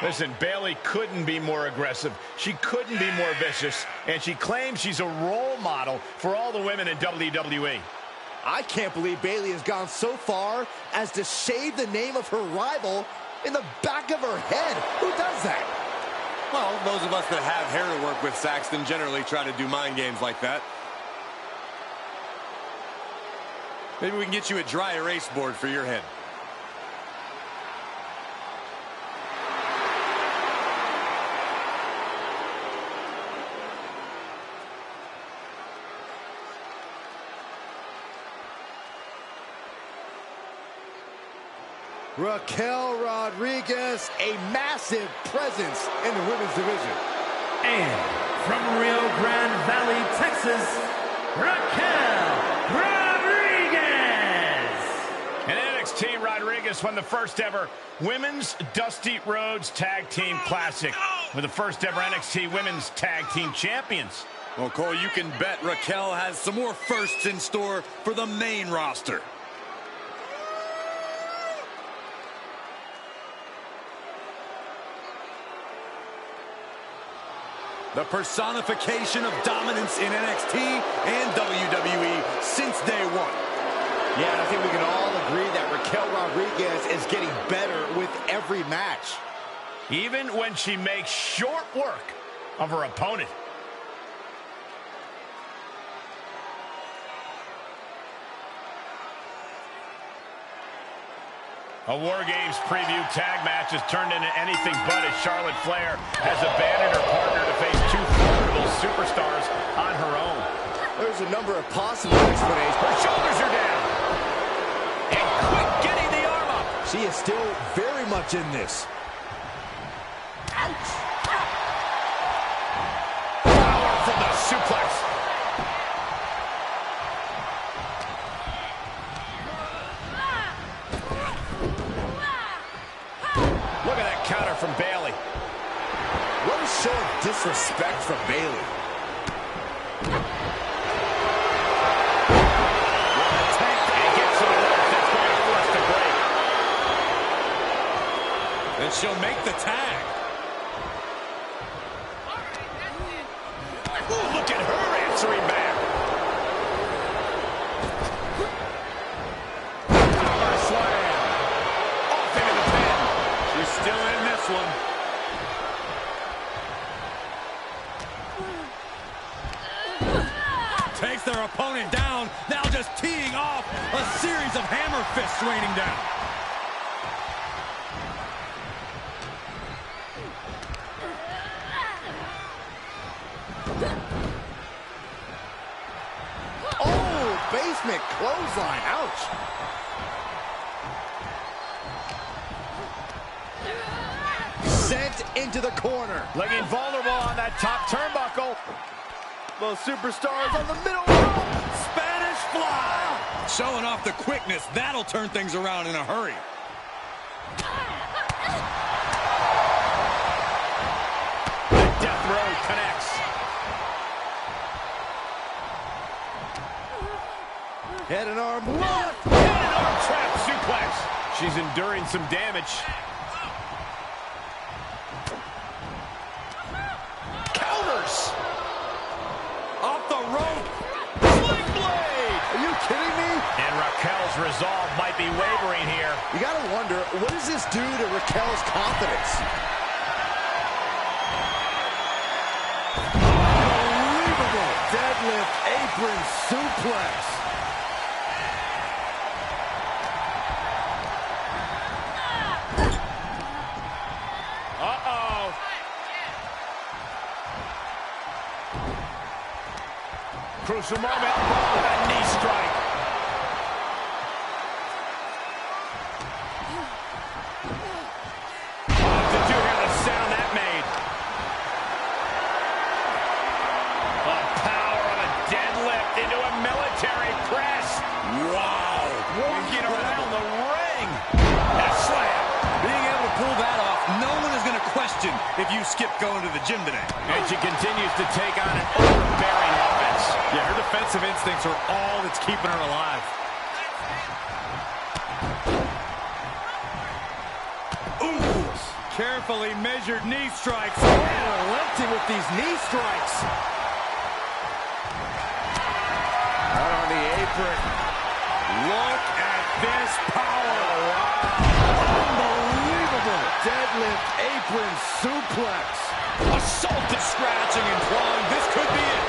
Listen, Bayley couldn't be more aggressive. She couldn't be more vicious. And she claims she's a role model for all the women in WWE. I can't believe Bayley has gone so far as to shave the name of her rival in the back of her head. Who does that? Well, those of us that have hair to work with, Saxton, generally try to do mind games like that. Maybe we can get you a dry erase board for your head. Raquel Rodriguez, a massive presence in the women's division. And from Rio Grande Valley, Texas, Raquel Rodriguez. And NXT Rodriguez won the first ever Women's Dusty Rhodes Tag Team Classic with the first ever NXT Women's Tag Team Champions. Well, Cole, you can bet Raquel has some more firsts in store for the main roster. The personification of dominance in NXT and WWE since day one. Yeah, I think we can all agree that Raquel Rodriguez is getting better with every match. Even when she makes short work of her opponent. A War Games preview tag match has turned into anything but as Charlotte Flair has abandoned her partner to face two formidable superstars on her own. There's a number of possible explanations. Her shoulders are down. And quick getting the arm up. She is still very much in this. Ouch. Power from the suplex. Look at that counter from Bayley. What a show of disrespect from Bayley. And gets to the ropes. That's going to force the break. And she'll make the tag. Ooh, look at her answering back. Power slam. Off into the pin. She's still in this one. Takes their opponent down, now just teeing off a series of hammer fists raining down. Oh, basement clothesline. Ouch. Sent into the corner. Looking vulnerable on that top turnbuckle. Those superstars on the middle rope. Spanish fly. Showing off the quickness. That'll turn things around in a hurry. The Death Row connects. Head and arm lock. Head and arm trap suplex. She's enduring some damage. Counters. Off the rope. Sling blade. Are you kidding me? And Raquel's resolve might be wavering here. You gotta wonder, what does this do to Raquel's confidence? Unbelievable deadlift apron suplex. Uh-oh. Crucial moment. Oh, a knee strike. Did you hear the sound that made? The power of a deadlift into a military press. Wow. Working around the ring. And a slam. Being able to pull that off, no one is going to question if you skip going to the gym today. And she continues to take on an overbearing offense. Yeah, her defensive instincts are all that's keeping her alive. Ooh, carefully measured knee strikes. Relenting with these knee strikes. Out on the apron. Look at this power. Unbelievable deadlift apron suplex. Assaulted, scratching and clawing. This could be it.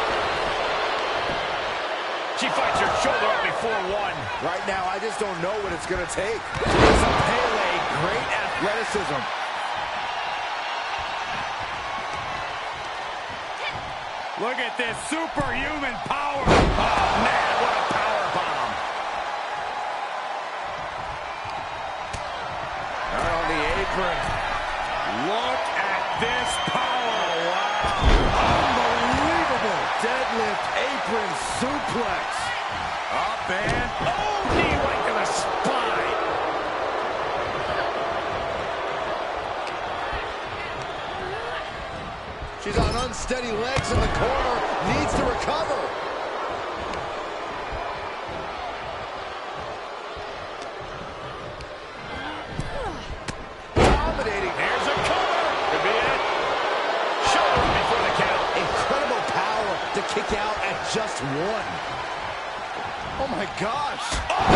She fights her shoulder up before one. Right now, I just don't know what it's going to take. Some Pele, great athleticism. Look at this superhuman power. Oh, man, what a power bomb. suplex. Up and, oh, knee right to the spine. She's on unsteady legs in the corner, needs to recover. Dominating. There's a cover. Could be it. Shoulder before the count. Incredible power to kick out at just one. Oh my gosh. Oh,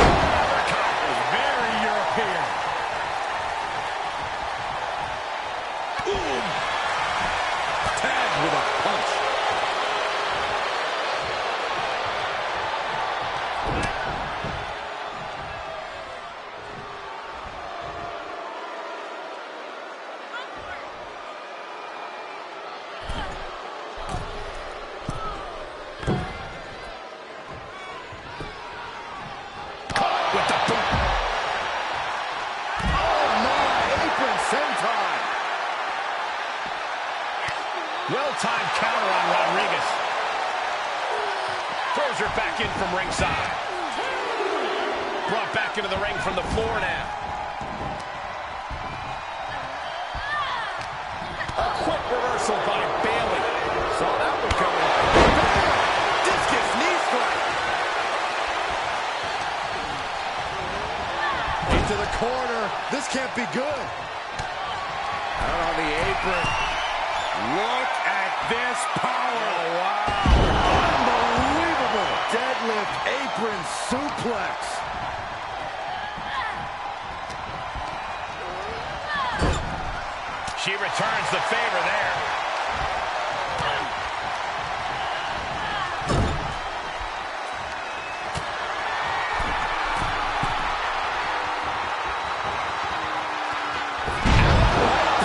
very European. Boom. Tagged with a punch. Well-timed counter on Rodriguez. Throws her back in from ringside. Brought back into the ring from the floor now. A quick reversal by Bayley. Saw that one coming. Discus knee strike. Into the corner. This can't be good. Out on the apron. Look at this power. Oh, wow. Unbelievable. Deadlift apron suplex. She returns the favor there.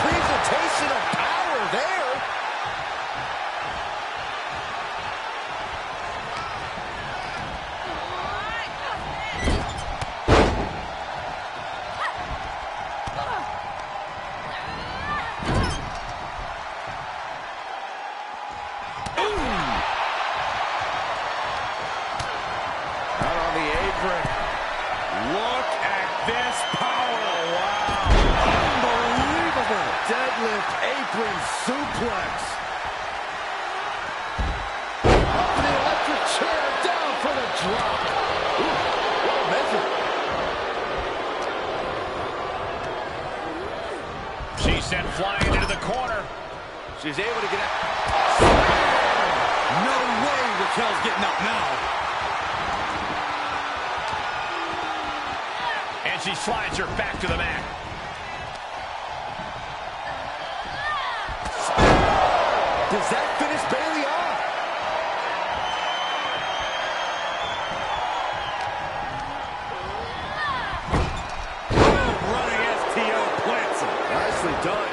Presentation of power there. Look at this power. Wow. Unbelievable. Deadlift apron suplex. Up to the electric chair, down for the drop. Ooh, what a measure. She's sent flying into the corner. She's able to get out. No way Raquel's getting up now. And she slides her back to the mat. Does that finish Bayley off? Running STO plants him. Nicely done.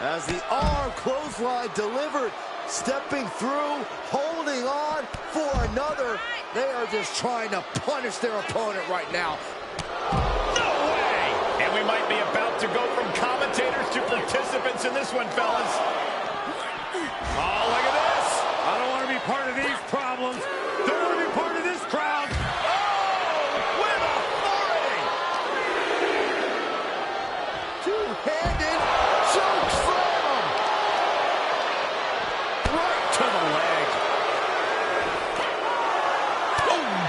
As the arm clothesline delivered, stepping through, holding on for another. They are just trying to punish their opponent right now. No way! And we might be about to go from commentators to participants in this one, fellas. Oh, look at this! I don't want to be part of these problems. Don't want to be part of this crowd. Oh, with authority! Two-handed choke slam! Right to the leg.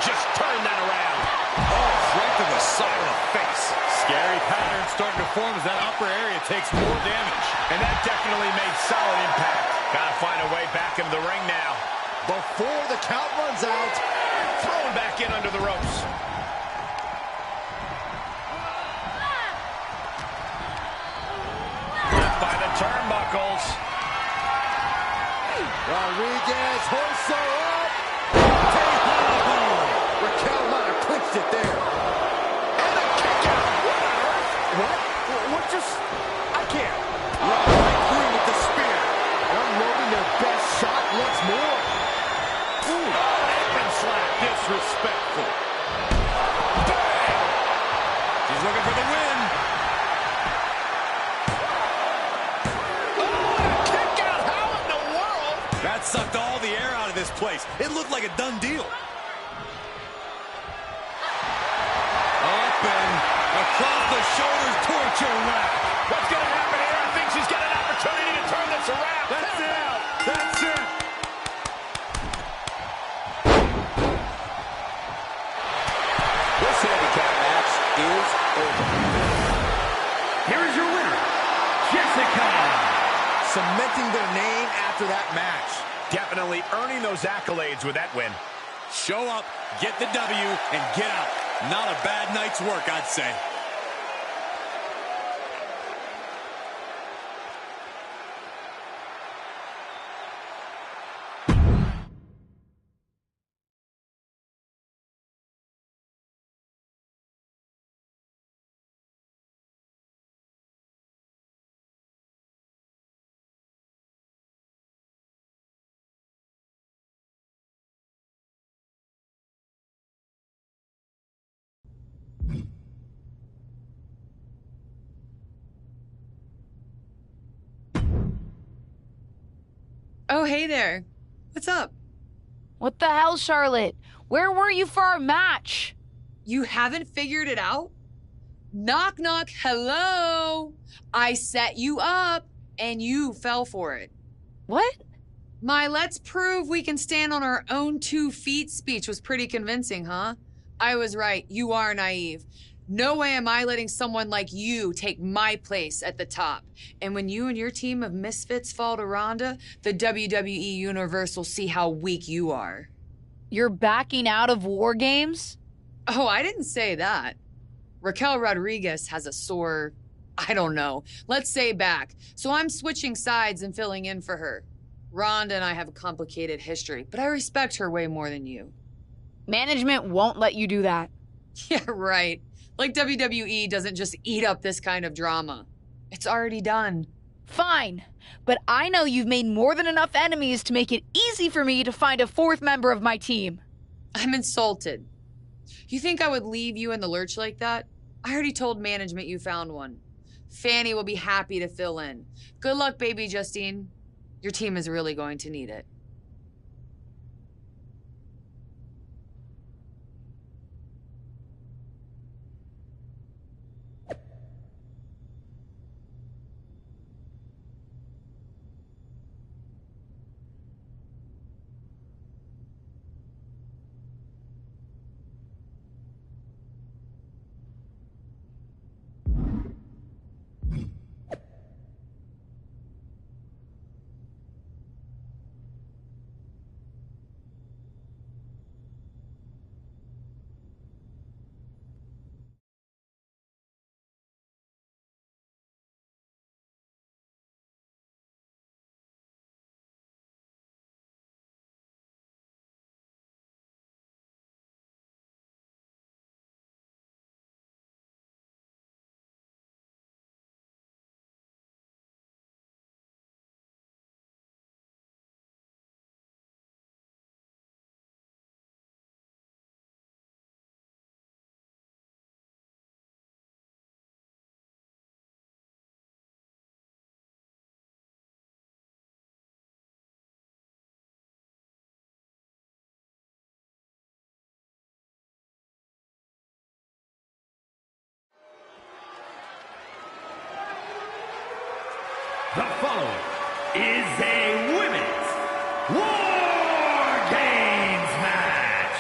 Just turn that around. Oh, right to the side of the face. Scary pattern starting to form as that upper area takes more damage. And that definitely made solid impact. Gotta find a way back into the ring now. Before the count runs out. Thrown back in under the ropes. Left by the turnbuckles. Rodriguez hoists her up. Raquel might have clinched it there. And a kick out. What on earth? What? What just? I can't. Right through with the spear. Unloading their best shot once more. Ooh. Apron slap. Disrespectful. Bang! She's looking for the win. Oh, and a kick out. How in the world? That sucked all the air out of this place. It looked like a done deal. Up and across the shoulders, torture rack. What's going to happen here? I think she's got an opportunity to turn this around. That's it. That's it. This handicap match is over. Here is your winner, Jessica. Cementing their name after that match. Definitely earning those accolades with that win. Show up, get the W, and get out. Not a bad night's work, I'd say. Oh, hey there. What's up? What the hell, Charlotte? Where were you for our match? You haven't figured it out? Knock, knock, hello. I set you up, and you fell for it. What? My let's prove we can stand on our own 2 feet speech was pretty convincing, huh? I was right. You are naive. No way am I letting someone like you take my place at the top. And when you and your team of misfits fall to Ronda, the WWE Universe will see how weak you are. You're backing out of War Games? Oh, I didn't say that. Raquel Rodriguez has a sore, I don't know, let's say back. So I'm switching sides and filling in for her. Ronda and I have a complicated history, but I respect her way more than you. Management won't let you do that. Yeah, right. Like WWE doesn't just eat up this kind of drama. It's already done. Fine, but I know you've made more than enough enemies to make it easy for me to find a 4th member of my team. I'm insulted. You think I would leave you in the lurch like that? I already told management you found one. Fanny will be happy to fill in. Good luck, baby Justine. Your team is really going to need it. The following is a Women's War Games match.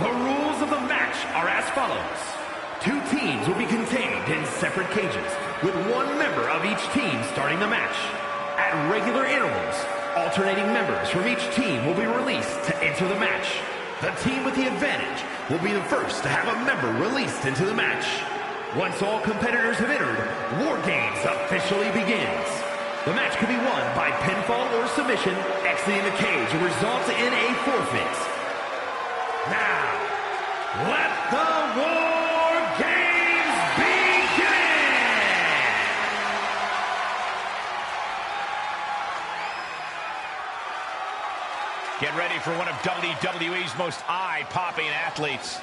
The rules of the match are as follows. 2 teams will be contained in separate cages, with 1 member of each team starting the match. At regular intervals, alternating members from each team will be released to enter the match. The team with the advantage will be the first to have a member released into the match. Once all competitors have entered, War Games officially begins. The match can be won by pinfall or submission, exiting the cage will result in a forfeit. Now, let the War Games begin! Get ready for one of WWE's most eye-popping athletes.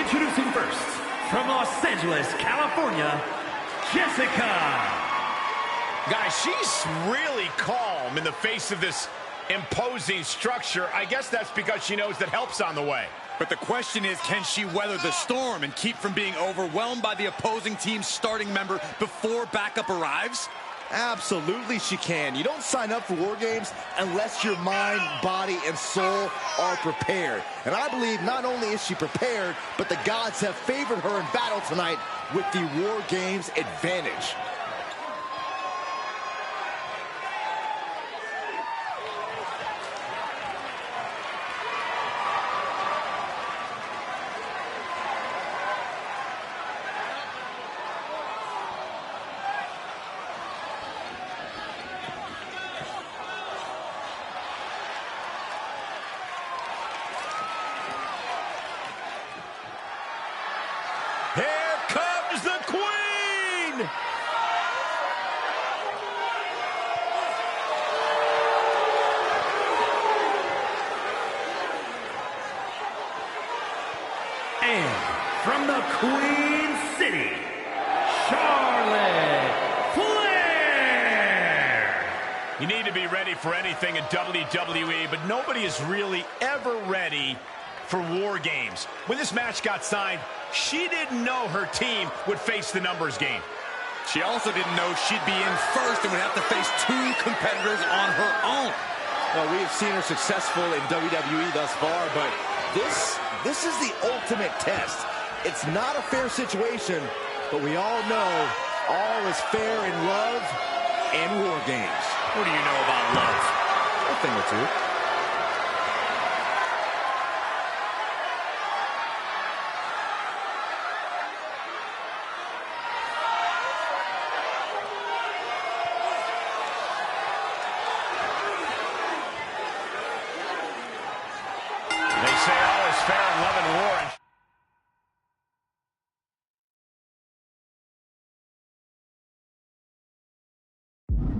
Introducing first, from Los Angeles, California, Jessica. Guys, she's really calm in the face of this imposing structure. I guess that's because she knows that help's on the way. But the question is, can she weather the storm and keep from being overwhelmed by the opposing team's starting member before backup arrives? Absolutely she can. You don't sign up for War Games unless your mind, body, and soul are prepared. And I believe not only is she prepared, but the gods have favored her in battle tonight with the War Games advantage. Here comes the Queen! And from the Queen City, Charlotte Flair. You need to be ready for anything in WWE, but nobody is really ever ready for War Games. When this match got signed, she didn't know her team would face the numbers game. She also didn't know she'd be in first and would have to face two competitors on her own. Well, we have seen her successful in WWE thus far, but this is the ultimate test. It's not a fair situation, but we all know all is fair in love and War Games. What do you know about love? A thing or two. They say all is fair in love and war.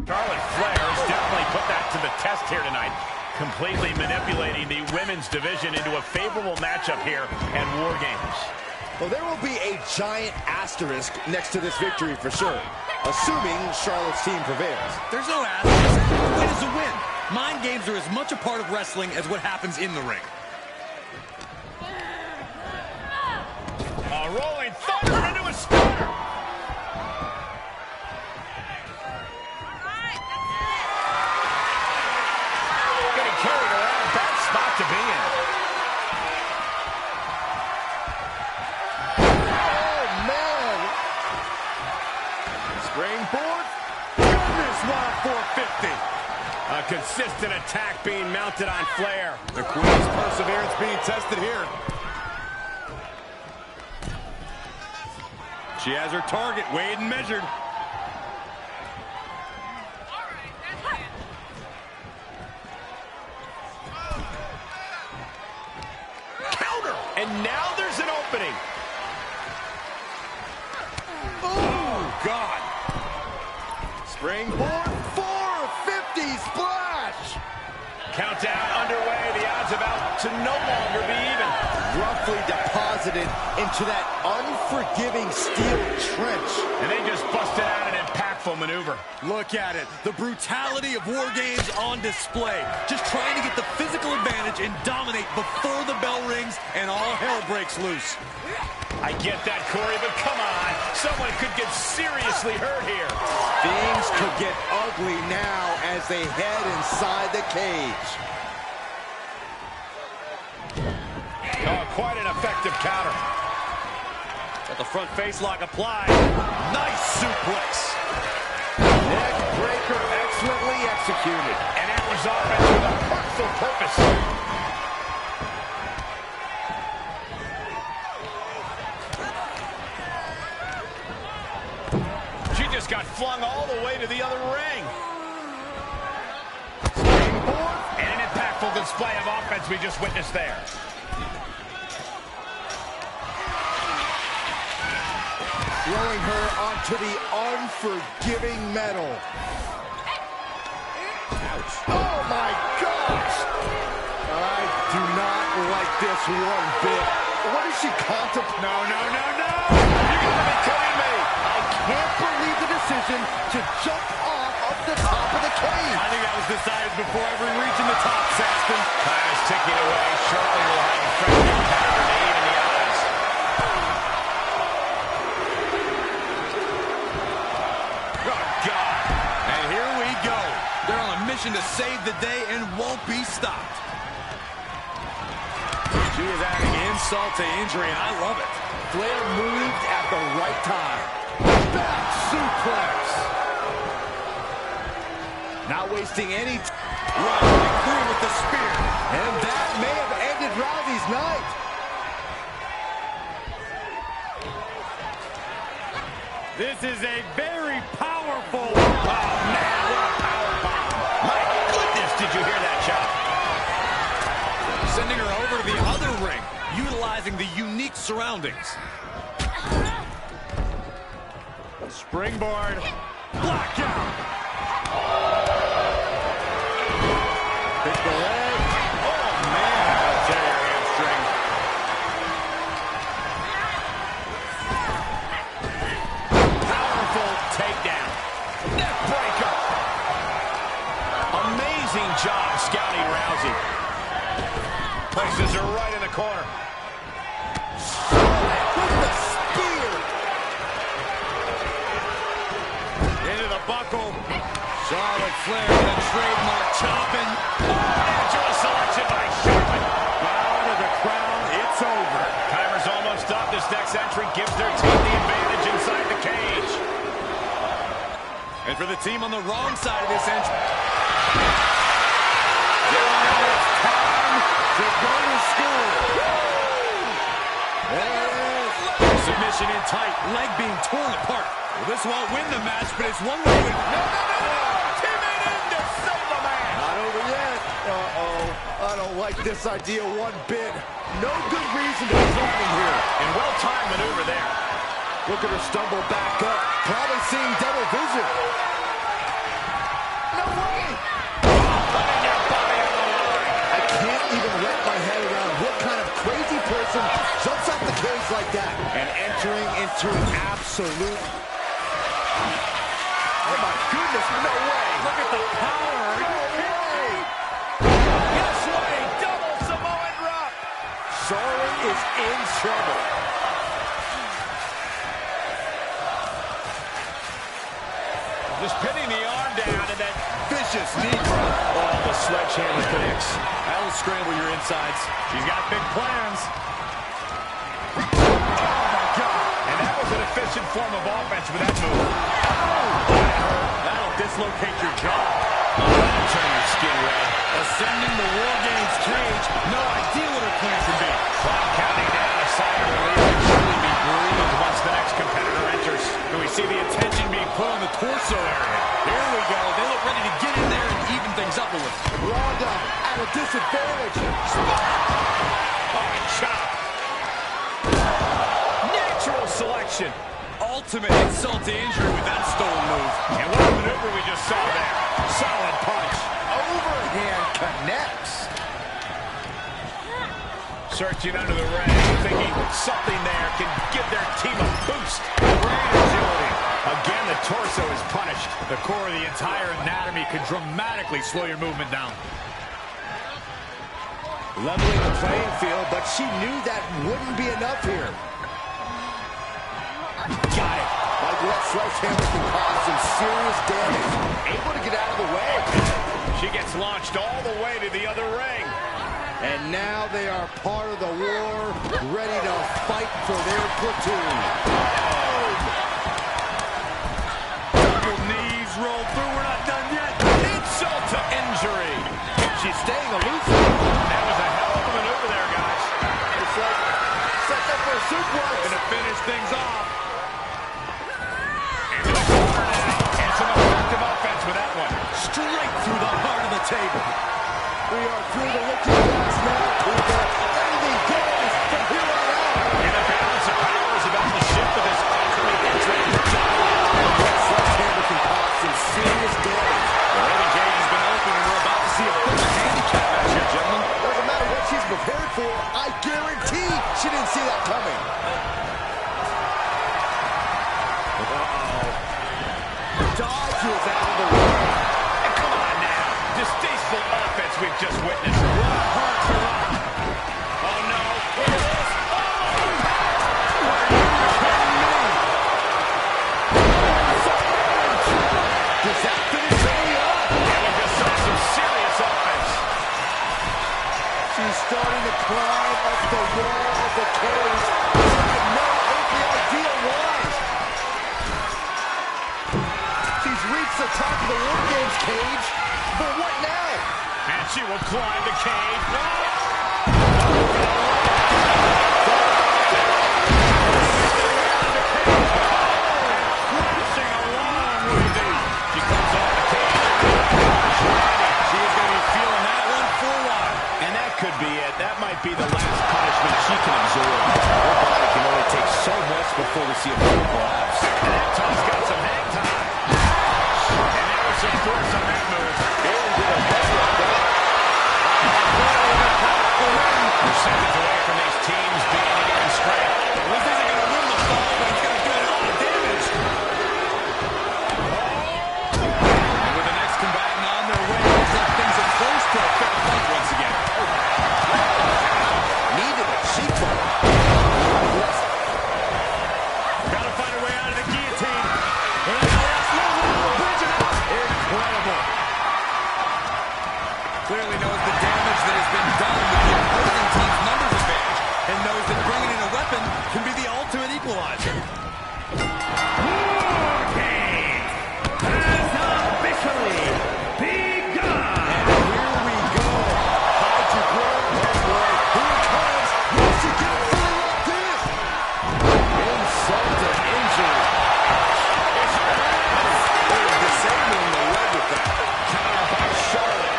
Charlotte Flair has definitely put that to the test here tonight, completely manipulating the women's division into a favorable matchup here at War Games. Well, there will be a giant asterisk next to this victory for sure, assuming Charlotte's team prevails. There's no asterisk. A win is a win. Mind games are as much a part of wrestling as what happens in the ring. A rolling thunder into a stunner. Getting carried around, bad spot to be in. Oh, man! Springboard. Goodness, what a 450. A consistent attack being mounted on Flair. The Queen's perseverance being tested here. She has her target weighed and measured. Counter! And now there's an opening. Oh, God. Springboard 450 splash. Countdown underway. The odds about to no longer be even. Roughly deposited into that unforgiving steel trench. And they just busted out an impactful maneuver. Look at it. The brutality of War Games on display. Just trying to get the physical advantage and dominate before the bell rings and all hell breaks loose. I get that, Corey, but come on. Someone could get seriously hurt here. Things could get ugly now as they head inside the cage. Oh, quite an effective counter. Got the front face lock applied. Nice suplex. Neck breaker excellently executed. And that was offense with a hurtful purpose. She just got flung all the way to the other ring. Springboard. And an impactful display of offense we just witnessed there. Throwing her onto the unforgiving metal. Ouch. Oh, my gosh. I do not like this one bit. What is she contemplating? No, no, no, no! You gotta be kidding me! I can't believe the decision to jump off of the top of the cage. I think that was decided before ever reaching the top, Saxton. Time is ticking away. Shortly we'll have a fresh competitor to even the odds. Oh, God. And here we go. They're on a mission to save the day and won't be stopped. She is adding insult to injury, and I love it. Flair moved at the right time. Back suplex. Not wasting any time. Running through with the spear. And that may have ended Rousey's night. This is a very powerful... Oh, man, what a power bomb. My goodness, did you hear that, Chop? Sending her over to the other ring, utilizing the unique surroundings. Springboard. Blackout. Pick the leg. Oh, man, that'll tear your hamstring. Powerful takedown. Neck breaker. Amazing job scouting Rousey. Places her right in the corner. With the spear. Into the buckle. Charlotte Flair with a trademark chopping. Natural selection by Charlotte. Down to the crown, it's over. Timer's almost up. This next entrant gives their team the advantage inside the cage. And for the team on the wrong side of this entrance. To go to school. There it is. Submission in tight, leg being torn apart. Well, this won't win the match, but it's one way to... No! Teammate in to save a man. Not over yet. Uh-oh. I don't like this idea one bit. No good reason to be running here. And well-timed maneuver there. Look at her stumble back up. Probably seeing double vision. No way. Putting your body on the line. I can't even wrap my head around what kind of crazy person jumps off the cage like that and entering into an absolute... Oh my goodness, no way. Look at the power. No way. This way, double Samoan drop. Charlotte is in trouble. Just pinning the arm down and then Vicious knee drop. oh, the sledgehammer connects. That'll scramble your insides. She's got big plans. Oh, my God. And that was an efficient form of offense with that move. That'll dislocate your jaw. That'll turn your skin red. Ascending the War Games cage. No idea what her plans would be. Clock counting down a sign of relief can surely be breathed once the next competitor enters. And we see the attention being put on the torso area. Here we go. They look ready to get in there and even things up a little. Ronda at a disadvantage. Oh, chop. Natural selection. Ultimate insult to injury with that stolen move. And what a maneuver we just saw there. Solid punch. Overhand connects. Searching under the ring, thinking something there can give their team a boost. Great agility. Again, the torso is punished. The core of the entire anatomy could dramatically slow your movement down. Leveling the playing field, but she knew that wouldn't be enough here. Got it. Like that sledgehammer can cause some serious damage. Able to get out of the way. She gets launched all the way to the other ring. And now they are part of the war, ready to fight for their platoon. Double knees rolled through. We're not done yet. Insult to injury. She's staying elusive. That was a hell of a maneuver there, guys. It's like set up for a suplex. Gonna finish things off. Into the corner now. And some effective offense with that one. Straight through the heart of the table. We are through the looking glass now. Anything goes from here on out. And the balance of power is about to shift with this ultimate entry. That sledgehammer can cause some serious damage. The rating cage has been open, and we're about to see a bit of a handicap match here, gentlemen. Doesn't matter what she's prepared for, I guarantee she didn't see is out of the way. And come on now. Distasteful offense we've just witnessed. What a hard hurrah. Oh, no. Look at this. Oh, are you kidding me? Does that finish Bailey up? Yeah, we just saw some serious offense. She's starting to climb up the wall of the cage. She had no earthly idea why. She's reached the top of the War Games cage, but what now? And she will climb the cage. Crashing along with it. She comes off the cage. She is going to be feeling that one for a while. And that could be it. That might be the last punishment she can absorb. Her body can only take so much before we see a full collapse. And that toss got some hang time. And there was some force on that move. Percentage away from these teams being even strength. This isn't going to win the fall, but it's going to do a lot of damage. And with the next combatant on their way, looks like things are close to a fair fight once again. Needed a cheekbone. Gotta find a way out of the guillotine. Incredible. Clearly knows the damage that has been done with the opposing team's numbers advantage, and knows that bringing in a weapon can be the ultimate equalizer. War Games has officially begun. And here we go. High to ground, Headway. Here it comes. Will she get fully locked in? Insult to injury. They're disabling the leg with the counter by Charlotte.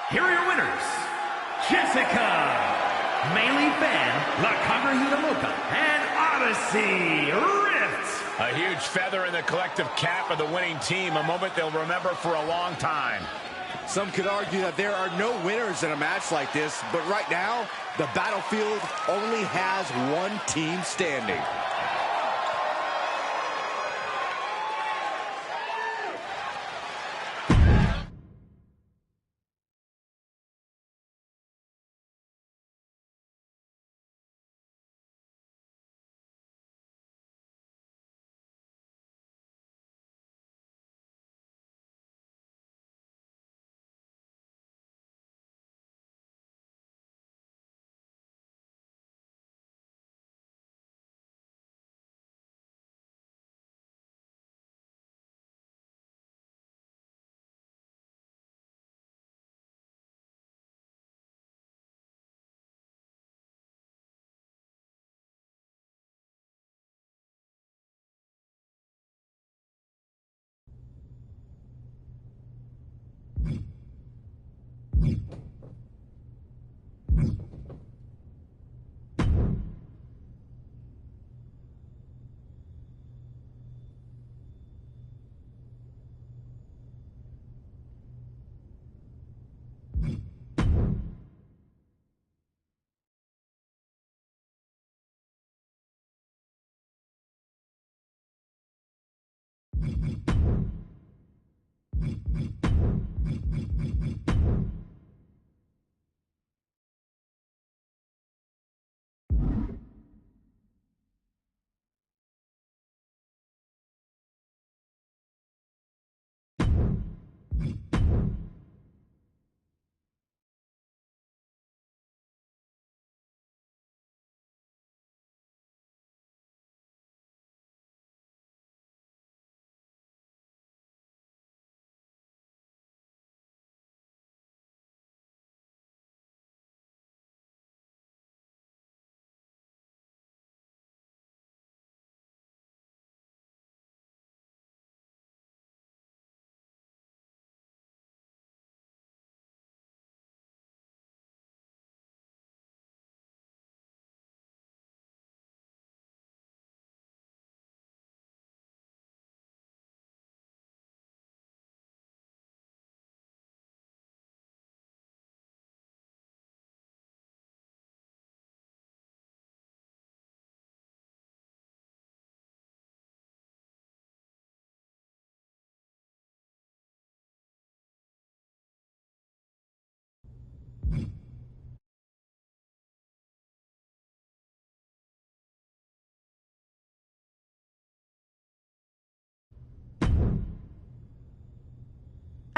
Here are your winners, Jessica, Melee Fan, La Conquer Hiramoka, and Odyssey Rift. A huge feather in the collective cap of the winning team, a moment they'll remember for a long time. Some could argue that there are no winners in a match like this, but right now, the battlefield only has one team standing.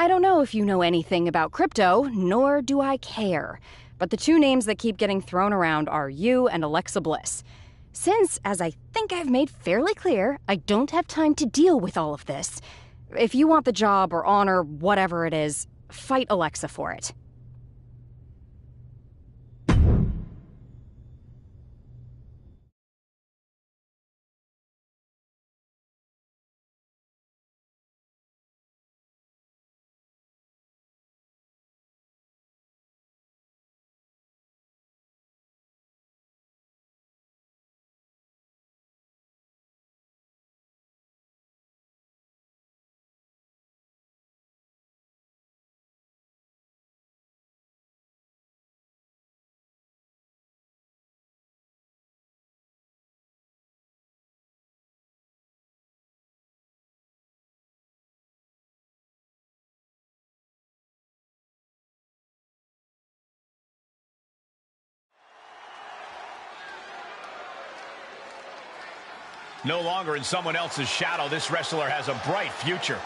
I don't know if you know anything about crypto, nor do I care. But the two names that keep getting thrown around are you and Alexa Bliss. Since, as I think I've made fairly clear, I don't have time to deal with all of this. If you want the job or honor, whatever it is, fight Alexa for it. No longer in someone else's shadow, this wrestler has a bright future.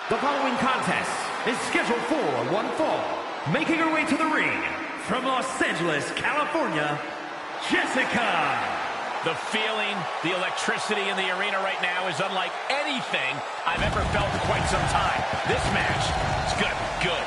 The following contest is scheduled for one fall. Making her way to the ring from Los Angeles, California, Jessica. The feeling, the electricity in the arena right now is unlike anything I've ever felt in quite some time. This match is going to be good.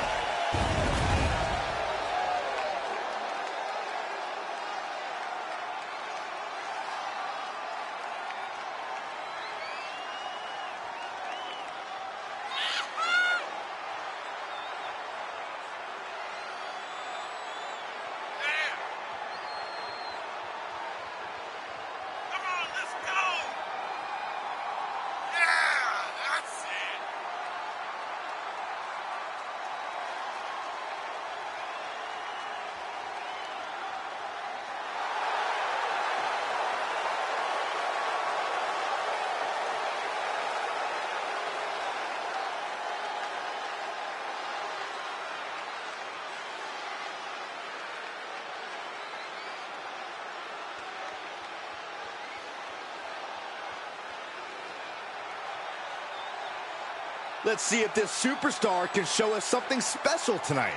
Let's see if this superstar can show us something special tonight.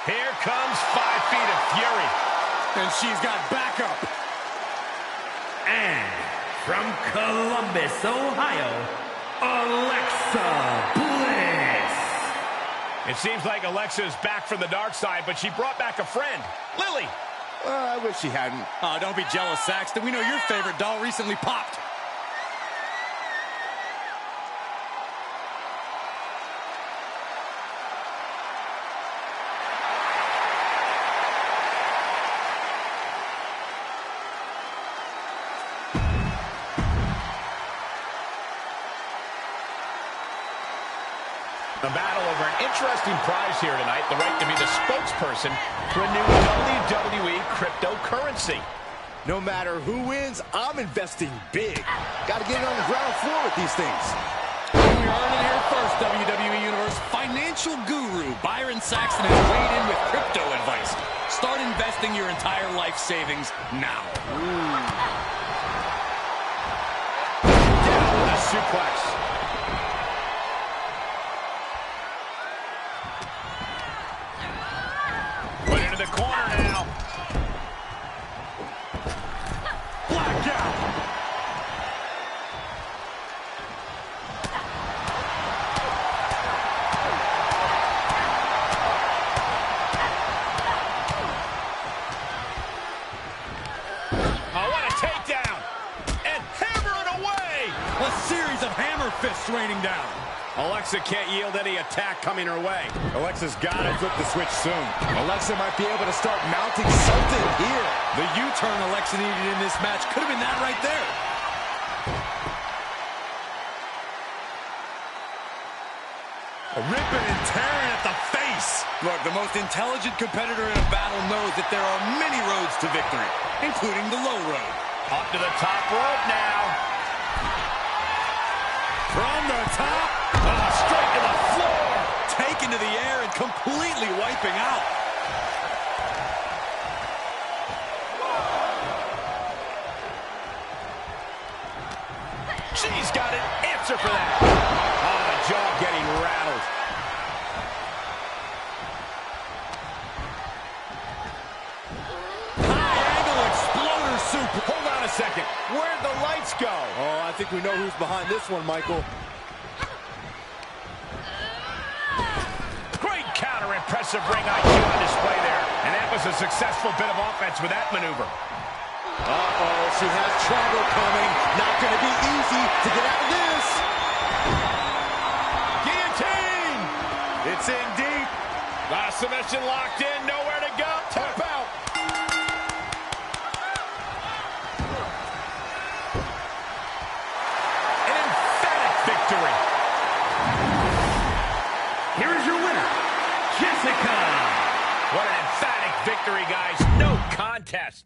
Here comes 5 feet of fury. And she's got backup. And from Columbus, Ohio, Alexa Bliss. It seems like Alexa is back from the dark side, but she brought back a friend, Lily. I wish she hadn't. Oh, don't be jealous, Saxton. We know your favorite doll recently popped. A battle over an interesting prize here tonight, the right to be the spokesperson for a new WWE cryptocurrency. No matter who wins, I'm investing big. Got to get it on the ground floor with these things. We heard it here first, WWE Universe. Financial guru Byron Saxton has weighed in with crypto advice. Start investing your entire life savings now. Down with a suplex. Put into the corner now. Blackout. Oh, what a takedown. And hammer it away. A series of hammer fists raining down. Alexa can't yield any attack coming her way. Alexa's got to flip the switch soon. Alexa might be able to start mounting something here. The U-turn Alexa needed in this match could have been that right there. Ripping and tearing at the face. Look, the most intelligent competitor in a battle knows that there are many roads to victory. including the low road. Up to the top rope now. From the top. Straight to the floor. Taken to the air and completely wiping out. She's got an answer for that. Oh, the jaw getting rattled. High angle exploder super. Hold on a second. Where'd the lights go? Oh, I think we know who's behind this one, Michael. Great counter, impressive ring IQ on display there. And that was a successful bit of offense with that maneuver. Uh-oh, she has trouble coming. Not going to be easy to get out of this. Guillotine! It's in deep. Last submission locked in, nowhere to go. Tap out. An emphatic victory. Here is your winner, Jessica. What an emphatic victory, guys. No contest.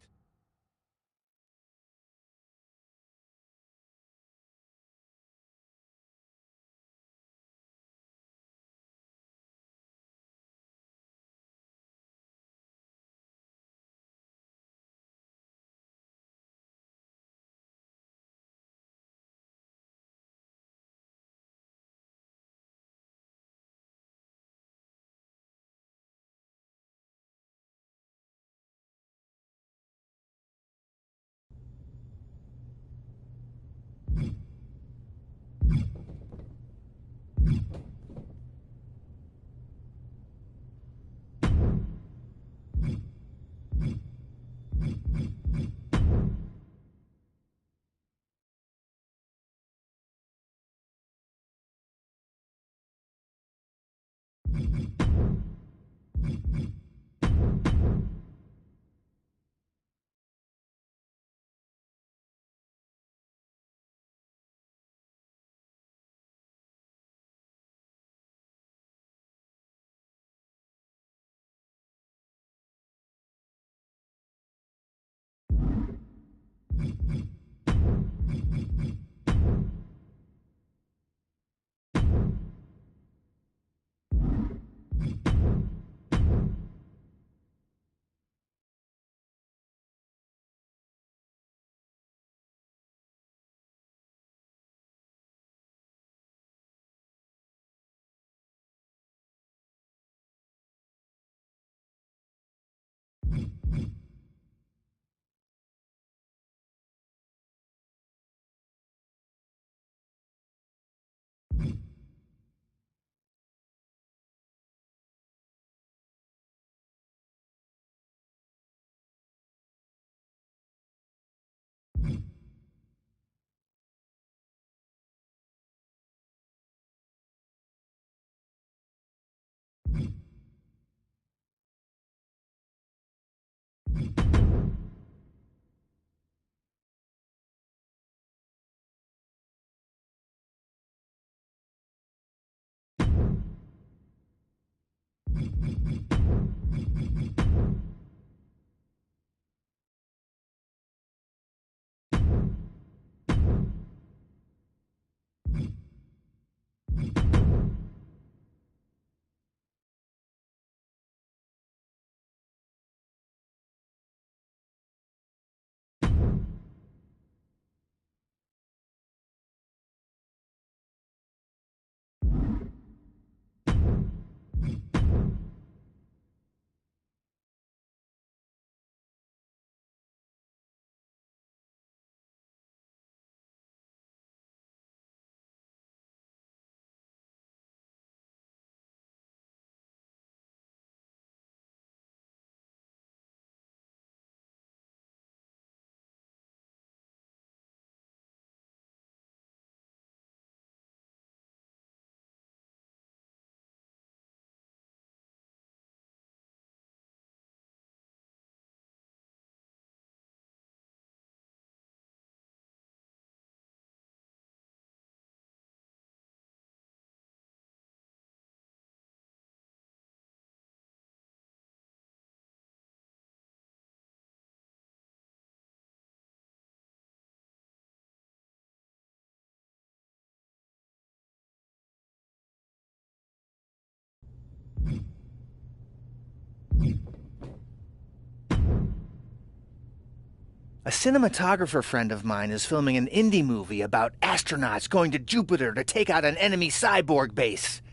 A cinematographer friend of mine is filming an indie movie about astronauts going to Jupiter to take out an enemy cyborg base.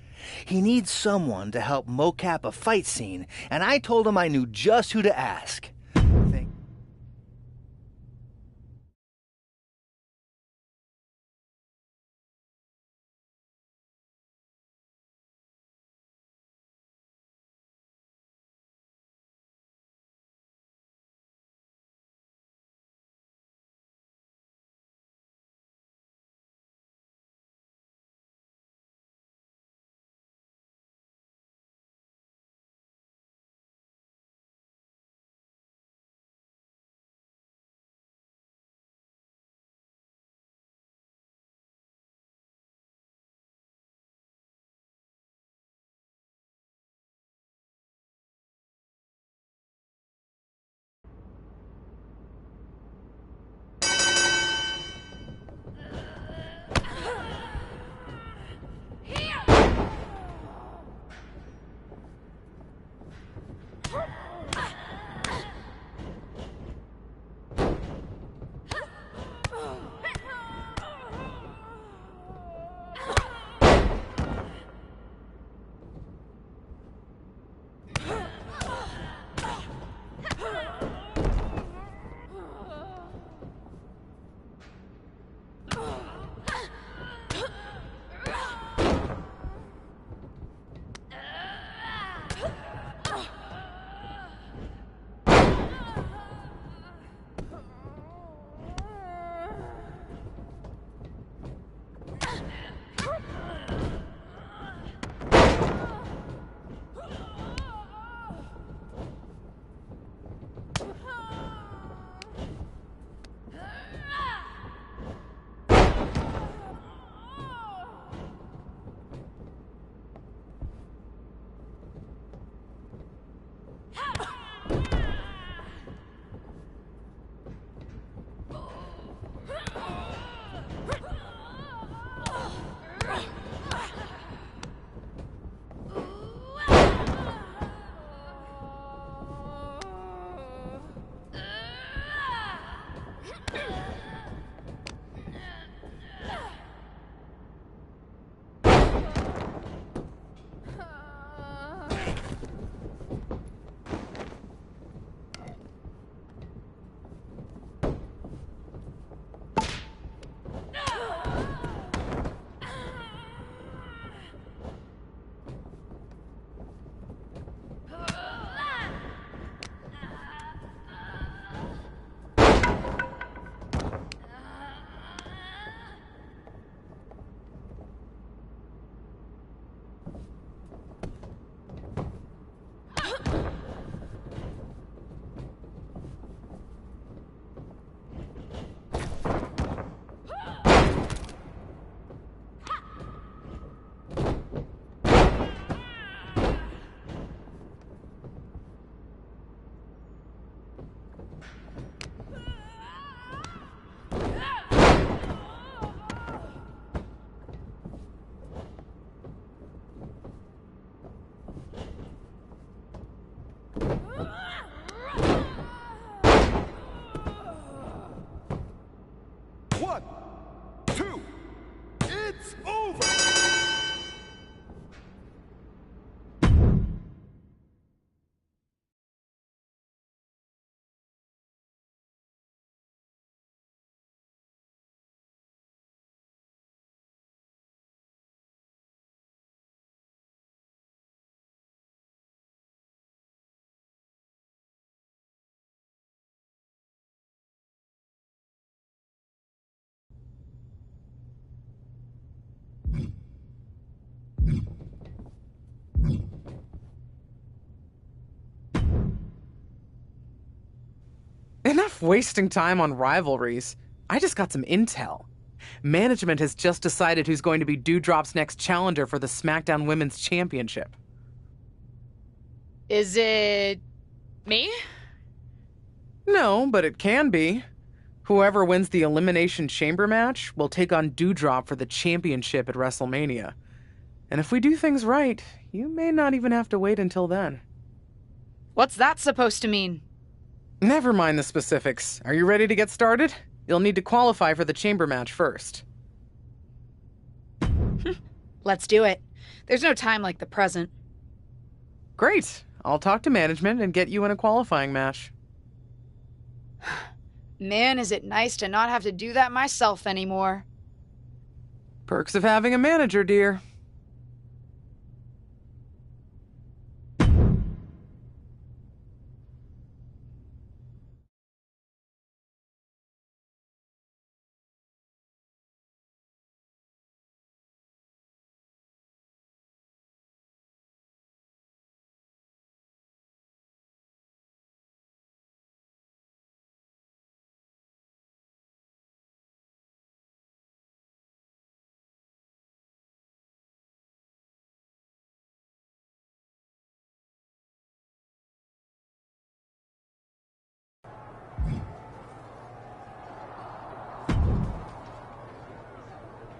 He needs someone to help mocap a fight scene, and I told him I knew just who to ask. Enough wasting time on rivalries. I just got some intel. Management has just decided who's going to be Dewdrop's next challenger for the SmackDown Women's Championship. Is it me? No, but it can be. Whoever wins the Elimination Chamber match will take on Dewdrop for the championship at WrestleMania. And if we do things right, you may not even have to wait until then. What's that supposed to mean? Never mind the specifics. Are you ready to get started? You'll need to qualify for the chamber match first. Let's do it. There's no time like the present. Great. I'll talk to management and get you in a qualifying match. Man, is it nice to not have to do that myself anymore. Perks of having a manager, dear.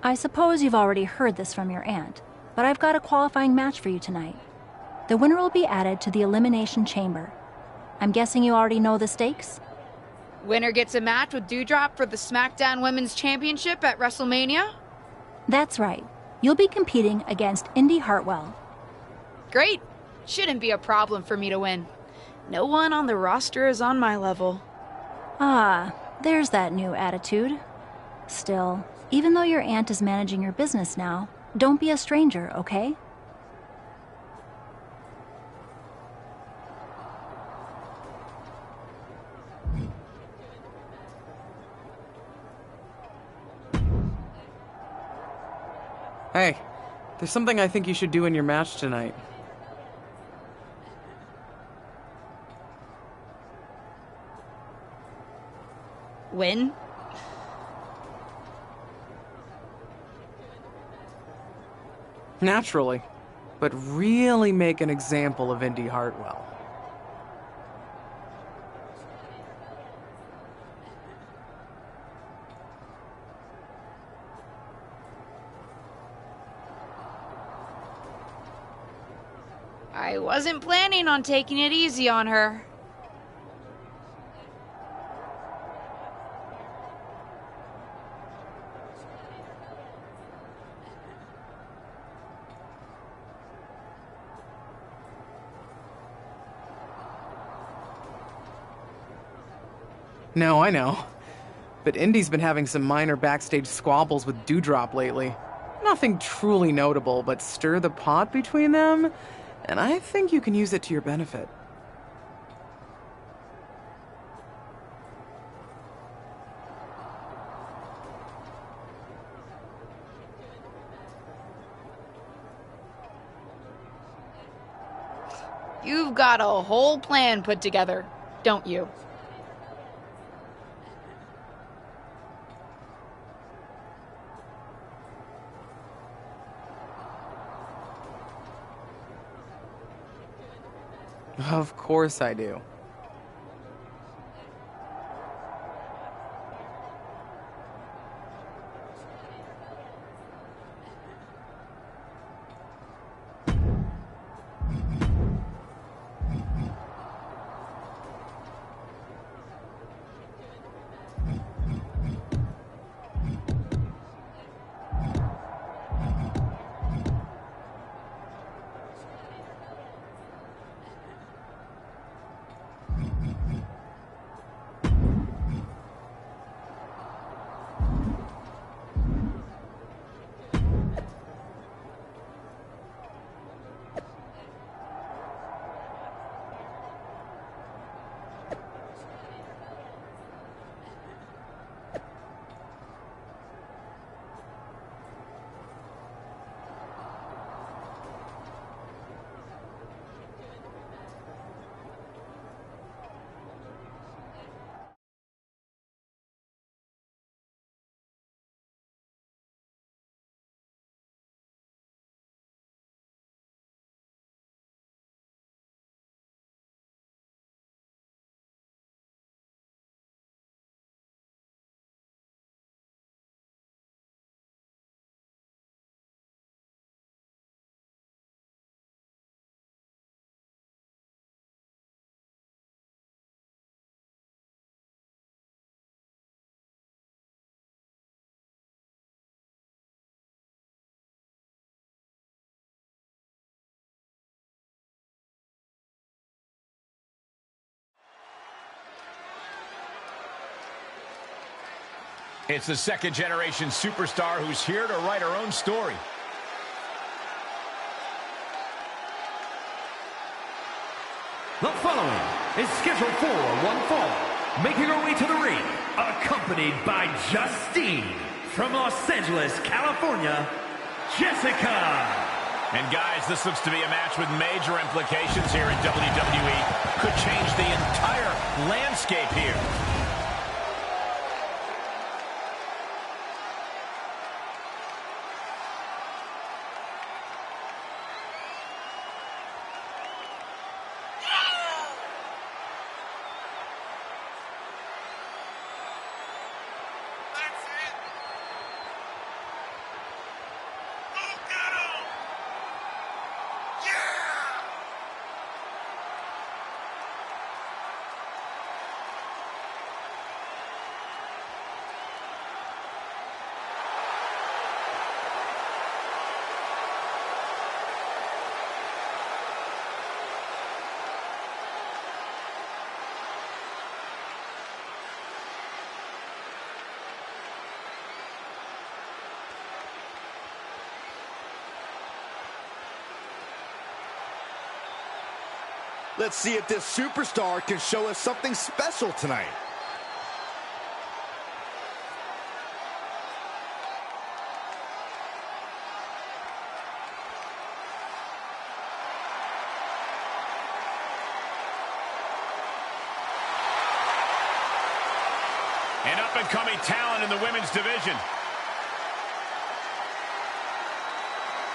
I suppose you've already heard this from your aunt, but I've got a qualifying match for you tonight. The winner will be added to the Elimination Chamber. I'm guessing you already know the stakes? Winner gets a match with Doudrop for the SmackDown Women's Championship at WrestleMania? That's right. You'll be competing against Indy Hartwell. Great. Shouldn't be a problem for me to win. No one on the roster is on my level. Ah, there's that new attitude. Still, even though your aunt is managing your business now, don't be a stranger, okay? Hey, there's something I think you should do in your match tonight. Win? Naturally, but really make an example of Indy Hartwell. I wasn't planning on taking it easy on her. No, I know. But Indy's been having some minor backstage squabbles with Doudrop lately. Nothing truly notable, but stir the pot between them, and I think you can use it to your benefit. You've got a whole plan put together, don't you? Of course I do. It's the second-generation superstar who's here to write her own story. The following is scheduled for one fall, making her way to the ring, accompanied by Justine from Los Angeles, California, Jessica. And guys, this looks to be a match with major implications here in WWE. Could change the entire landscape here. Let's see if this superstar can show us something special tonight. An up-and-coming talent in the women's division.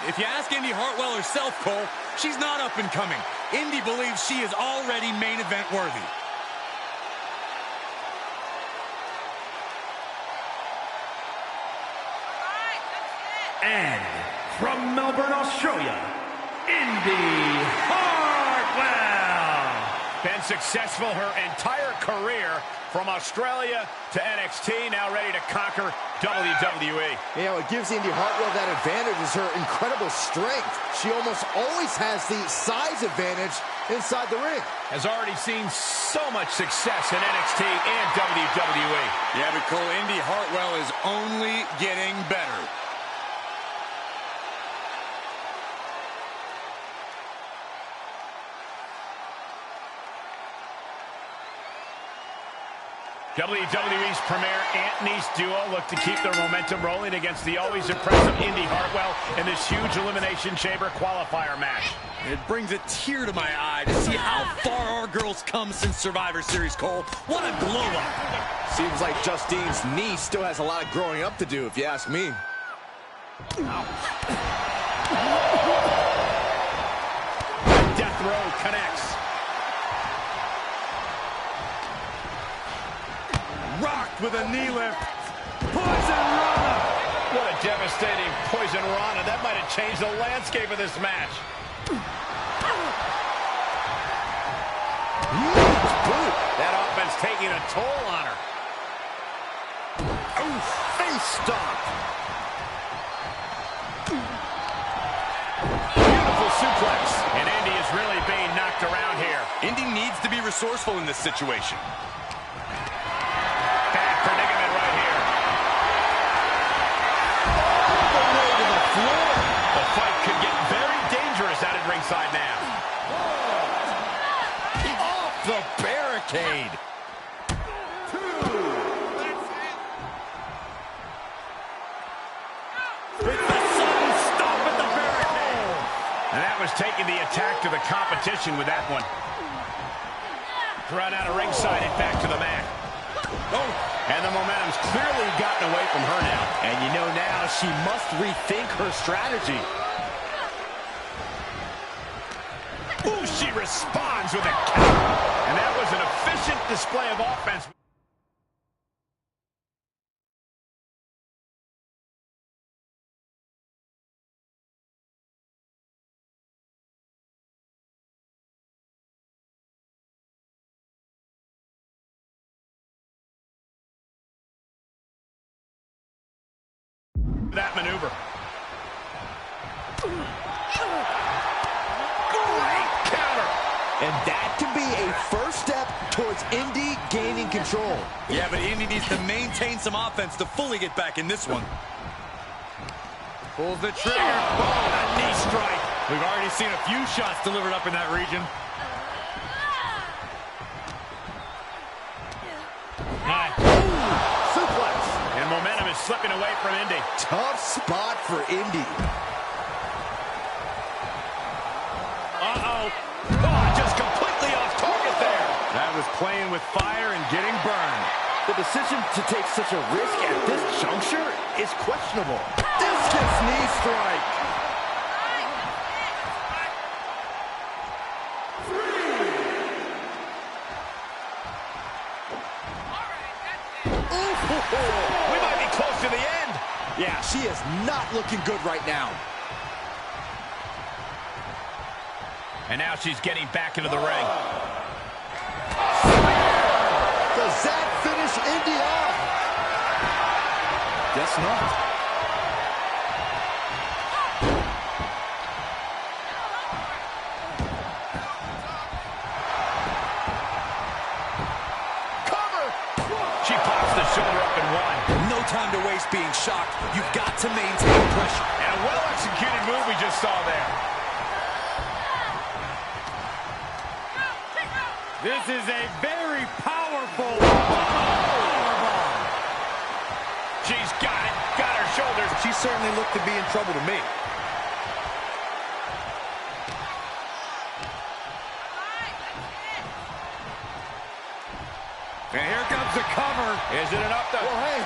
If you ask Indy Hartwell herself, Cole, she's not up-and-coming. Indy believes she is already main event worthy. And from Melbourne, Australia, Indy Hartwell. Been successful her entire career from Australia to NXT, now ready to conquer WWE. You know, what gives Indy Hartwell that advantage is her incredible strength. She almost always has the size advantage inside the ring. Has already seen so much success in NXT and WWE. Yeah, but Cole, Indy Hartwell is only getting better. WWE's premier Aunt-Niece duo look to keep their momentum rolling against the always impressive Indy Hartwell in this huge Elimination Chamber qualifier match. It brings a tear to my eye to see how far our girls come since Survivor Series, Cole. What a glow-up. Seems like Justine's niece still has a lot of growing up to do, if you ask me. Death Row connects. Rocked with a knee lift. Poison Rana. What a devastating Poison Rana. That might have changed the landscape of this match. That offense taking a toll on her. Oh, face stomp. Beautiful suplex. And Indy is really being knocked around here. Indy needs to be resourceful in this situation. Bad predicament right here. The way to the floor. The fight could get very dangerous out at ringside now. Off the barricade. Was taking the attack to the competition with that one. Run out of ringside and back to the mat. Oh, and the momentum's clearly gotten away from her now. And you know now she must rethink her strategy. Ooh, she responds with a counter. And that was an efficient display of offense. That maneuver. Great counter. And that can be a first step towards Indy gaining control. control. Yeah, but Indy needs to maintain some offense to fully get back in this one. Pulls the trigger. Oh, that knee strike. We've already seen a few shots delivered up in that region. Suplex. And momentum is slipping away from Indy. Tough spot for Indy. Uh-oh. Oh, just completely off target there. That was playing with fire and getting burned. The decision to take such a risk at this juncture is questionable. Discus knee strike. We might be close to the end. Yeah, she is not looking good right now. And now she's getting back into the ring. Does that finish Indy off? Guess not. She pops the shoulder up and one. No time to waste being shocked. You've got to maintain pressure. And a well-executed move we just saw there. This is a very powerful powerbomb. She's got it. Got her shoulders. She certainly looked to be in trouble to me. And here comes the cover. Is it enough to... Well, hey,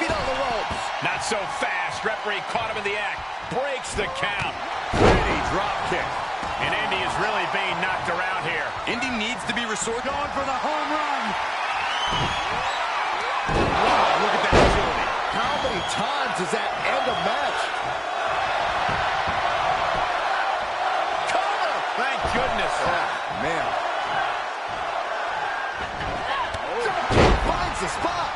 feet on the ropes. Not so fast. Referee caught him in the act. Breaks the count. Pretty drop kick. And Indy is really being knocked around here. Indy needs to be restored. Going for the home run. Wow, look at that agility. How many times does that end a match? Cover. Thank goodness. Oh, man. Finds the spot.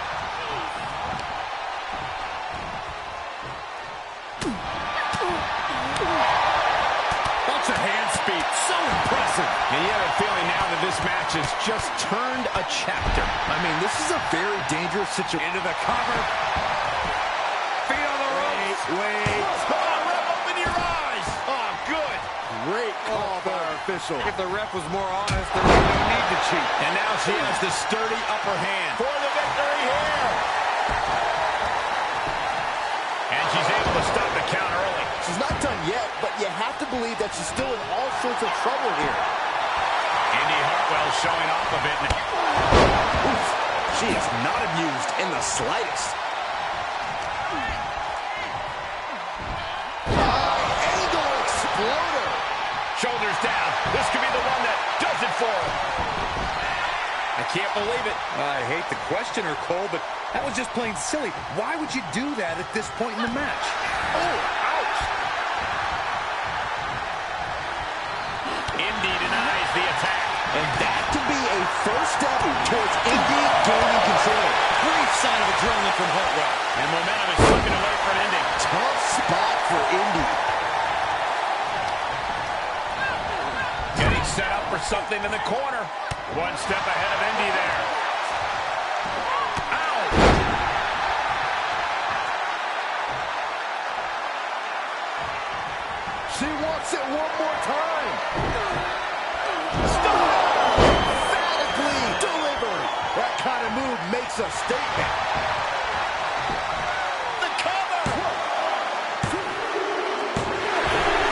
Bunch of hand speed. So impressive. And you have a feeling now that this match has just turned a chapter. I mean, this is a very dangerous situation. Into the cover. Feet on the ropes. Wait. Oh, ref, open your eyes. Oh, good. Great call by our official. If the ref was more honest, there was no need to cheat. And now she has the sturdy upper hand. For the victory here. And she's able to stop the count early. She's not done yet, but you have to believe that she's still in all sorts of trouble here. Indy Hartwell showing off a bit now. Oof. She is not amused in the slightest. Angle exploder. Shoulders down. This could be the one that does it for her. I can't believe it. I hate to question her, Cole, but that was just plain silly. Why would you do that at this point in the match? Oh, ouch. Indy denies the attack. And that could be a first step towards Indy gaining control. Great sign of adrenaline from Hartwell. And momentum is slipping away from Indy. Tough spot for Indy. Getting set up for something in the corner. One step ahead of Indy there. Ow! She wants it one more time. Stop! Emphatically delivered. That kind of move makes a statement. The cover!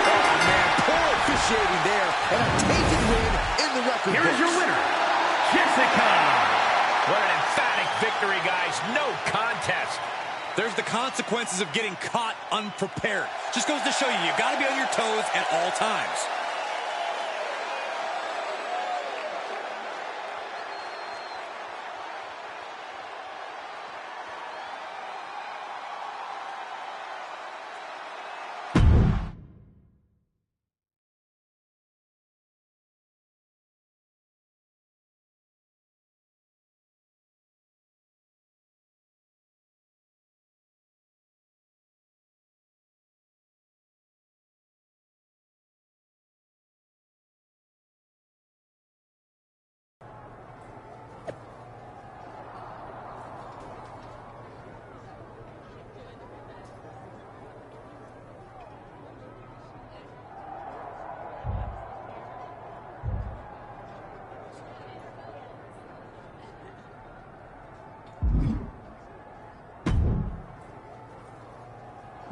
Oh, man, poor officiating there. And a tainted win in the record Here is books. your winner, Jessica. What an emphatic victory, guys. No contest. There's the consequences of getting caught unprepared. Just goes to show you got to be on your toes at all times.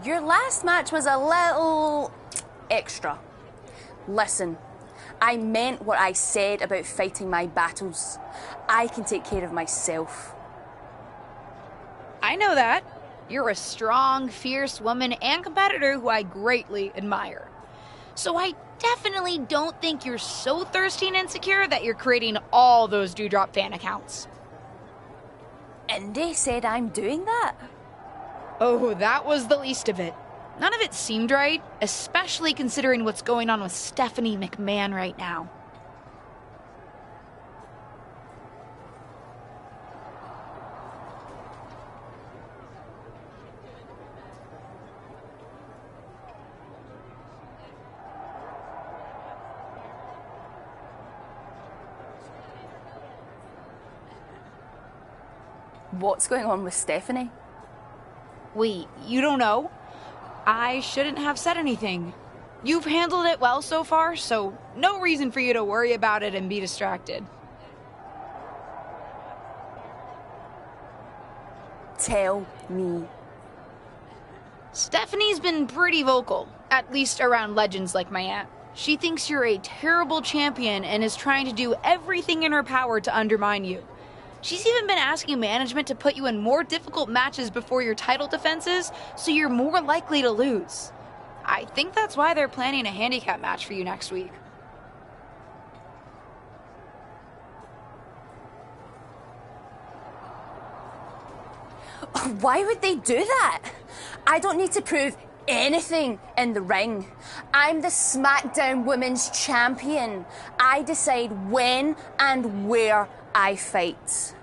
Your last match was a little extra. Listen, I meant what I said about fighting my battles. I can take care of myself. I know that. You're a strong, fierce woman and competitor who I greatly admire. So I definitely don't think you're so thirsty and insecure that you're creating all those Dewdrop fan accounts. Indy said I'm doing that? Oh, that was the least of it. None of it seemed right, especially considering what's going on with Stephanie McMahon right now. What's going on with Stephanie? Wait, you don't know? I shouldn't have said anything. You've handled it well so far, so no reason for you to worry about it and be distracted. Tell me. Stephanie's been pretty vocal, at least around legends like my aunt. She thinks you're a terrible champion and is trying to do everything in her power to undermine you. She's even been asking management to put you in more difficult matches before your title defenses, so you're more likely to lose. I think that's why they're planning a handicap match for you next week. Why would they do that? I don't need to prove anything in the ring. I'm the SmackDown Women's Champion. I decide when and where I fight.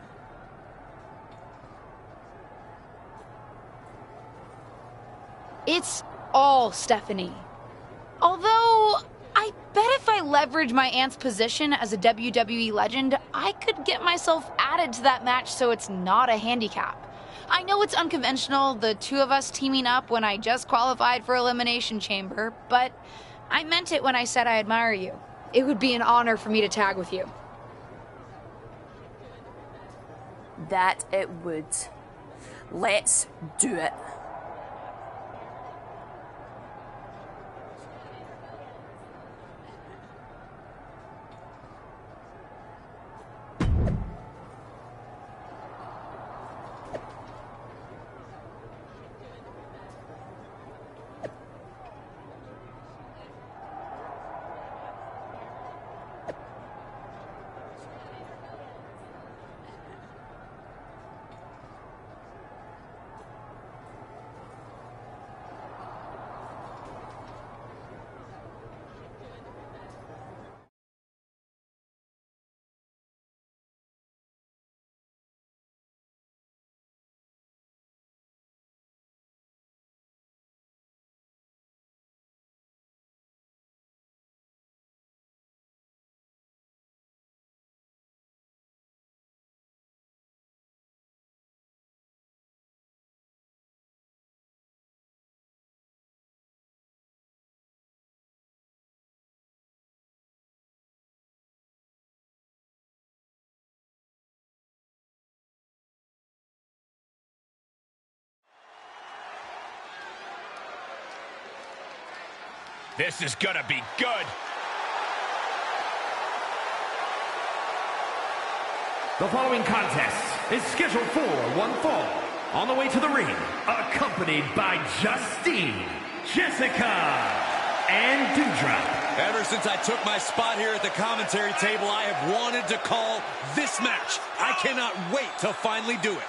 It's all Stephanie. Although, I bet if I leverage my aunt's position as a WWE legend, I could get myself added to that match so it's not a handicap. I know it's unconventional, the two of us teaming up when I just qualified for Elimination Chamber, but I meant it when I said I admire you. It would be an honor for me to tag with you. That it would. Let's do it. This is gonna be good. The following contest is scheduled for one fall. On the way to the ring, accompanied by Justine, Jessica, and Dewdrop. Ever since I took my spot here at the commentary table, I have wanted to call this match. I cannot wait to finally do it.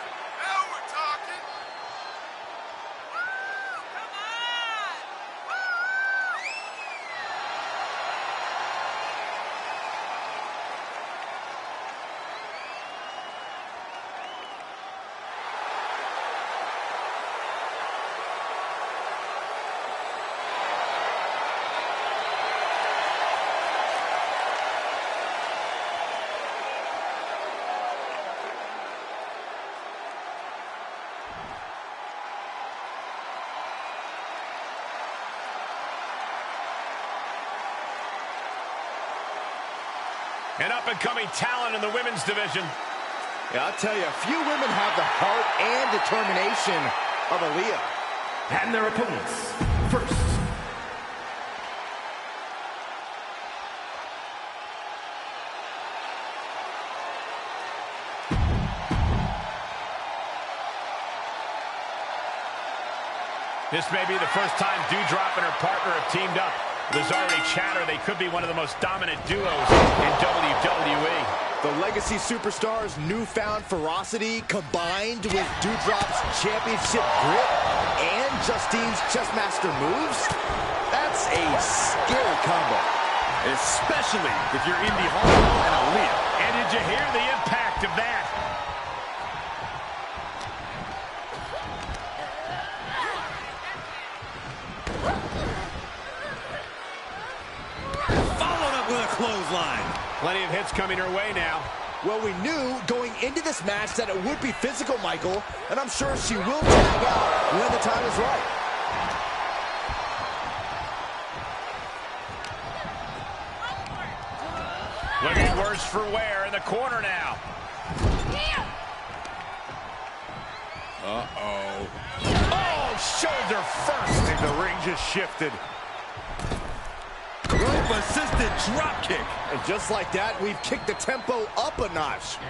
An up-and-coming talent in the women's division. Yeah, I'll tell you, a few women have the heart and determination of Aaliyah. and their opponents. First, this may be the first time Doudrop and her partner have teamed up. There's already chatter they could be one of the most dominant duos in WWE. The Legacy Superstar's newfound ferocity combined with Doudrop's championship grit and Justine's Chessmaster moves, that's a scary combo. Especially if you're Indy Hartwell and Aaliyah. And did you hear the impact of that? Clothesline. Plenty of hits coming her way now. Well, we knew going into this match that it would be physical, Michael, and I'm sure she will tag out when the time is right. Looking worse for wear in the corner now. Uh-oh. Oh, shoulder first. And the ring just shifted. Rope-assisted drop kick. And just like that, we've kicked the tempo up a notch.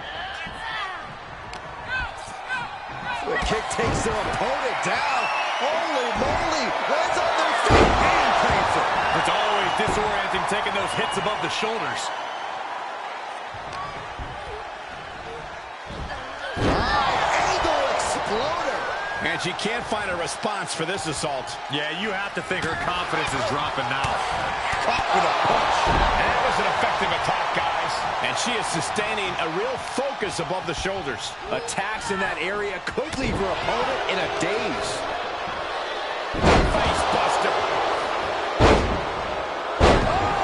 The kick takes their opponent down. Holy moly! Lands on their feet. And painful. It's always disorienting taking those hits above the shoulders. Angle exploder. And she can't find a response for this assault. Yeah, you have to think her confidence is dropping now. Caught with a punch. And that was an effective attack, guys. And she is sustaining a real focus above the shoulders. Attacks in that area could leave her opponent in a daze. Face buster. Oh,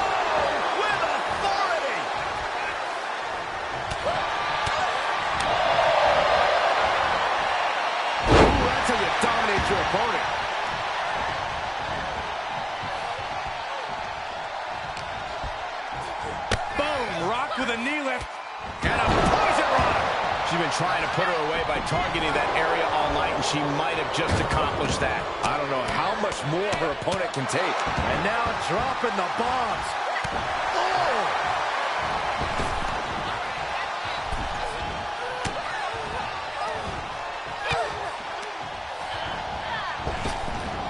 with authority. Ooh, that's how you dominate your opponent. With a knee lift and a poison rock. She's been trying to put her away by targeting that area all night, and she might have just accomplished that. I don't know how much more her opponent can take. And now dropping the bombs. Oh!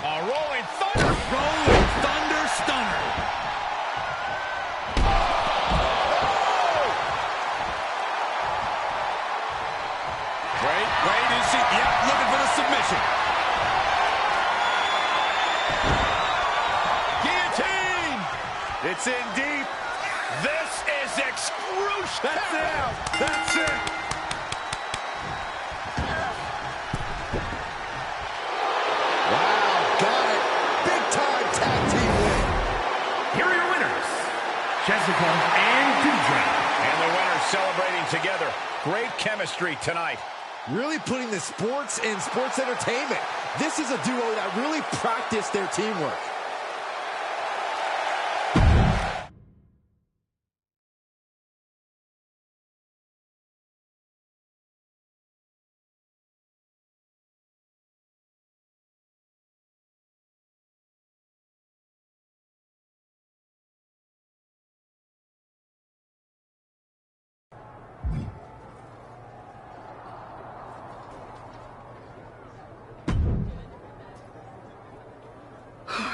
A rolling thunder. Rolling thunder stunner. Submission. Guillotine! It's in deep. This is excruciating. That's it. That's it. Wow, got it. Big time tag team win. Here are your winners, Jessica and Doudrop. And the winners celebrating together. Great chemistry tonight. Really putting the sports in sports entertainment. This is a duo that really practiced their teamwork.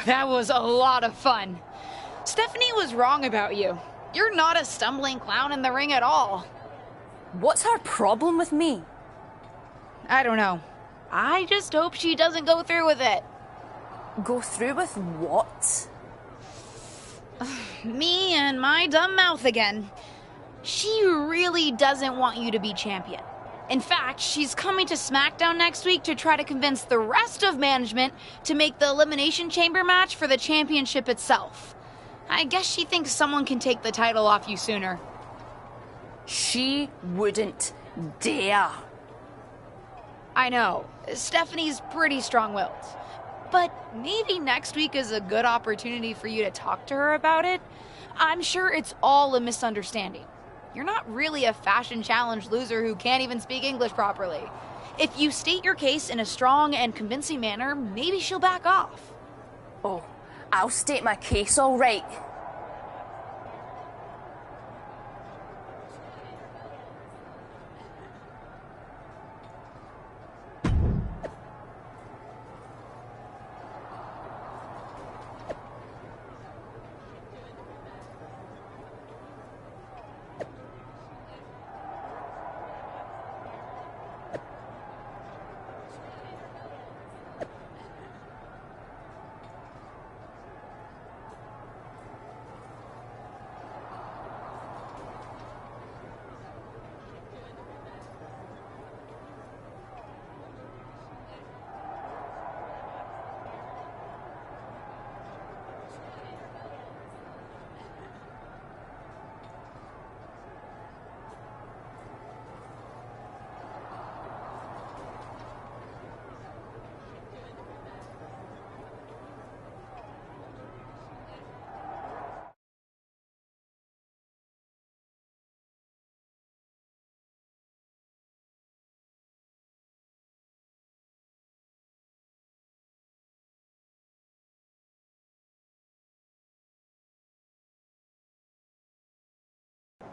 That was a lot of fun. Stephanie was wrong about you. You're not a stumbling clown in the ring at all. What's her problem with me? I don't know. I just hope she doesn't go through with it. Go through with what? Me and my dumb mouth again. She really doesn't want you to be champion. In fact, she's coming to SmackDown next week to try to convince the rest of management to make the Elimination Chamber match for the championship itself. I guess she thinks someone can take the title off you sooner. She wouldn't dare. I know, Stephanie's pretty strong-willed. But maybe next week is a good opportunity for you to talk to her about it. I'm sure it's all a misunderstanding. You're not really a fashion challenge loser who can't even speak English properly. If you state your case in a strong and convincing manner, maybe she'll back off. Oh, I'll state my case all right.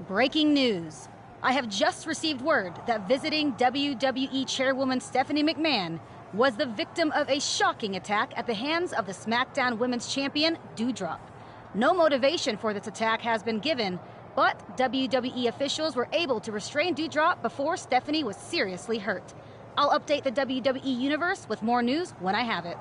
Breaking news. I have just received word that visiting WWE Chairwoman Stephanie McMahon was the victim of a shocking attack at the hands of the SmackDown Women's Champion, Doudrop. No motivation for this attack has been given, but WWE officials were able to restrain Doudrop before Stephanie was seriously hurt. I'll update the WWE Universe with more news when I have it.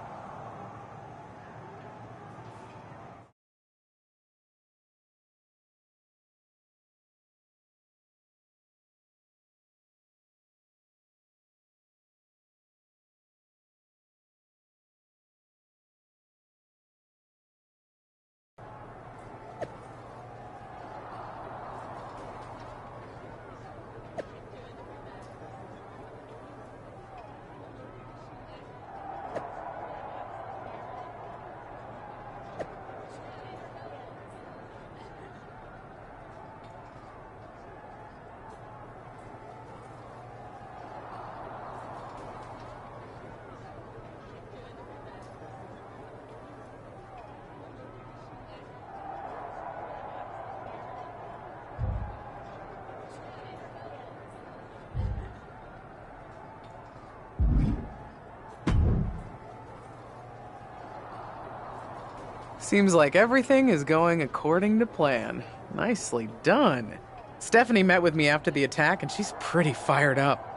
Seems like everything is going according to plan. Nicely done. Stephanie met with me after the attack, and she's pretty fired up.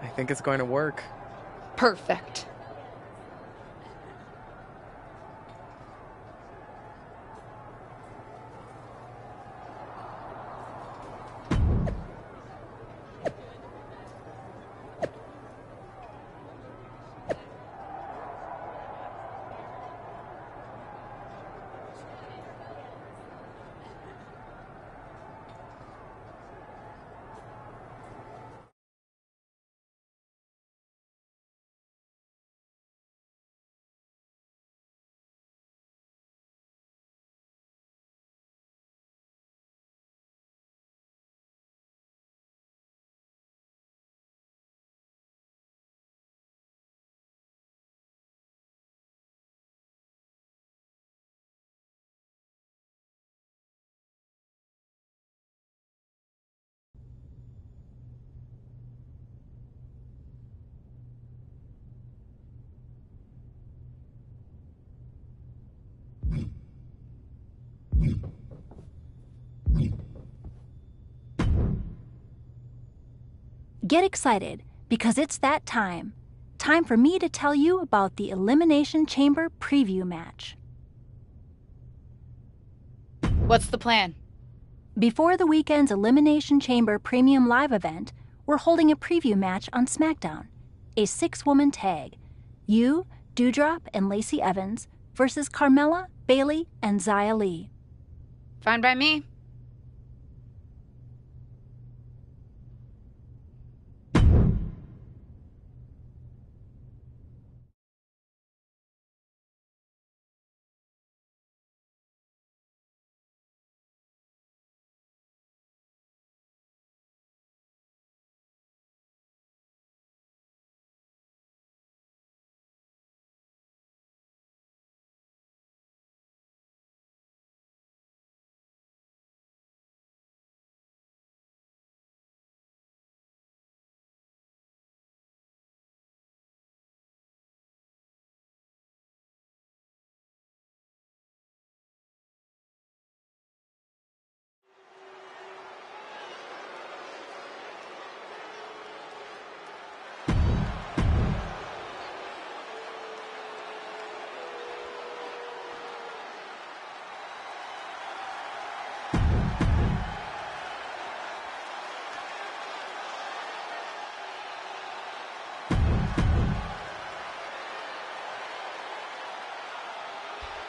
I think it's going to work. Perfect. Get excited, because it's that time. Time for me to tell you about the Elimination Chamber preview match. What's the plan? Before the weekend's Elimination Chamber Premium Live event, we're holding a preview match on SmackDown. A 6-woman tag. You, Doudrop, and Lacey Evans versus Carmella, Bayley, and Xia Li. Fine by me.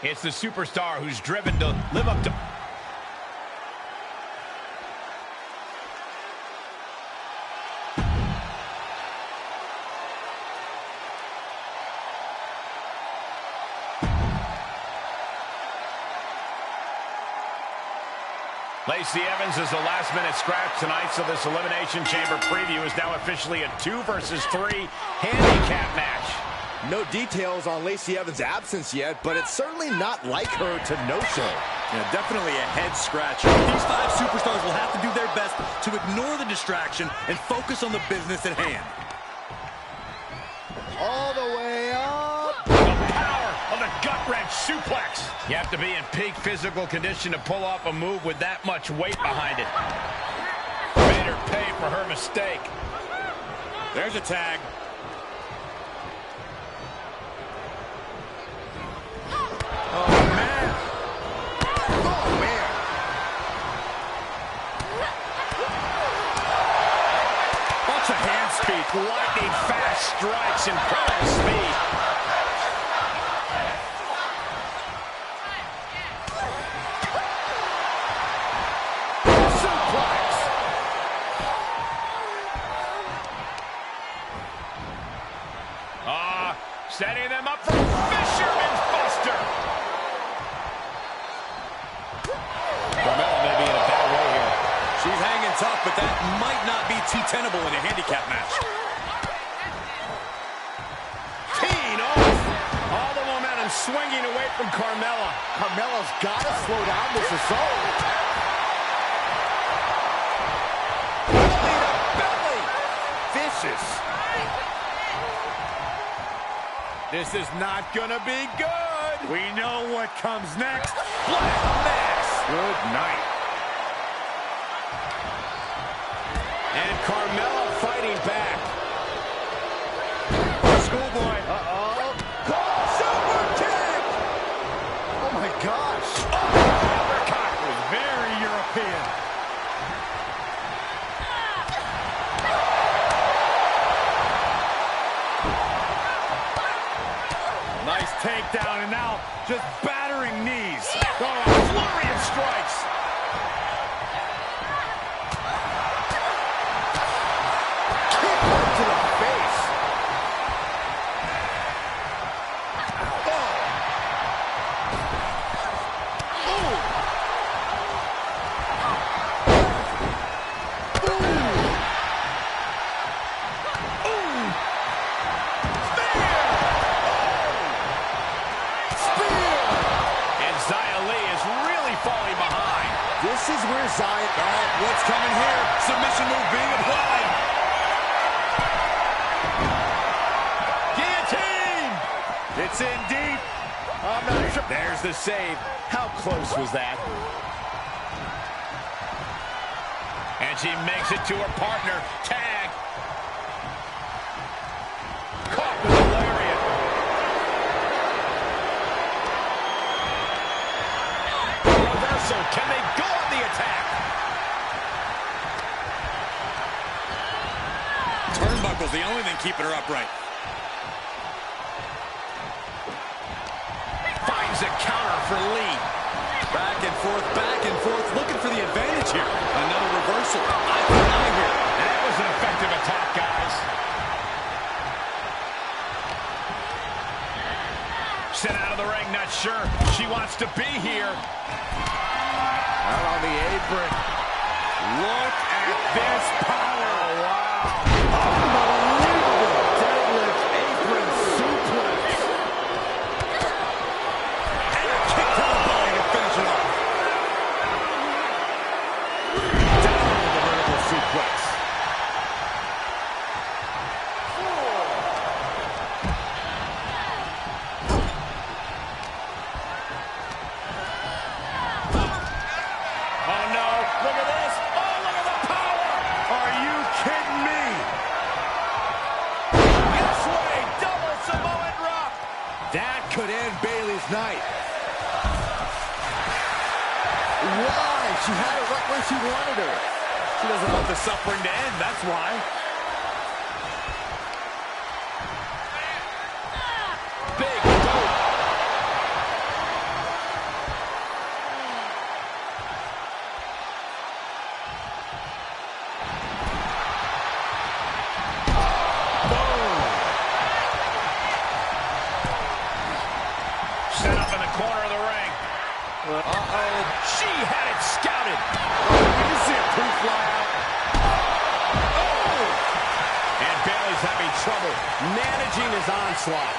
It's the superstar who's driven to live up to... Lacey Evans is the last-minute scratch tonight, so this Elimination Chamber preview is now officially a 2 versus 3 handicap match. No details on Lacey Evans' absence yet, but it's certainly not like her to no-show. Yeah, definitely a head scratcher. These 5 superstars will have to do their best to ignore the distraction and focus on the business at hand. All the way up. The power of the gut-wrench suplex. You have to be in peak physical condition to pull off a move with that much weight behind it. Made her pay for her mistake. There's a tag. Oh, man. Oh, man. Bunch of hand speed, lightning fast strikes, incredible speed. Suplex. Setting them up for Fisherman's Buster. Carmella may be in a bad way here. She's hanging tough, but that might not be too tenable in a handicap match. Teen off. All the momentum swinging away from Carmella. Carmella's got to slow down this assault. Belly to belly. Vicious. This is not gonna be good. We know what comes next. Black Mass. Good night. And Carmella fighting back. Schoolboy. Uh-oh. Super kick. Oh, my gosh. Uppercut was very European. Nice takedown, and now just battering knees. Oh, a flurry of strikes. Kick to the face. This is where Zion... Oh, what's coming here? Submission move being applied. Guillotine! It's in deep. I'm not sure. There's the save. How close was that? And she makes it to her partner. Tag. Caught with a lariat. Reversal. Can they go on the attack? Turnbuckle's the only thing keeping her upright. Finds a counter for Lee. Back and forth, looking for the advantage here. Another reversal. Eye for an eye here. That was an effective attack, guys. Sent out of the ring, not sure she wants to be here. Out on the apron. Look at this power. Oh, wow. Unbelievable deadlift apron suplex. And a kick to the body to finish it off. Down with the vertical suplex. Oh, no. Look at this. Oh, look at the power. Are you kidding me? This way. Double Samoan drop. That could end Bayley's night. Why? She had it right where she wanted her. She doesn't want the suffering to end, that's why. Big boot. Set up in the corner of the ring. Uh-oh. She had it scouted. You see a proof fly out. Oh! And Bayley's having trouble managing his onslaught.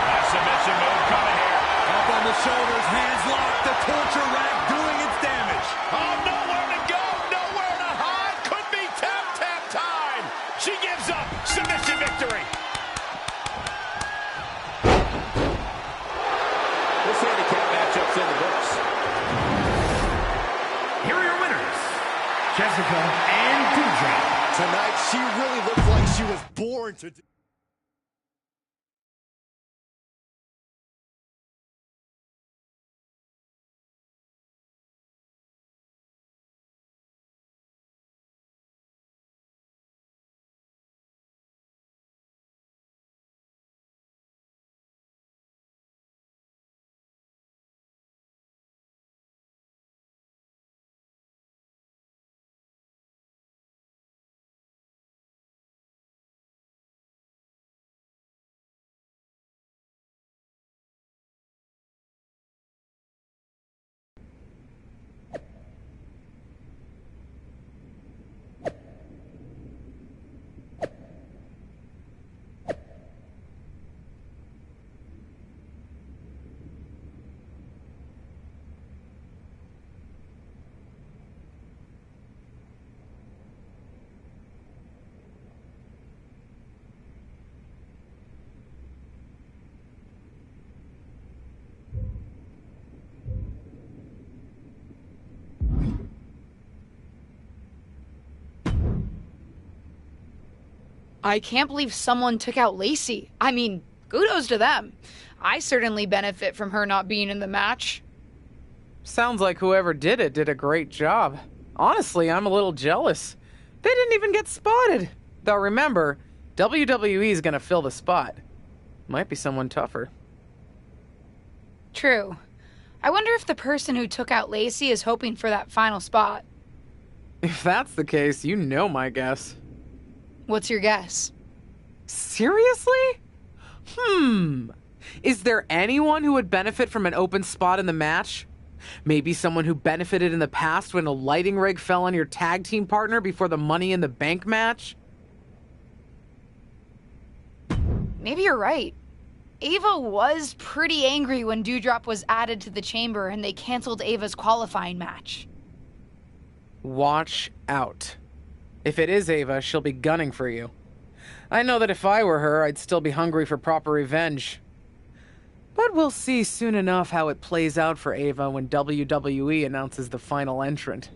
Nice submission move coming here. Up on the shoulders, hands locked, the torture rack doing its damage. Oh, nowhere to go, nowhere to hide. Could be tap time. She gives up. Submission victory. This handicap matchup's in the books. Here are your winners, Jessica and Doudrop. Tonight, she really looked like she was born to do. I can't believe someone took out Lacey. I mean, kudos to them. I certainly benefit from her not being in the match. Sounds like whoever did it did a great job. Honestly, I'm a little jealous. They didn't even get spotted. Though remember, WWE is gonna fill the spot. Might be someone tougher. True. I wonder if the person who took out Lacey is hoping for that final spot. If that's the case, you know my guess. What's your guess? Seriously? Is there anyone who would benefit from an open spot in the match? Maybe someone who benefited in the past when a lighting rig fell on your tag team partner before the Money in the Bank match? Maybe you're right. Ava was pretty angry when Doudrop was added to the chamber and they canceled Ava's qualifying match. Watch out. If it is Ava, she'll be gunning for you. I know that if I were her, I'd still be hungry for proper revenge. But we'll see soon enough how it plays out for Ava when WWE announces the final entrant.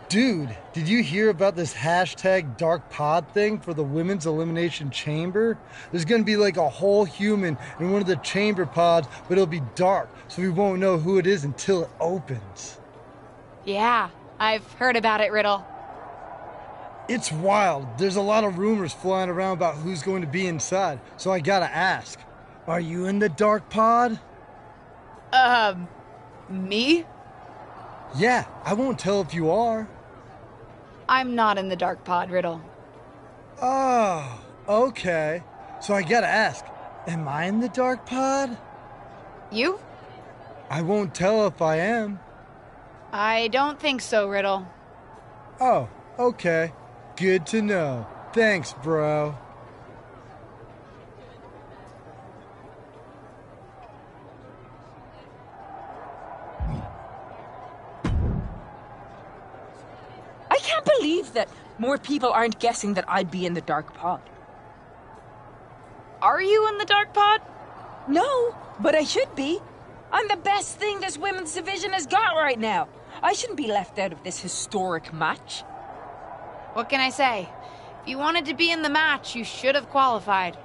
Dude, did you hear about this hashtag dark pod thing for the women's elimination chamber? There's gonna be like a whole human in one of the chamber pods, but it'll be dark, so we won't know who it is until it opens. Yeah, I've heard about it, Riddle. It's wild. There's a lot of rumors flying around about who's going to be inside, so I gotta ask. Are you in the dark pod? Me? Yeah, I won't tell if you are. I'm not in the dark pod, Riddle. Oh, okay. So I gotta ask, am I in the dark pod? You? I won't tell if I am. I don't think so, Riddle. Oh, okay. Good to know. Thanks, bro. I can't believe that more people aren't guessing that I'd be in the dark pod. Are you in the dark pod? No, but I should be. I'm the best thing this women's division has got right now. I shouldn't be left out of this historic match. What can I say? If you wanted to be in the match, you should have qualified.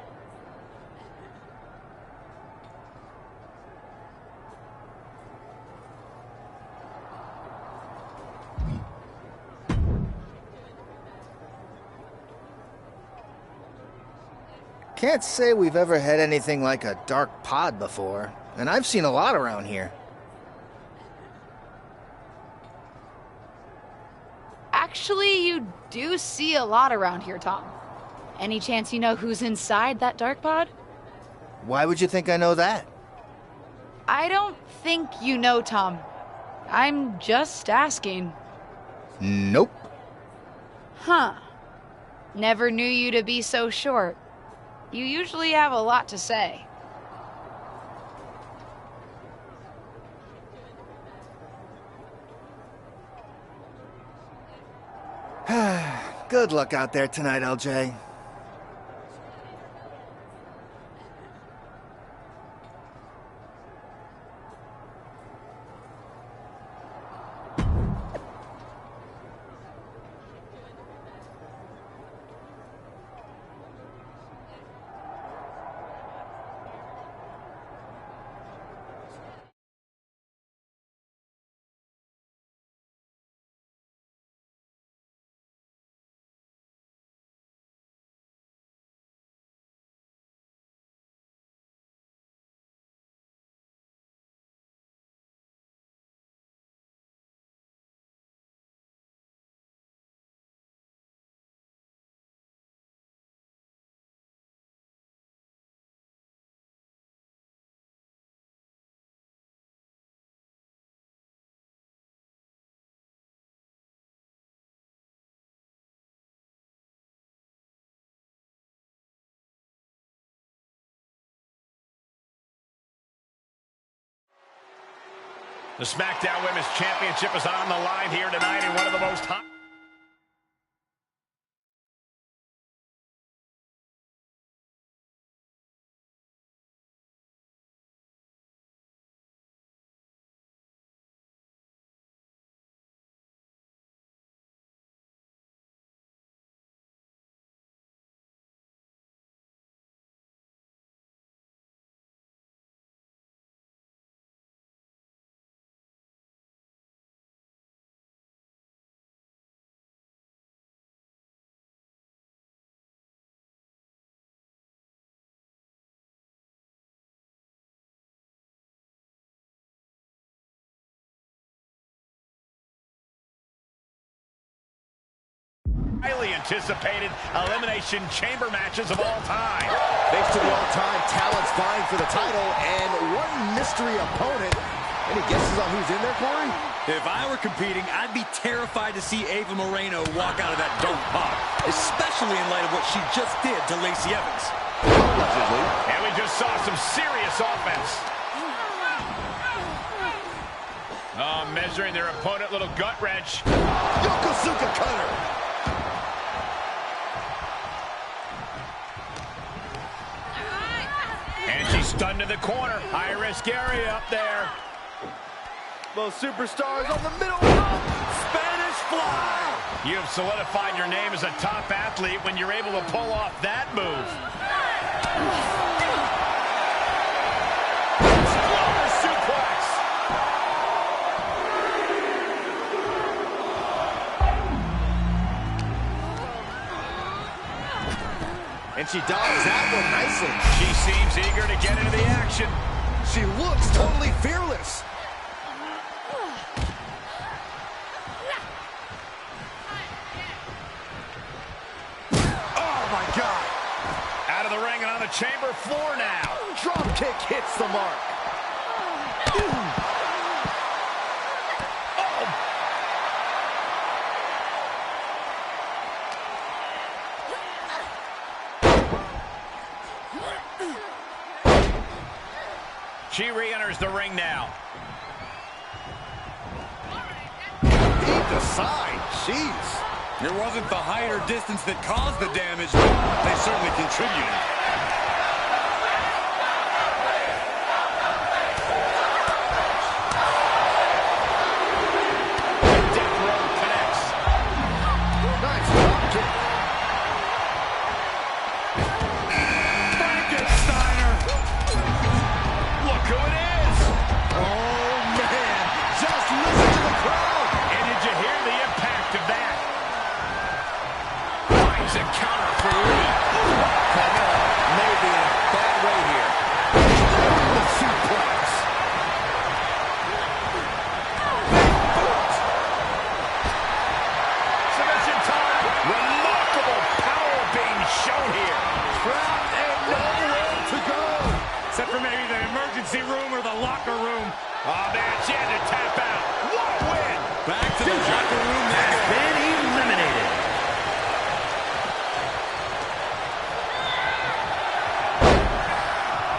Can't say we've ever had anything like a dark pod before, and I've seen a lot around here. Actually, you do see a lot around here, Tom. Any chance you know who's inside that dark pod? Why would you think I know that? I don't think you know, Tom. I'm just asking. Nope. Huh. Never knew you to be so short. You usually have a lot to say. Good luck out there tonight, LJ. The SmackDown Women's Championship is on the line here tonight in one of the most hot... highly anticipated Elimination Chamber matches of all time. Thanks to the all-time talents vying for the title and one mystery opponent. Any guesses on who's in there, Corey? If I were competing, I'd be terrified to see Ava Moreno walk out of that dark pod, especially in light of what she just did to Lacey Evans. Allegedly. And we just saw some serious offense. Measuring their opponent, little gut wrench. Yokosuka cutter. And she's stunned to the corner. High-risk area up there. Both superstars on the middle rope. Spanish fly. You have solidified your name as a top athlete when you're able to pull off that move. Exploder suplex. And she dodges that one nicely. She seems eager to get into the action. She looks totally fearless. my God. Out of the ring and on the chamber floor now. Drop kick hits the mark. She re-enters the ring now. Deep to side. Jeez. It wasn't the height or distance that caused the damage, but they certainly contributed. Death row connects. Nice drop kick. Frankensteiner. Look who it is. Oh, man. Just listen to the crowd. And did you hear the impact of that? Finds a counter for Lee. Carmella may be in a bad way here. The suplex. Submission time. Remarkable power being shown here. Trapped and nowhere to go. Except for maybe the emergency room or the locker room. Oh, man, she had to tap out. What a win. Back to the locker room. Has been eliminated.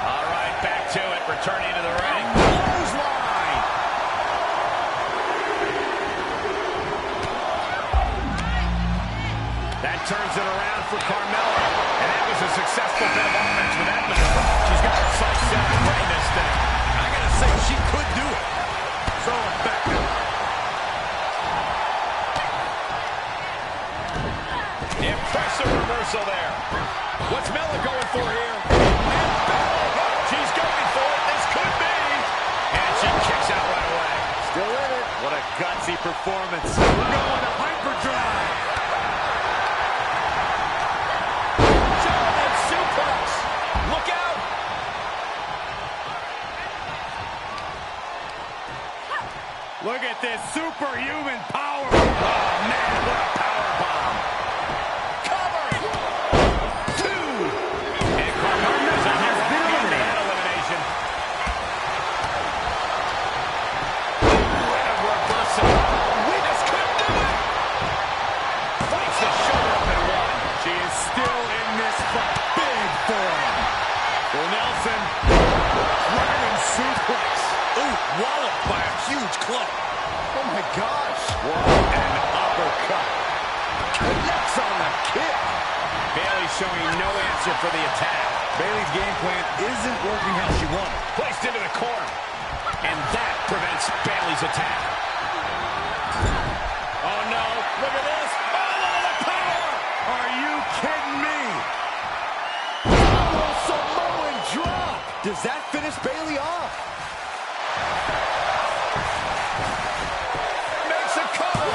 All right, back to it. Returning to the ring. Clothesline. That turns it around for Carmella. And that was a successful bit of offense with that maneuver. She's got her sights set on winning this thing. I gotta say, she could do it. So effective. Impressive reversal there. What's Mella going for here? She's going for it. This could be. And she kicks out right away. Still in it. What a gutsy performance. We're going to hyperdrive. German suplex. Look out. Look at this superhuman power. Oh, man, what a power bomb. Cover. Two. And Carmella has been elimination. What a reversal. This could do it. Fights the shoulder up and one. She is still in this fight. Big form. For Nelson. Dragon suplex. Ooh, walloped by a huge club. Oh my gosh. What an uppercut. Connects on the kick. Bayley showing no answer for the attack. Bayley's game plan isn't working how she wanted. Placed into the corner. And that prevents Bayley's attack. Oh no, look at this. Oh, look at the power. Are you kidding me? Oh, Samoan drop. Does that finish Bayley off? Makes a cover.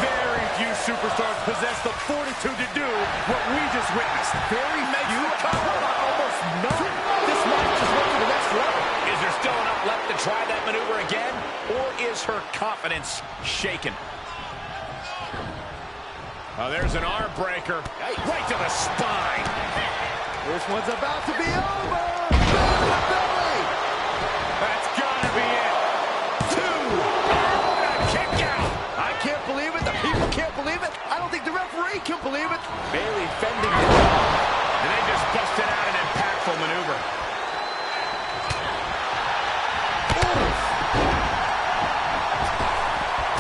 Very few superstars possess the fortitude to do what we just witnessed. Very few. Almost none. This might just went to the next level. Is there still enough left to try that maneuver again? Or is her confidence shaken? Oh, there's an arm breaker. Right to the spine. This one's about to be over. Bayley. That's gotta be it. Two. Oh, what a kick out. I can't believe it. The people can't believe it. I don't think the referee can believe it. Bayley fending it off. And they just busted out an impactful maneuver.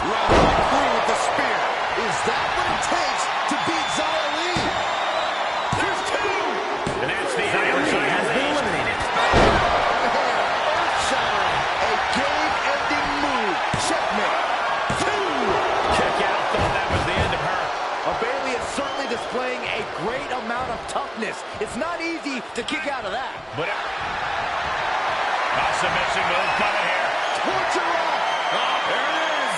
Running through with the spear. Is that what it takes to beat Xia Li? There's two. And that's the end. Has been eliminated. Earth-shattering. A game-ending move. Checkmate. Two. Kick out. Thought that was the end of her. Bayley is certainly displaying a great amount of toughness. It's not easy to kick out of that. But a submission move coming here. Torture rock. Oh, there it is.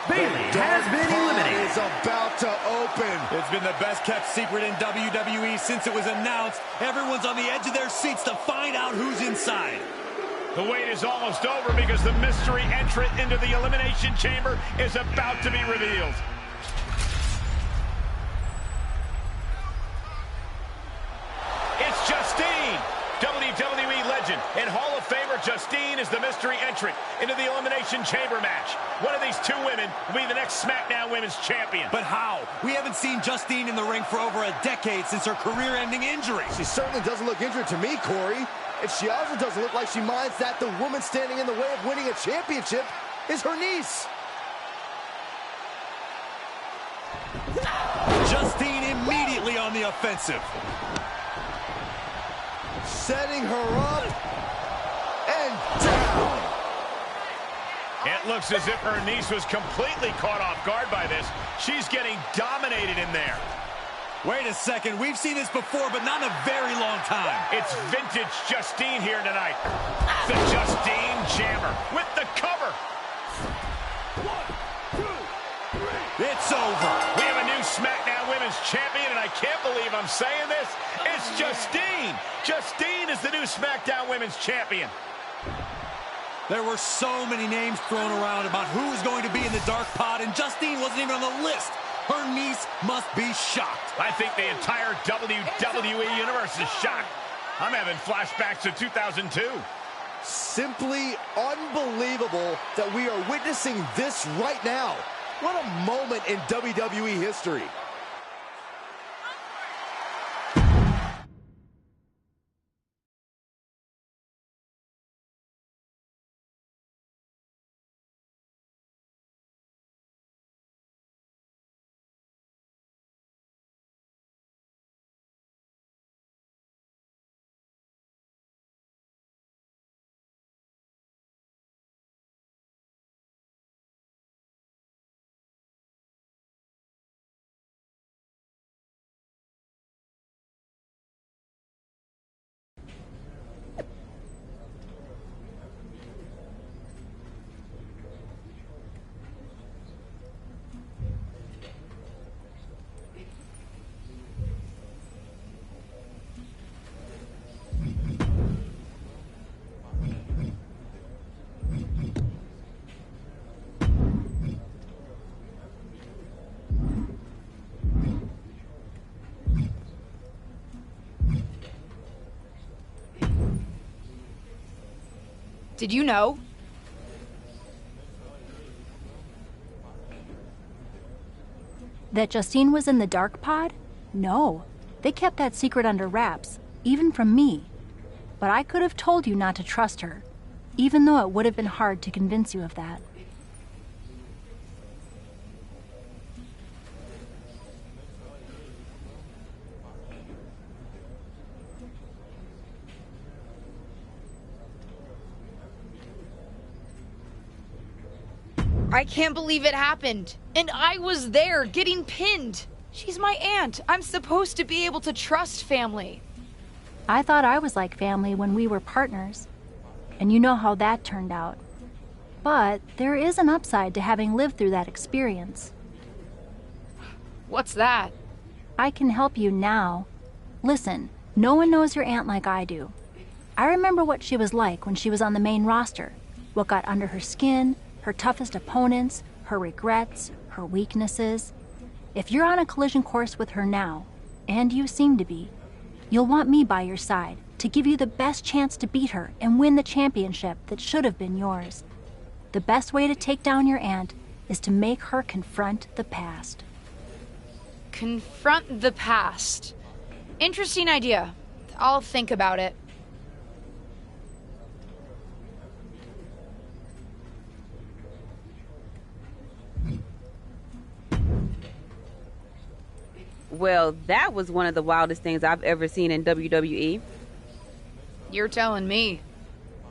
Bayley has been eliminated. Is about to open. It's been the best kept secret in WWE since it was announced. Everyone's on the edge of their seats to find out who's inside. The wait is almost over because the mystery entrant into the Elimination Chamber is about to be revealed. It's Justine, WWE legend and Hall of Famer Justine is the mystery entrant into the Elimination Chamber match. One of these two women will be the next SmackDown Women's Champion. But how? We haven't seen Justine in the ring for over a decade since her career-ending injury. She certainly doesn't look injured to me, Corey. And she also doesn't look like she minds that the woman standing in the way of winning a championship is her niece. Justine immediately on the offensive. Setting her up and down. It looks as if her niece was completely caught off guard by this. She's getting dominated in there. Wait a second, we've seen this before, but not in a very long time. It's vintage Justine here tonight. The Justine Jammer with the cover. 1, 2, 3. It's over. We have a new SmackDown Women's Champion, and I can't believe I'm saying this. It's Justine. Justine is the new SmackDown Women's Champion. There were so many names thrown around about who was going to be in the dark pod, and Justine wasn't even on the list. Her niece must be shocked. I think the entire WWE Universe is shocked. I'm having flashbacks to 2002. Simply unbelievable that we are witnessing this right now. What a moment in WWE history. Did you know? That Justine was in the dark pod? No. They kept that secret under wraps, even from me. But I could have told you not to trust her, even though it would have been hard to convince you of that. I can't believe it happened. And I was there, getting pinned. She's my aunt. I'm supposed to be able to trust family. I thought I was like family when we were partners. And you know how that turned out. But there is an upside to having lived through that experience. What's that? I can help you now. Listen, no one knows your aunt like I do. I remember what she was like when she was on the main roster. What got under her skin, her toughest opponents, her regrets, her weaknesses. If you're on a collision course with her now, and you seem to be, you'll want me by your side to give you the best chance to beat her and win the championship that should have been yours. The best way to take down your aunt is to make her confront the past. Confront the past. Interesting idea. I'll think about it. Well, that was one of the wildest things I've ever seen in WWE. You're telling me.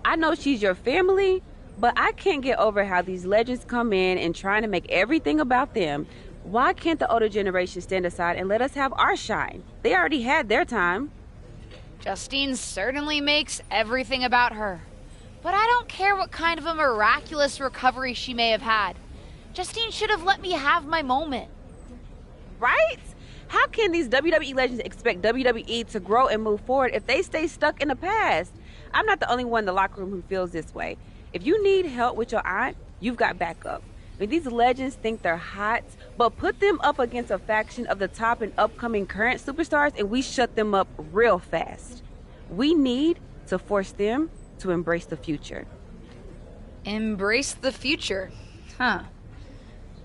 I know she's your family, but I can't get over how these legends come in and trying to make everything about them. Why can't the older generation stand aside and let us have our shine? They already had their time. Justine certainly makes everything about her. But I don't care what kind of a miraculous recovery she may have had. Justine should have let me have my moment. Right? How can these WWE legends expect WWE to grow and move forward if they stay stuck in the past? I'm not the only one in the locker room who feels this way. If you need help with your aunt, you've got backup. I mean, these legends think they're hot, but put them up against a faction of the top and upcoming current superstars, and we shut them up real fast. We need to force them to embrace the future. Embrace the future? Huh.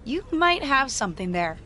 You might have something there.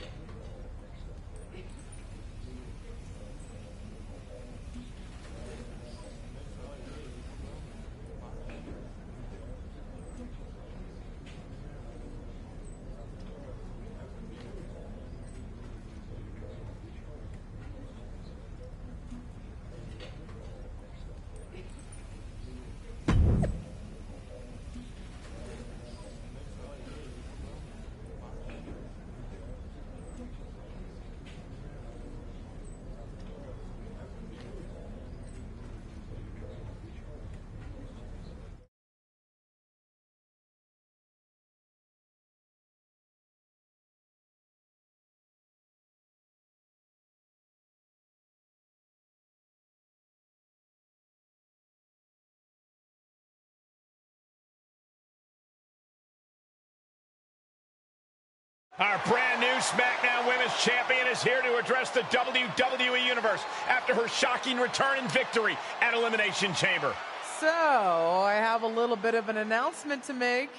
Our brand new SmackDown Women's Champion is here to address the WWE Universe after her shocking return and victory at Elimination Chamber. So, I have a little bit of an announcement to make.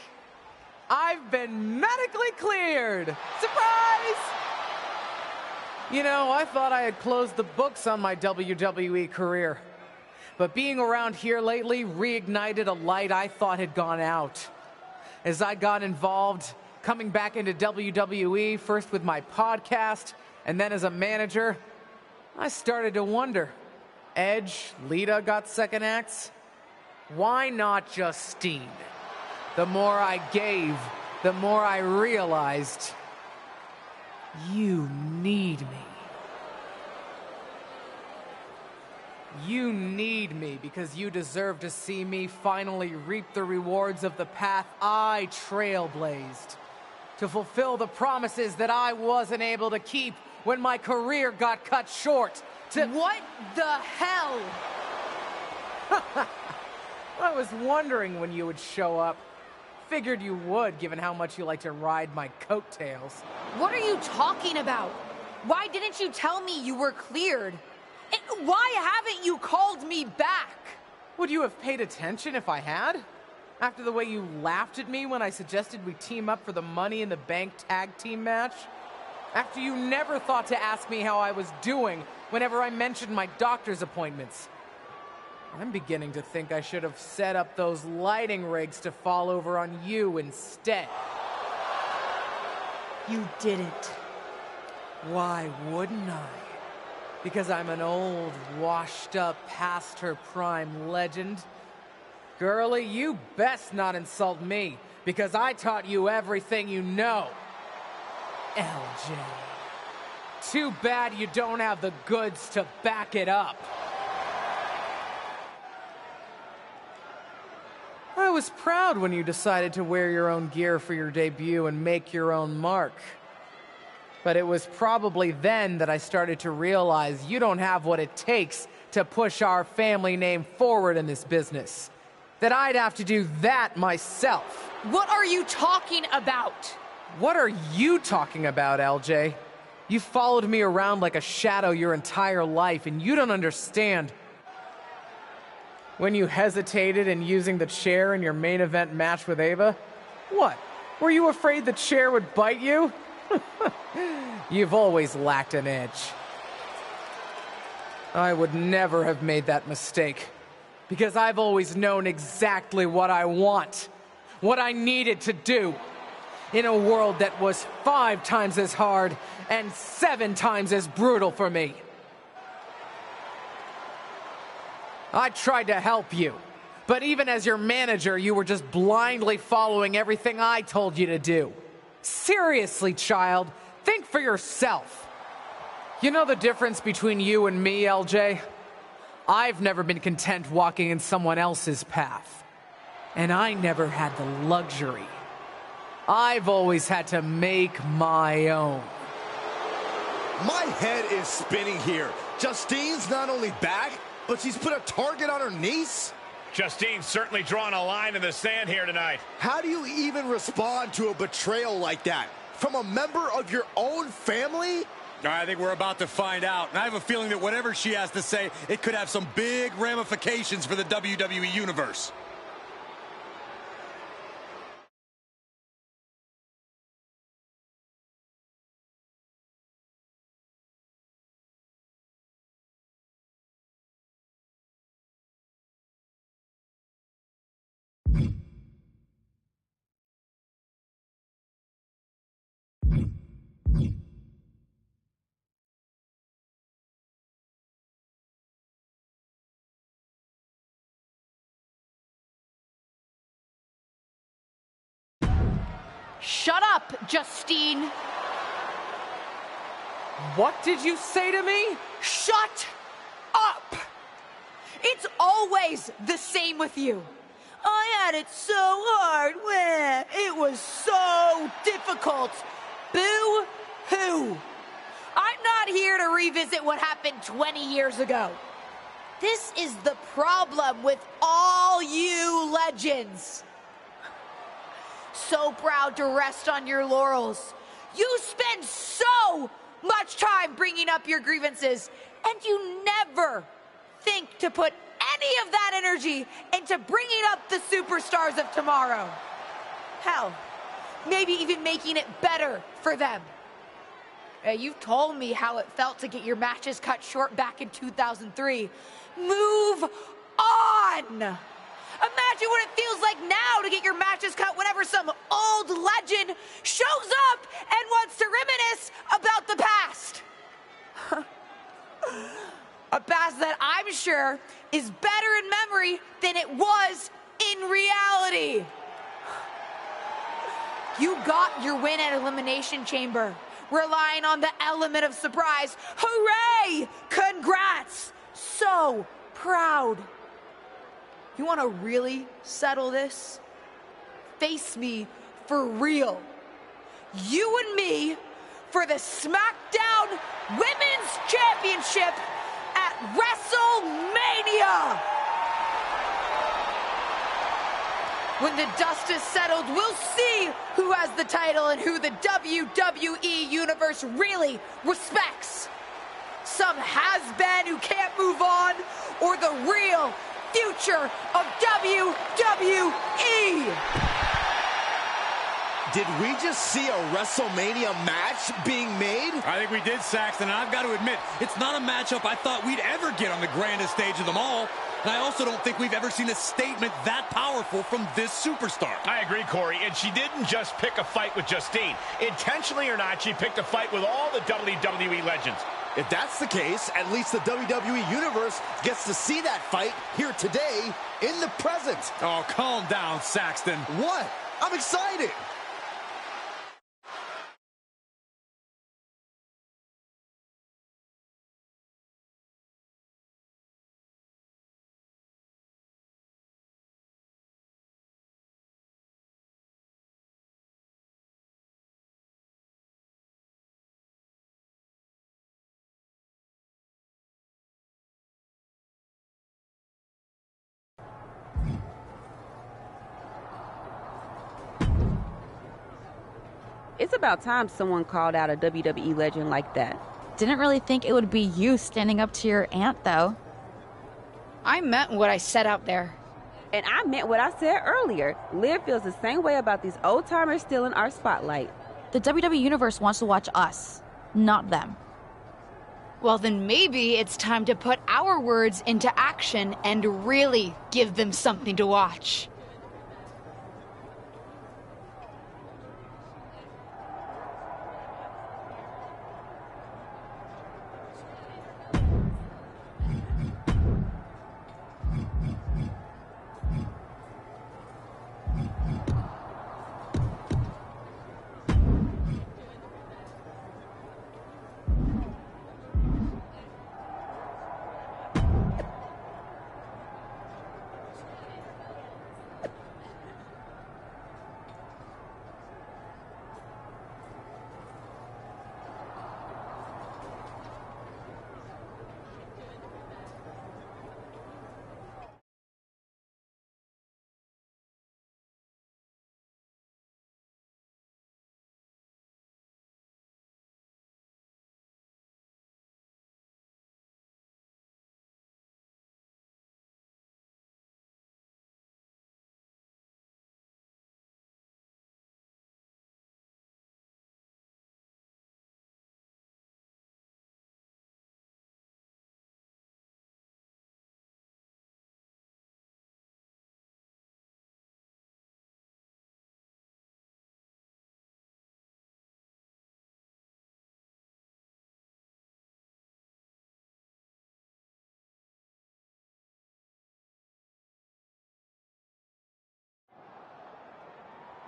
I've been medically cleared! Surprise! You know, I thought I had closed the books on my WWE career. But being around here lately reignited a light I thought had gone out. As I got involved, coming back into WWE, first with my podcast, and then as a manager, I started to wonder. Edge, Lita got second acts. Why not just Steen? The more I gave, the more I realized, you need me. You need me because you deserve to see me finally reap the rewards of the path I trailblazed. To fulfill the promises that I wasn't able to keep when my career got cut short. What the hell? I was wondering when you would show up. Figured you would, given how much you like to ride my coattails. What are you talking about? Why didn't you tell me you were cleared? And why haven't you called me back? Would you have paid attention if I had? After the way you laughed at me when I suggested we team up for the Money in the Bank tag team match? After you never thought to ask me how I was doing whenever I mentioned my doctor's appointments? I'm beginning to think I should have set up those lighting rigs to fall over on you instead. You didn't. Why wouldn't I? Because I'm an old, washed-up, past-her-prime legend? Girlie, you best not insult me, because I taught you everything you know. LJ. Too bad you don't have the goods to back it up. I was proud when you decided to wear your own gear for your debut and make your own mark. But it was probably then that I started to realize you don't have what it takes to push our family name forward in this business. That I'd have to do that myself. What are you talking about? What are you talking about, LJ? You followed me around like a shadow your entire life, and you don't understand. When you hesitated in using the chair in your main event match with Ava, what? Were you afraid the chair would bite you? You've always lacked an edge. I would never have made that mistake. Because I've always known exactly what I want, what I needed to do, in a world that was 5 times as hard and 7 times as brutal for me. I tried to help you, but even as your manager, you were just blindly following everything I told you to do. Seriously, child, think for yourself. You know the difference between you and me, LJ? I've never been content walking in someone else's path. And I never had the luxury. I've always had to make my own. My head is spinning here. Justine's not only back, but she's put a target on her niece? Justine's certainly drawn a line in the sand here tonight. How do you even respond to a betrayal like that? From a member of your own family? I think we're about to find out. And I have a feeling that whatever she has to say, it could have some big ramifications for the WWE Universe. Shut up, Justine. What did you say to me? Shut up. It's always the same with you. I had it so hard. It was so difficult. Boo-hoo. I'm not here to revisit what happened 20 years ago. This is the problem with all you legends. So proud to rest on your laurels. You spend so much time bringing up your grievances, and you never think to put any of that energy into bringing up the superstars of tomorrow. Hell, maybe even making it better for them. You've told me how it felt to get your matches cut short back in 2003. Move on! Imagine what it feels like now to get your matches cut whenever some old legend shows up and wants to reminisce about the past. A past that I'm sure is better in memory than it was in reality. You got your win at Elimination Chamber, relying on the element of surprise. Hooray! Congrats! So proud. You want to really settle this? Face me for real. You and me for the SmackDown Women's Championship at WrestleMania. When the dust is settled, we'll see who has the title and who the WWE Universe really respects. Some has-been who can't move on, or the real future of WWE. Did we just see a WrestleMania match being made? I think we did, Saxton, and I've got to admit, it's not a matchup I thought we'd ever get on the grandest stage of them all. And I also don't think we've ever seen a statement that powerful from this superstar. I agree, Corey, and she didn't just pick a fight with Justine. Intentionally or not, she picked a fight with all the WWE legends. If that's the case, at least the WWE Universe gets to see that fight here today in the present. Oh, calm down, Saxton. What? I'm excited. It's about time someone called out a WWE legend like that. Didn't really think it would be you standing up to your aunt, though. I meant what I said out there. And I meant what I said earlier. Liv feels the same way about these old-timers still in our spotlight. The WWE Universe wants to watch us, not them. Well, then maybe it's time to put our words into action and really give them something to watch.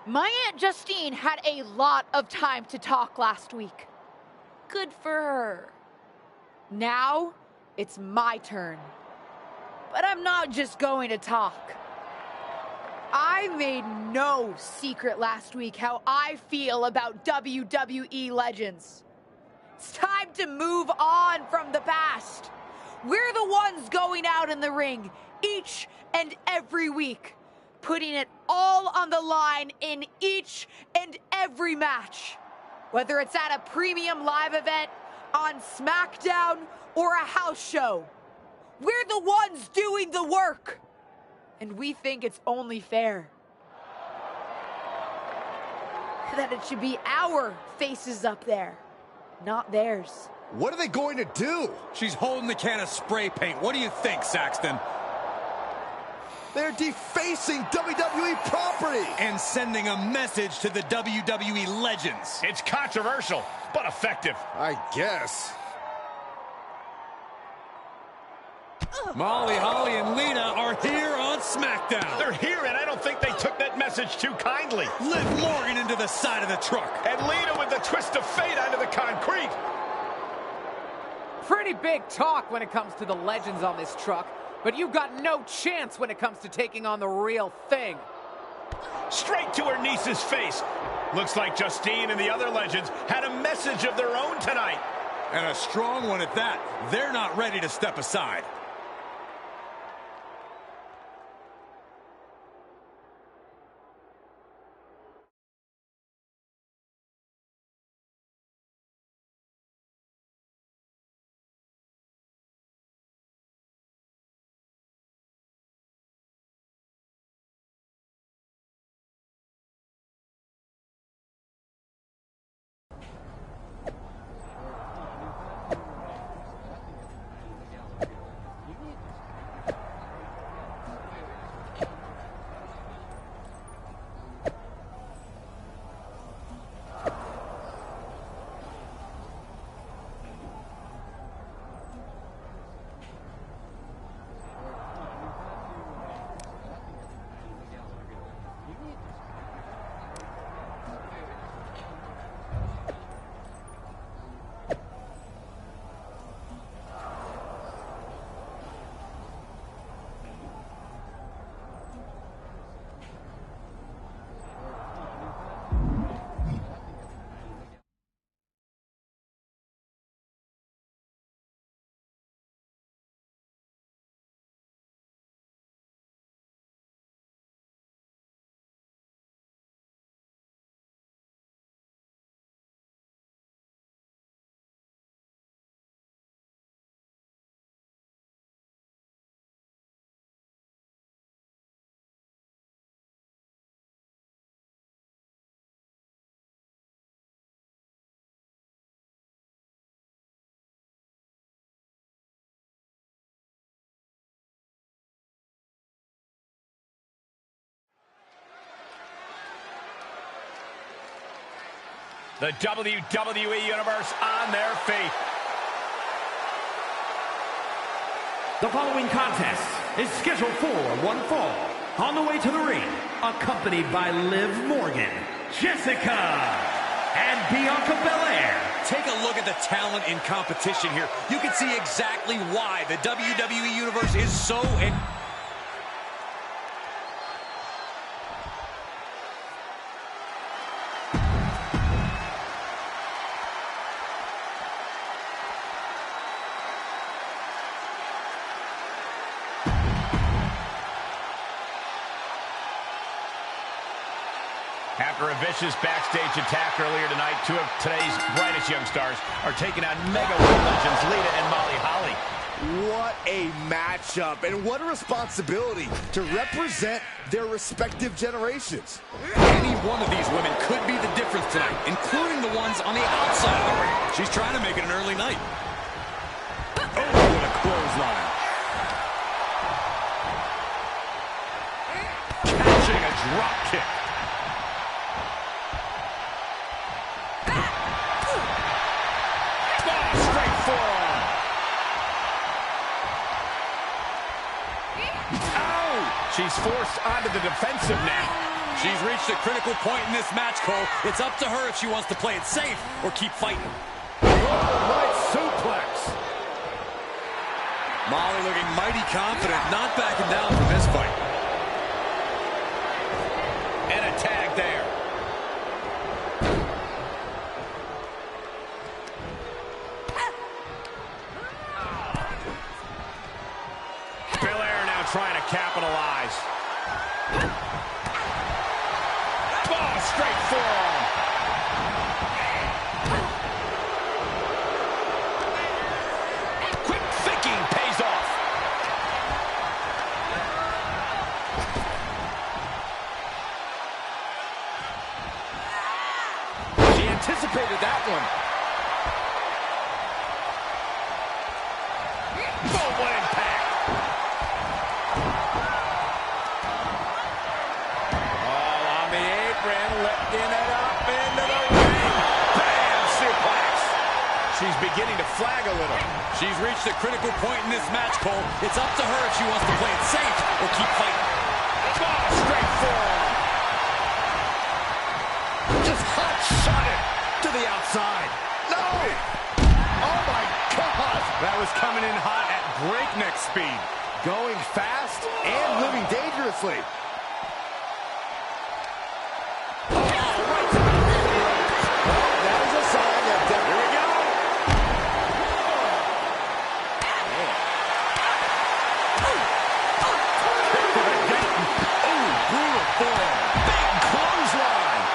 My Aunt Justine had a lot of time to talk last week. Good for her. Now, it's my turn. But I'm not just going to talk. I made no secret last week how I feel about WWE legends. It's time to move on from the past. We're the ones going out in the ring each and every week, putting it all on the line in each and every match. Whether it's at a premium live event, on SmackDown, or a house show. We're the ones doing the work. And we think it's only fair that it should be our faces up there, not theirs. What are they going to do? She's holding the can of spray paint. What do you think, Saxton? They're defacing WWE property. And sending a message to the WWE legends. It's controversial, but effective. I guess. Molly, Holly, and Lita are here on SmackDown. They're here, and I don't think they took that message too kindly. Liv Morgan into the side of the truck. And Lita with the twist of fate onto the concrete. Pretty big talk when it comes to the legends on this truck, but you've got no chance when it comes to taking on the real thing. Straight to her niece's face. Looks like Justine and the other legends had a message of their own tonight. And a strong one at that. They're not ready to step aside. The WWE Universe on their feet. The following contest is scheduled for one fall. On the way to the ring, accompanied by Liv Morgan, Jessica, and Bianca Belair. Take a look at the talent in competition here. You can see exactly why the WWE Universe is so... After a vicious backstage attack earlier tonight, two of today's brightest young stars are taking on mega world legends Lita and Molly Holly. What a matchup, and what a responsibility to represent their respective generations. Any one of these women could be the difference tonight, including the ones on the outside of the ring. She's trying to make it an early night. Oh, what a clothesline. Catching a drop kick. She's forced onto the defensive now. She's reached a critical point in this match, Cole. It's up to her if she wants to play it safe or keep fighting. Right suplex. Molly looking mighty confident, not backing down from this fight. And a tag there. Belair now trying to capitalize. Oh, straight forearm. Quick thinking pays off. She anticipated that one. Oh, what impact. All on the apron, lifting it up into the ring. Bam! Suplex. She's beginning to flag a little. She's reached a critical point in this match, Cole. It's up to her if she wants to play it safe or keep fighting. Oh, straight forearm. Just hot shot it to the outside. No! Oh my God! That was coming in hot at breakneck speed. Going fast and living dangerously. That is a sign that here we go. Brutal forearm. Big clothesline.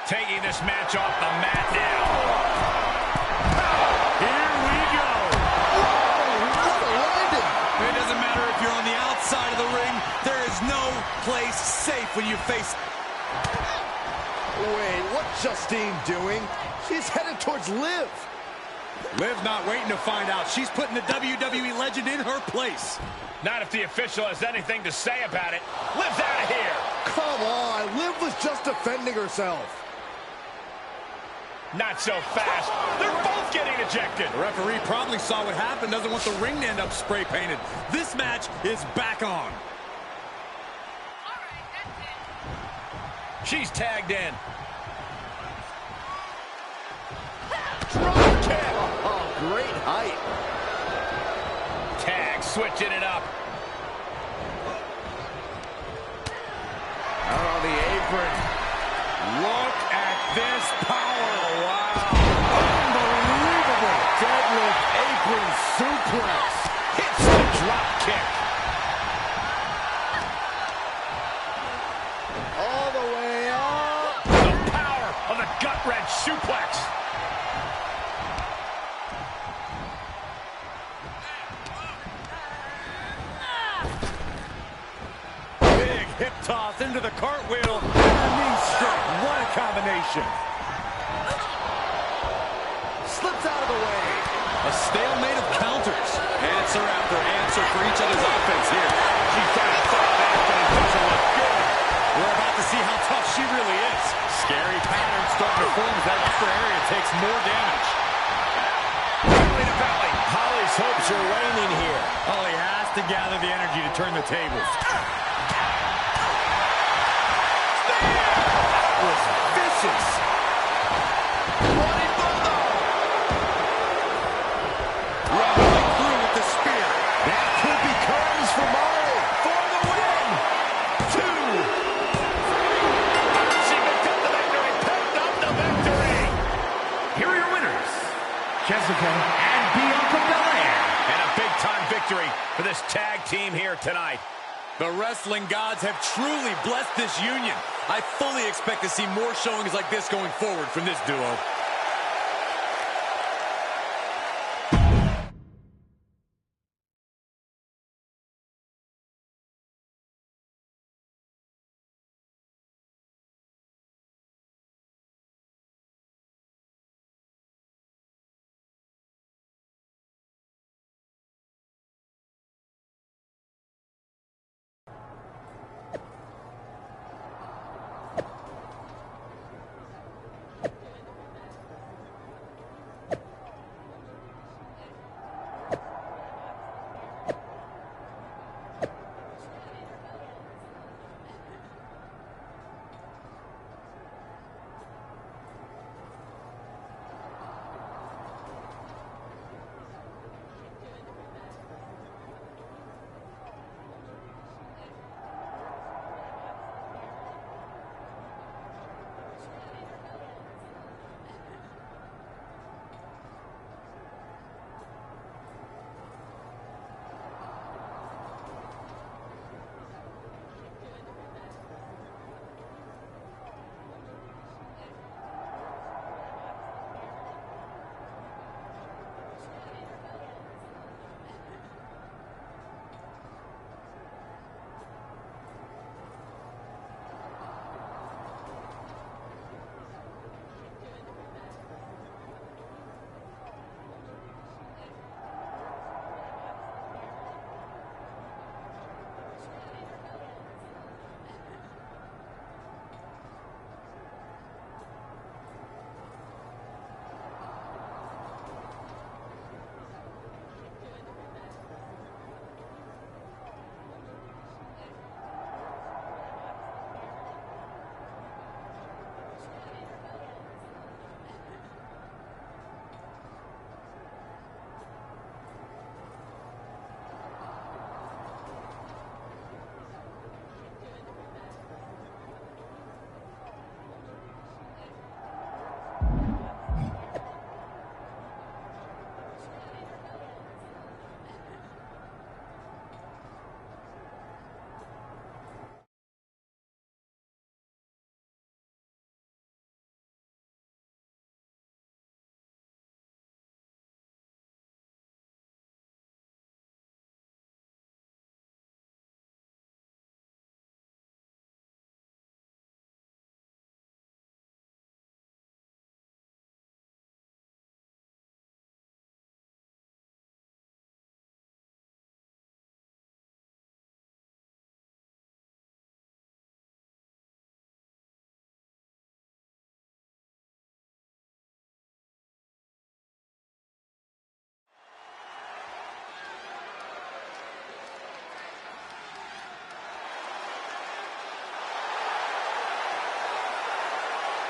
Taking this match off the mat now. Here we go. It doesn't matter if you're on the outside of the ring. There is no place safe when you face... Wait, what's Justine doing? She's headed towards Liv. Liv's not waiting to find out. She's putting the WWE legend in her place. Not if the official has anything to say about it. Liv's out of here. Come on, Liv was just defending herself. Not so fast. They're both getting ejected. The referee probably saw what happened, doesn't want the ring to end up spray painted. This match is back on. She's tagged in. Drop kick. Oh, great height. Tag, switching it up. Out on the apron. Look at this power. Wow. Unbelievable. Deadlift apron suplex. Hits the drop kick. All the way up. The power of the gut-wrench suplex. Big hip toss into the cartwheel. And a knee strike. What a combination. Slips out of the way. A stalemate of counters. Answer after answer for each other's offense here. She's trying to fight back, but it doesn't look good. We're about to see how tough she really is. Scary pattern starting to form as that upper area takes more damage. Belly to belly. Holly's hopes are waning here. Holly has to gather the energy to turn the tables. That was vicious. Running bulldog. Running through with the spear. That could be curtains for Molly. For the win. 2. She picked up the victory. Picked up the victory. Here are your winners, Jessica and Bianca Belair. And a big-time victory for this tag team here tonight. The wrestling gods have truly blessed this union. I fully expect to see more showings like this going forward from this duo.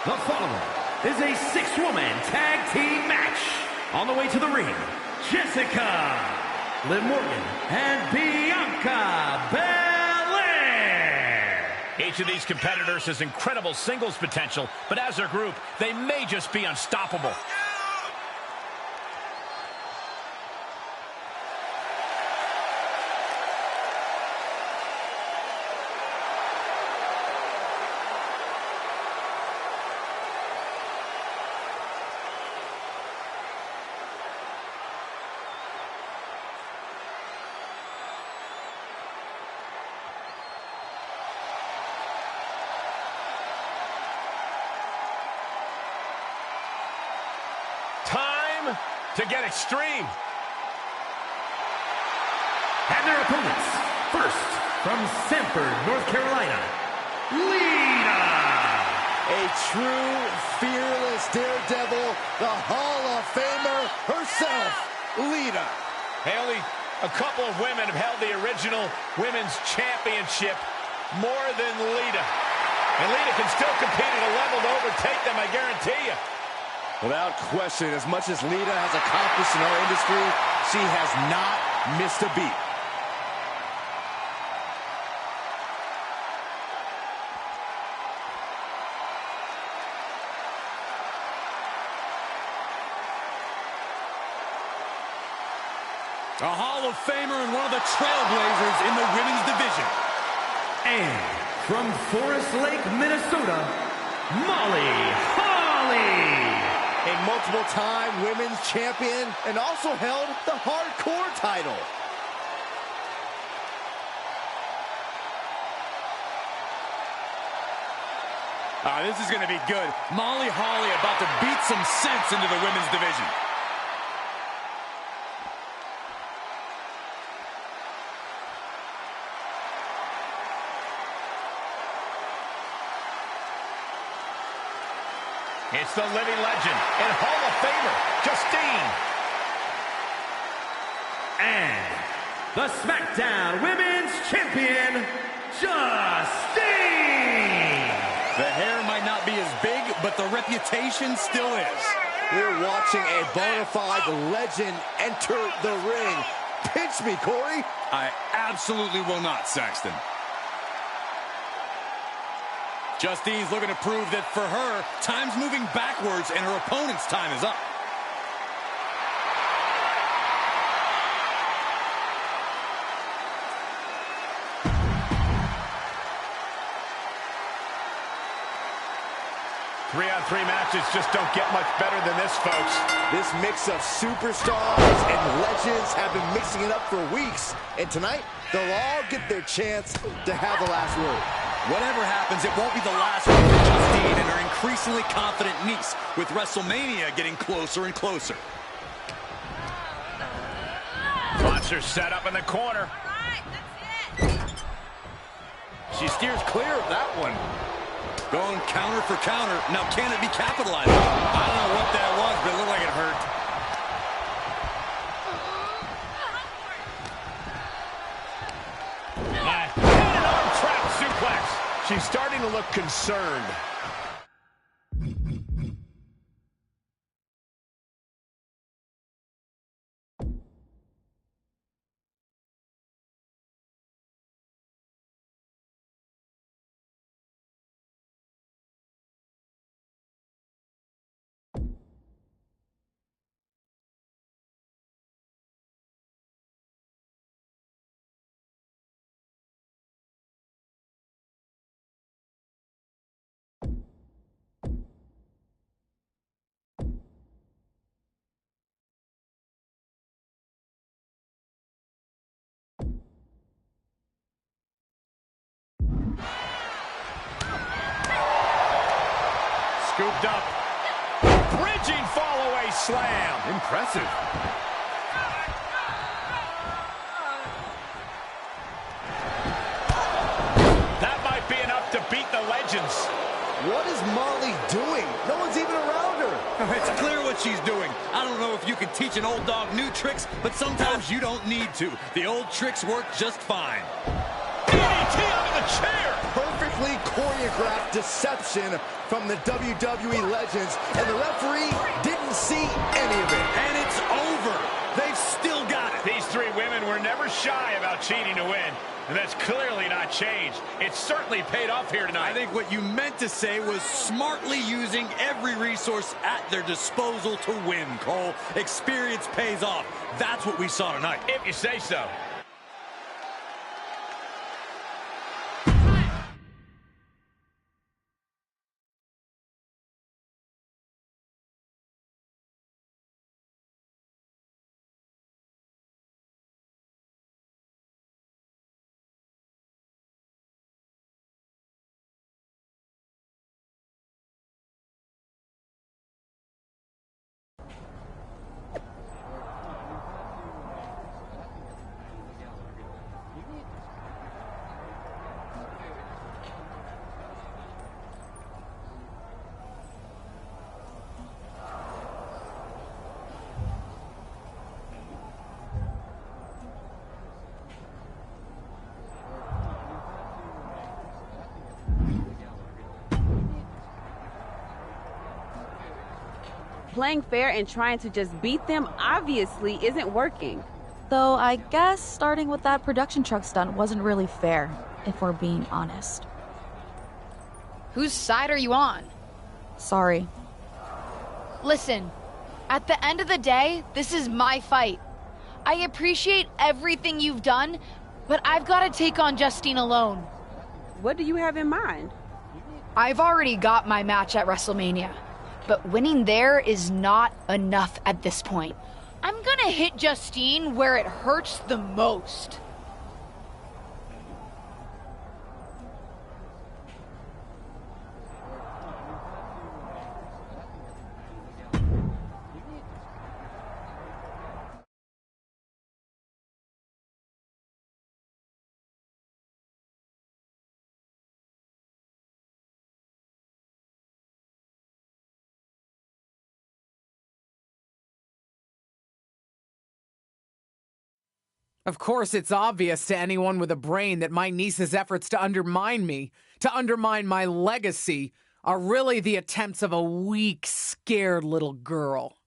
The following is a 6-woman tag team match. On the way to the ring, Jessica, Liv Morgan, and Bianca Belair. Each of these competitors has incredible singles potential, but as a group, they may just be unstoppable. Time to get extreme. And their opponents, first, from Sanford, North Carolina, Lita. A true, fearless daredevil, the Hall of Famer herself, Lita. Hey, only a couple of women have held the original Women's Championship more than Lita. And Lita can still compete at a level to overtake them, I guarantee you. Without question, as much as Lita has accomplished in our industry, she has not missed a beat. A Hall of Famer and one of the trailblazers in the women's division. And from Forest Lake, Minnesota, Molly Holly. A multiple-time women's champion and also held the hardcore title. This is going to be good. Molly Holly about to beat some sense into the women's division. It's the living legend and Hall of Famer, Justine. And the SmackDown Women's Champion, Justine. The hair might not be as big, but the reputation still is. We're watching a bona fide legend enter the ring. Pinch me, Corey. I absolutely will not, Saxton. Justine's looking to prove that for her, time's moving backwards and her opponent's time is up. Three-on-three matches just don't get much better than this, folks. This mix of superstars and legends have been mixing it up for weeks. And tonight, they'll all get their chance to have the last word. Whatever happens, it won't be the last one for Justine and her increasingly confident niece, with WrestleMania getting closer and closer. Monster set up in the corner. She steers clear of that one. Going counter for counter. Now, can it be capitalized? I don't know what that was, but it looked like it hurt. An arm trap suplex. She's starting to look concerned. Scooped up. Bridging fall-away slam. Impressive. That might be enough to beat the legends. What is Molly doing? No one's even around her. It's clear what she's doing. I don't know if you can teach an old dog new tricks, but sometimes you don't need to. The old tricks work just fine. DDT under the chair. Perfectly choreographed deception from the WWE legends, and the referee didn't see any of it. And it's over. They've still got it. These three women were never shy about cheating to win, and that's clearly not changed. It certainly paid off here tonight. I think what you meant to say was smartly using every resource at their disposal to win, Cole. Experience pays off. That's what we saw tonight. If you say so. Playing fair and trying to just beat them obviously isn't working. Though I guess starting with that production truck stunt wasn't really fair, if we're being honest. Whose side are you on? Sorry. Listen, at the end of the day, this is my fight. I appreciate everything you've done, but I've got to take on Justine alone. What do you have in mind? I've already got my match at WrestleMania, but winning there is not enough at this point. I'm gonna hit Justine where it hurts the most. Of course, it's obvious to anyone with a brain that my niece's efforts to undermine me, to undermine my legacy, are really the attempts of a weak, scared little girl.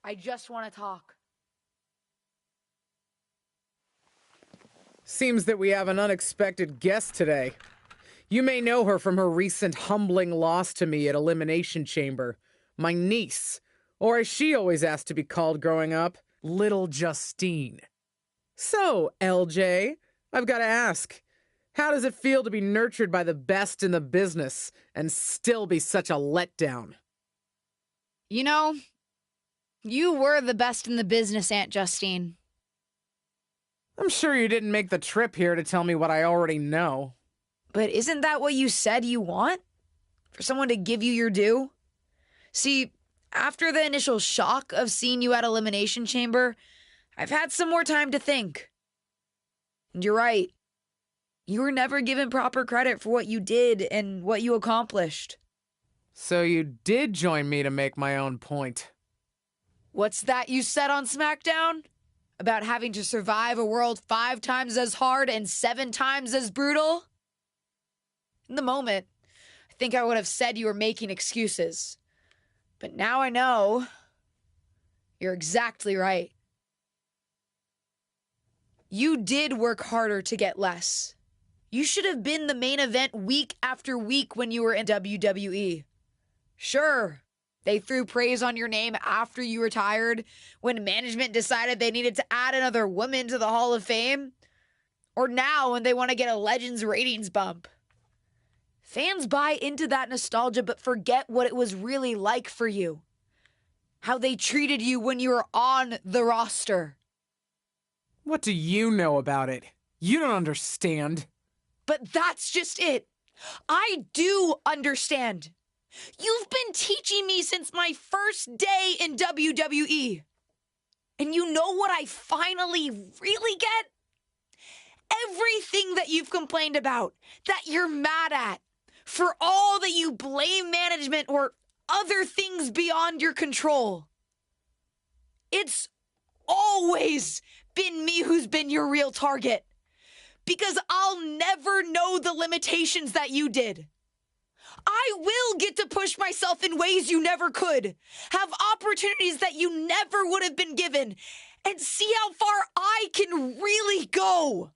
I just want to talk. Seems that we have an unexpected guest today. You may know her from her recent humbling loss to me at Elimination Chamber. My niece, or as she always asked to be called growing up, Little Justine. So, LJ, I've got to ask, how does it feel to be nurtured by the best in the business and still be such a letdown? You know, you were the best in the business, Aunt Justine. I'm sure you didn't make the trip here to tell me what I already know. But isn't that what you said you want? For someone to give you your due? See, after the initial shock of seeing you at Elimination Chamber, I've had some more time to think. And you're right. You were never given proper credit for what you did and what you accomplished. So you did join me to make my own point. What's that you said on SmackDown? About having to survive a world 5 times as hard and 7 times as brutal? In the moment, I think I would have said you were making excuses. But now I know you're exactly right. You did work harder to get less. You should have been the main event week after week when you were in WWE. Sure, they threw praise on your name after you retired when management decided they needed to add another woman to the Hall of Fame. Or now when they want to get a Legends ratings bump. Fans buy into that nostalgia but forget what it was really like for you. How they treated you when you were on the roster. What do you know about it? You don't understand. But that's just it. I do understand. You've been teaching me since my first day in WWE. And you know what I finally really get? Everything that you've complained about, that you're mad at, for all that you blame management or other things beyond your control. It's always been me who's been your real target. because I'll never know the limitations that you did. I will get to push myself in ways you never could, have opportunities that you never would have been given, and see how far I can really go.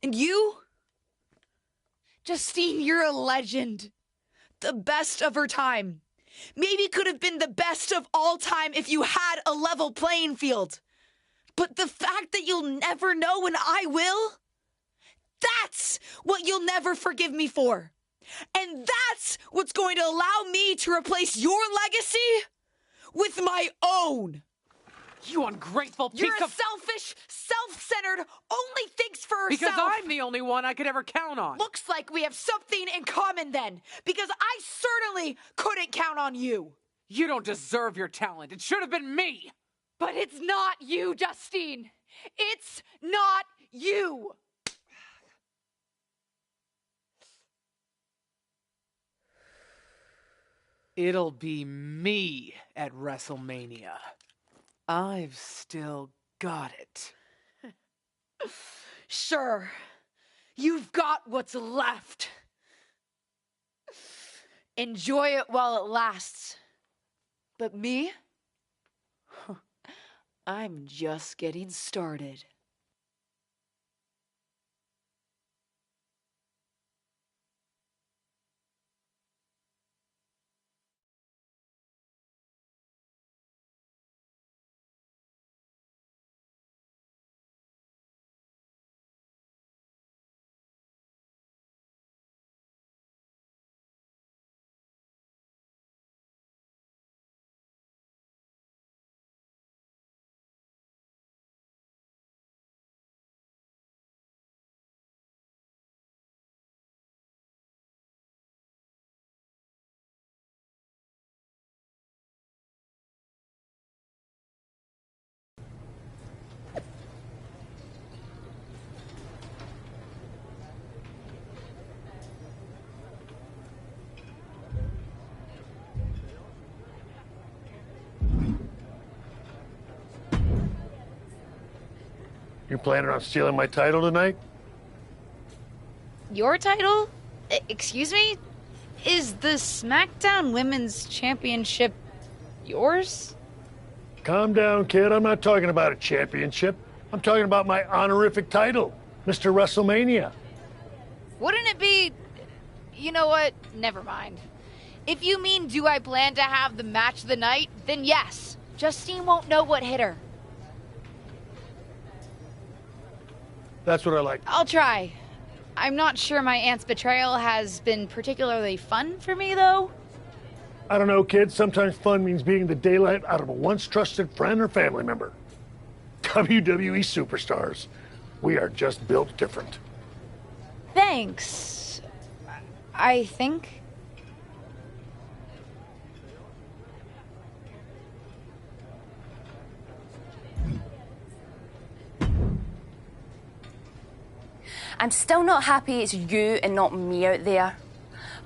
And you? Justine, you're a legend. The best of her time. Maybe could have been the best of all time if you had a level playing field. But the fact that you'll never know and I will, that's what you'll never forgive me for. And that's what's going to allow me to replace your legacy with my own. You ungrateful piece You're a of... selfish, self-centered, only thinks for herself. Because I'm the only one I could ever count on. Looks like we have something in common then, because I certainly couldn't count on you. You don't deserve your talent. It should have been me. But it's not you, Justine. It's not you. It'll be me at WrestleMania. I've still got it. Sure, you've got what's left. Enjoy it while it lasts. But me? I'm just getting started. You planning on stealing my title tonight? Your title? Excuse me? Is the SmackDown Women's Championship yours? Calm down, kid. I'm not talking about a championship. I'm talking about my honorific title, Mr. WrestleMania. Wouldn't it be... You know what? Never mind. If you mean do I plan to have the match of the night, then yes. Justine won't know what hit her. That's what I like. I'll try. I'm not sure my aunt's betrayal has been particularly fun for me, though. I don't know, kid. Sometimes fun means beating the daylight out of a once trusted friend or family member. WWE superstars. We are just built different. Thanks. I think. I'm still not happy it's you and not me out there.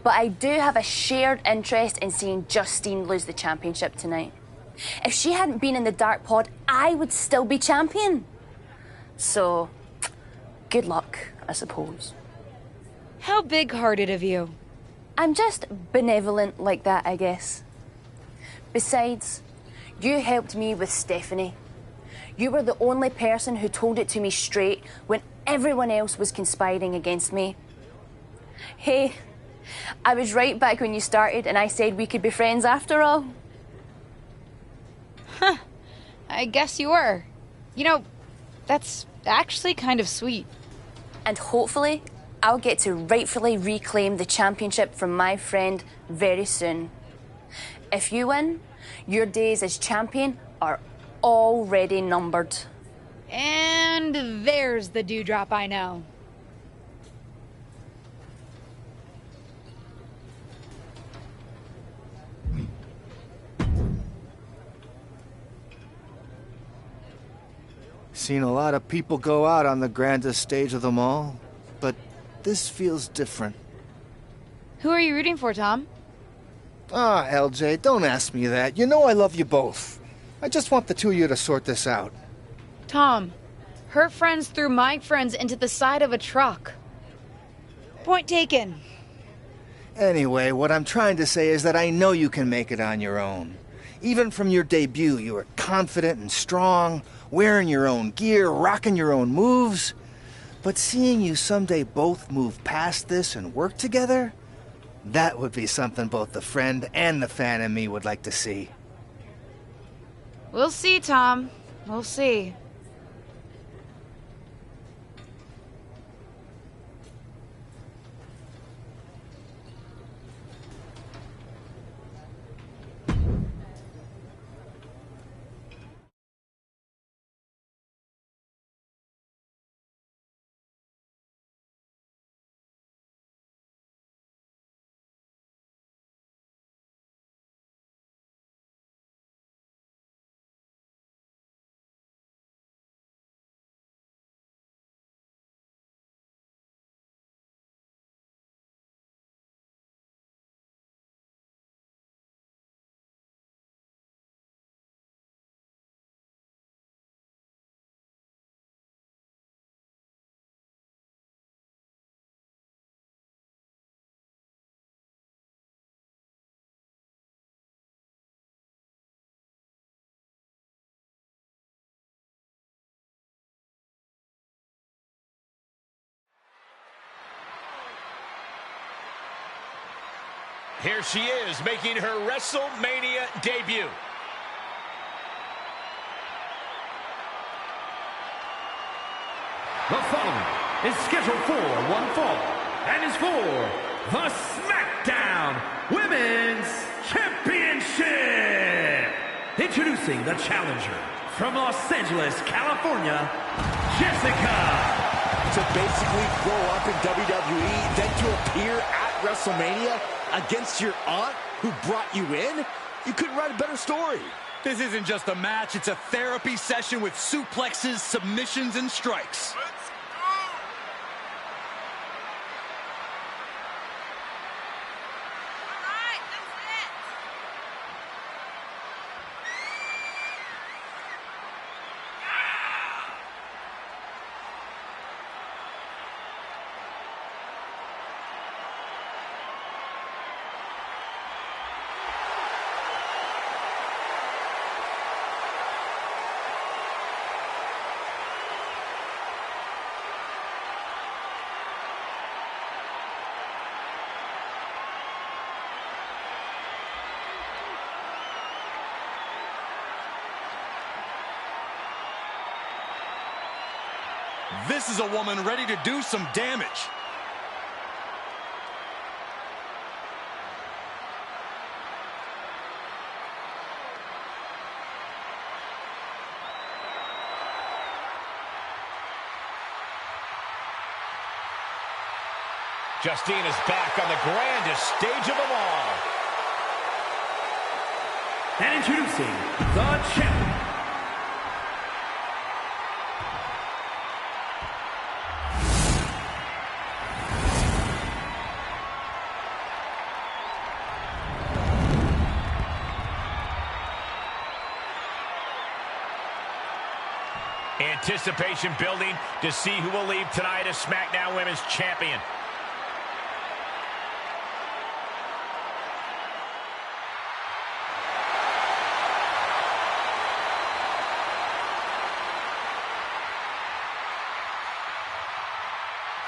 But I do have a shared interest in seeing Justine lose the championship tonight. If she hadn't been in the Dark Pod, I would still be champion. So, good luck, I suppose. How big-hearted of you. I'm just benevolent like that, I guess. Besides, you helped me with Stephanie. You were the only person who told it to me straight when everyone else was conspiring against me. Hey, I was right back when you started and I said we could be friends after all. Huh. I guess you were. You know, that's actually kind of sweet. And hopefully, I'll get to rightfully reclaim the championship from my friend very soon. If you win, your days as champion are already numbered. And there's the dewdrop I know. Seen a lot of people go out on the grandest stage of them all, but this feels different. Who are you rooting for, Tom? Ah, LJ, don't ask me that. You know I love you both. I just want the two of you to sort this out. Tom, Her friends threw my friends into the side of a truck. Point taken. Anyway, what I'm trying to say is that I know you can make it on your own. Even from your debut, you were confident and strong, wearing your own gear, rocking your own moves. But seeing you someday both move past this and work together, that would be something both the friend and the fan in me would like to see. We'll see, Tom. We'll see. Here she is, making her WrestleMania debut. The following is scheduled for one fall and is for the SmackDown Women's Championship. Introducing the challenger from Los Angeles, California, Jessica. To basically grow up in WWE, then to appear at WrestleMania against your aunt who brought you in? You couldn't write a better story. This isn't just a match, it's a therapy session with suplexes, submissions, and strikes. This is a woman ready to do some damage. Justine is back on the grandest stage of them all. And introducing the champion. Anticipation building to see who will leave tonight as SmackDown Women's Champion.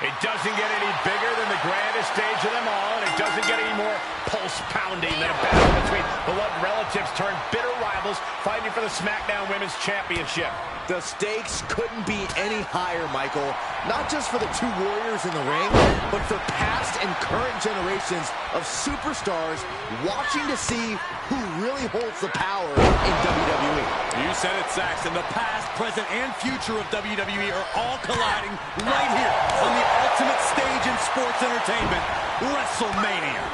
It doesn't get any bigger than the grandest stage of them all, and it doesn't get any more pulse-pounding than a battle between beloved relatives turned bitter rivals fighting for the SmackDown Women's Championship. The stakes couldn't be any higher, Michael. Not just for the two warriors in the ring, but for past and current generations of superstars watching to see who really holds the power in WWE. You said it, Saxon. The past, present, and future of WWE are all colliding right here on the ultimate stage in sports entertainment, WrestleMania.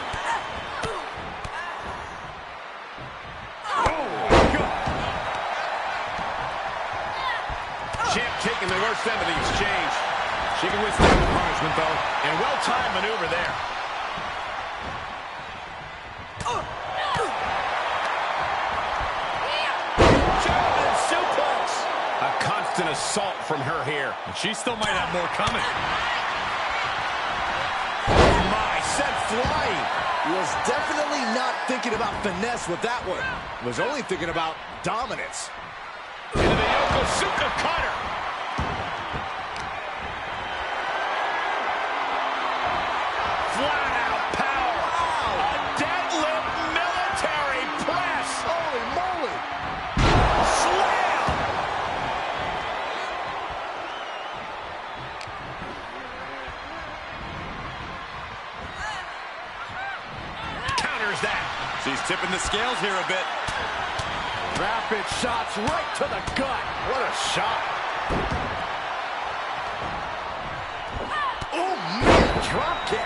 Champ taking the worst end of the exchange. She can withstand the punishment, though, and well-timed maneuver there. German suplex. A constant assault from her here. And she still might have more coming. Oh my, sent flying. He was definitely not thinking about finesse with that one. He was only thinking about dominance. Into the Yokosuka cutter. Flat out power. A deadlift military press. Holy moly. Slam. Counters that. She's tipping the scales here a bit. Rapid shots right to the gut. What a shot. Oh, man, drop kick.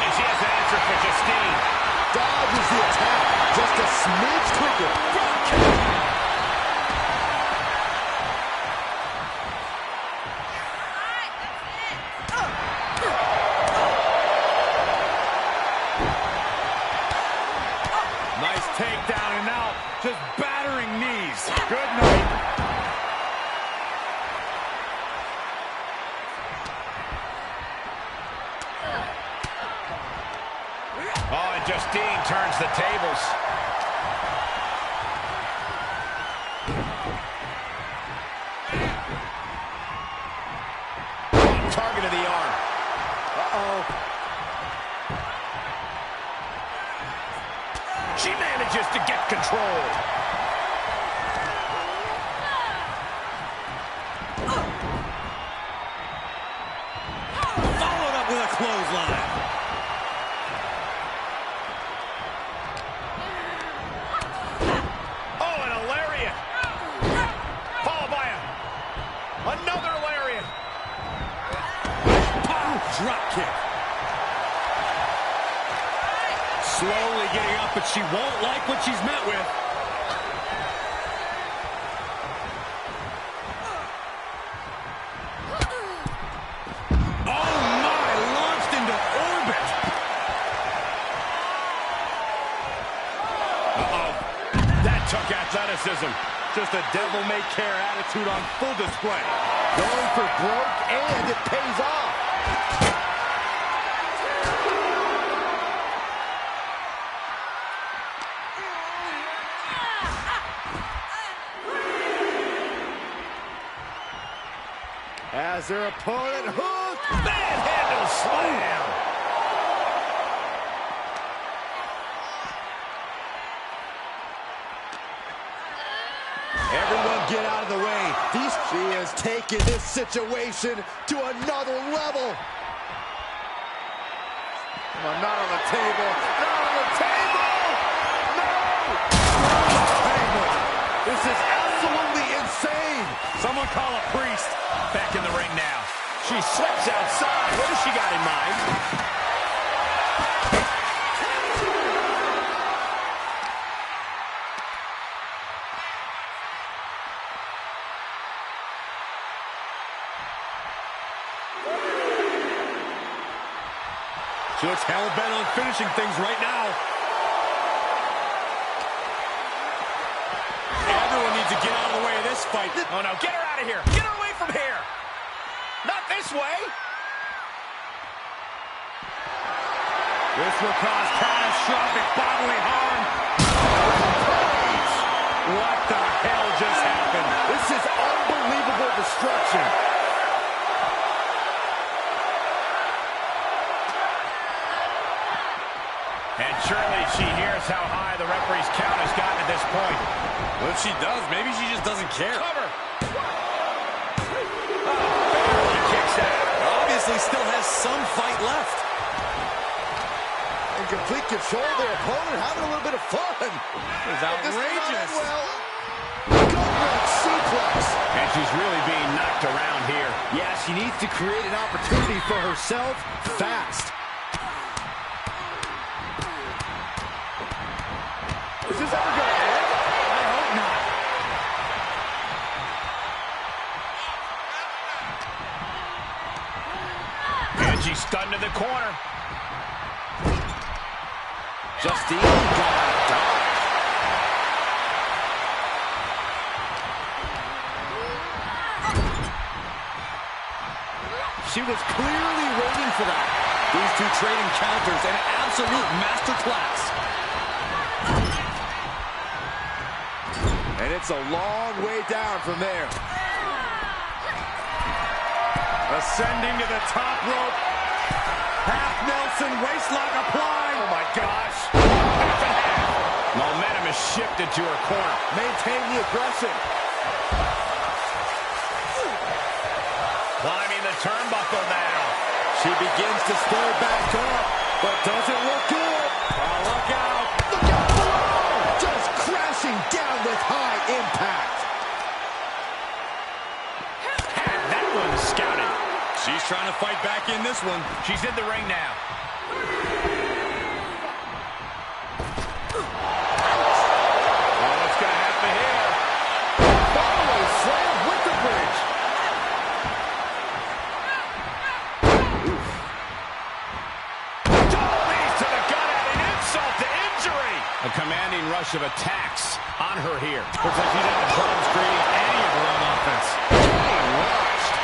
And she has an answer for Justine. Dodges the attack just a smidge quicker. Drop kick. Nice takedown, and now just battering knees. Good night. Oh, and Justine turns the tables. Target of the arm. Uh-oh. She manages to get control. Followed up with a clothesline. Oh, and a lariat. Followed by another lariat. Drop kick. Slowly getting up, but she won't like what she's met with. Oh my, launched into orbit. Uh-oh. That took athleticism. Just a devil-may-care attitude on full display. Going for broke, and it pays off. As their opponent hooked. Manhandle slam. Everyone get out of the way. She is taking this situation to another level. Oh, not on the table. Not on the table. No. Not on the table. This is absolutely insane. Someone call a priest. Back in the ring now. She slips outside. What has she got in mind? She looks hell-bent on finishing things right now. Everyone needs to get out of the way of this fight. Oh, no. Get her out of here. Get her away from here. Not this way. This will cause catastrophic bodily harm. What the hell just happened? This is unbelievable destruction. And surely she hears how high the referee's count has gotten at this point. Well, if she does, maybe she just doesn't care. Cover. Oh, barely kicks out. Obviously still has some fight left. In complete control of their opponent, having a little bit of fun. It was outrageous. Good run suplex. And she's really being knocked around here. Yeah, she needs to create an opportunity for herself fast. Is this ever going to end? I hope not. And she's stunned in the corner. Justine got dodge. She was clearly waiting for that. These two trading counters, an absolute masterclass. And it's a long way down from there. Ascending to the top rope. Half Nelson, waistlock applied. Oh my gosh. Half and half. Momentum is shifted to her corner. Maintain the aggression. Climbing the turnbuckle now. She begins to stir back up, but doesn't look good. Oh, look out. Look out below. Just crashing down with high impact. Had that one scouted. She's trying to fight back in this one. She's in the ring now. Oh, what's going to happen here? Follow slam with the bridge. Leads to the gut at an insult to injury. A commanding rush of attacks on her here. Looks like she's having problems creating any of her own offense. Getting rushed.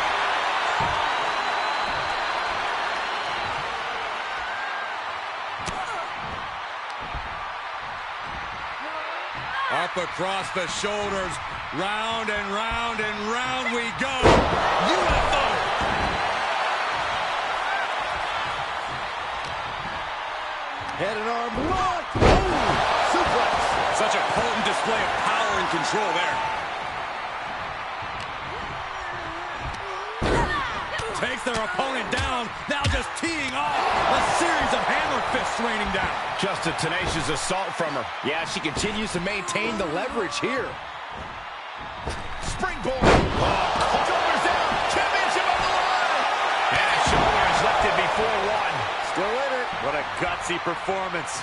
Up across the shoulders. Round and round and round we go. UFO. Head and arm lock. Oh, suplex. Such a potent display of power and control there. Takes their opponent down. Now just teeing off. A series of hammer fists raining down. Just a tenacious assault from her. Yeah, she continues to maintain the leverage here. Springboard. Oh, shoulders down. Championship on the line. And shoulders lifted before one. Still in it. What a gutsy performance.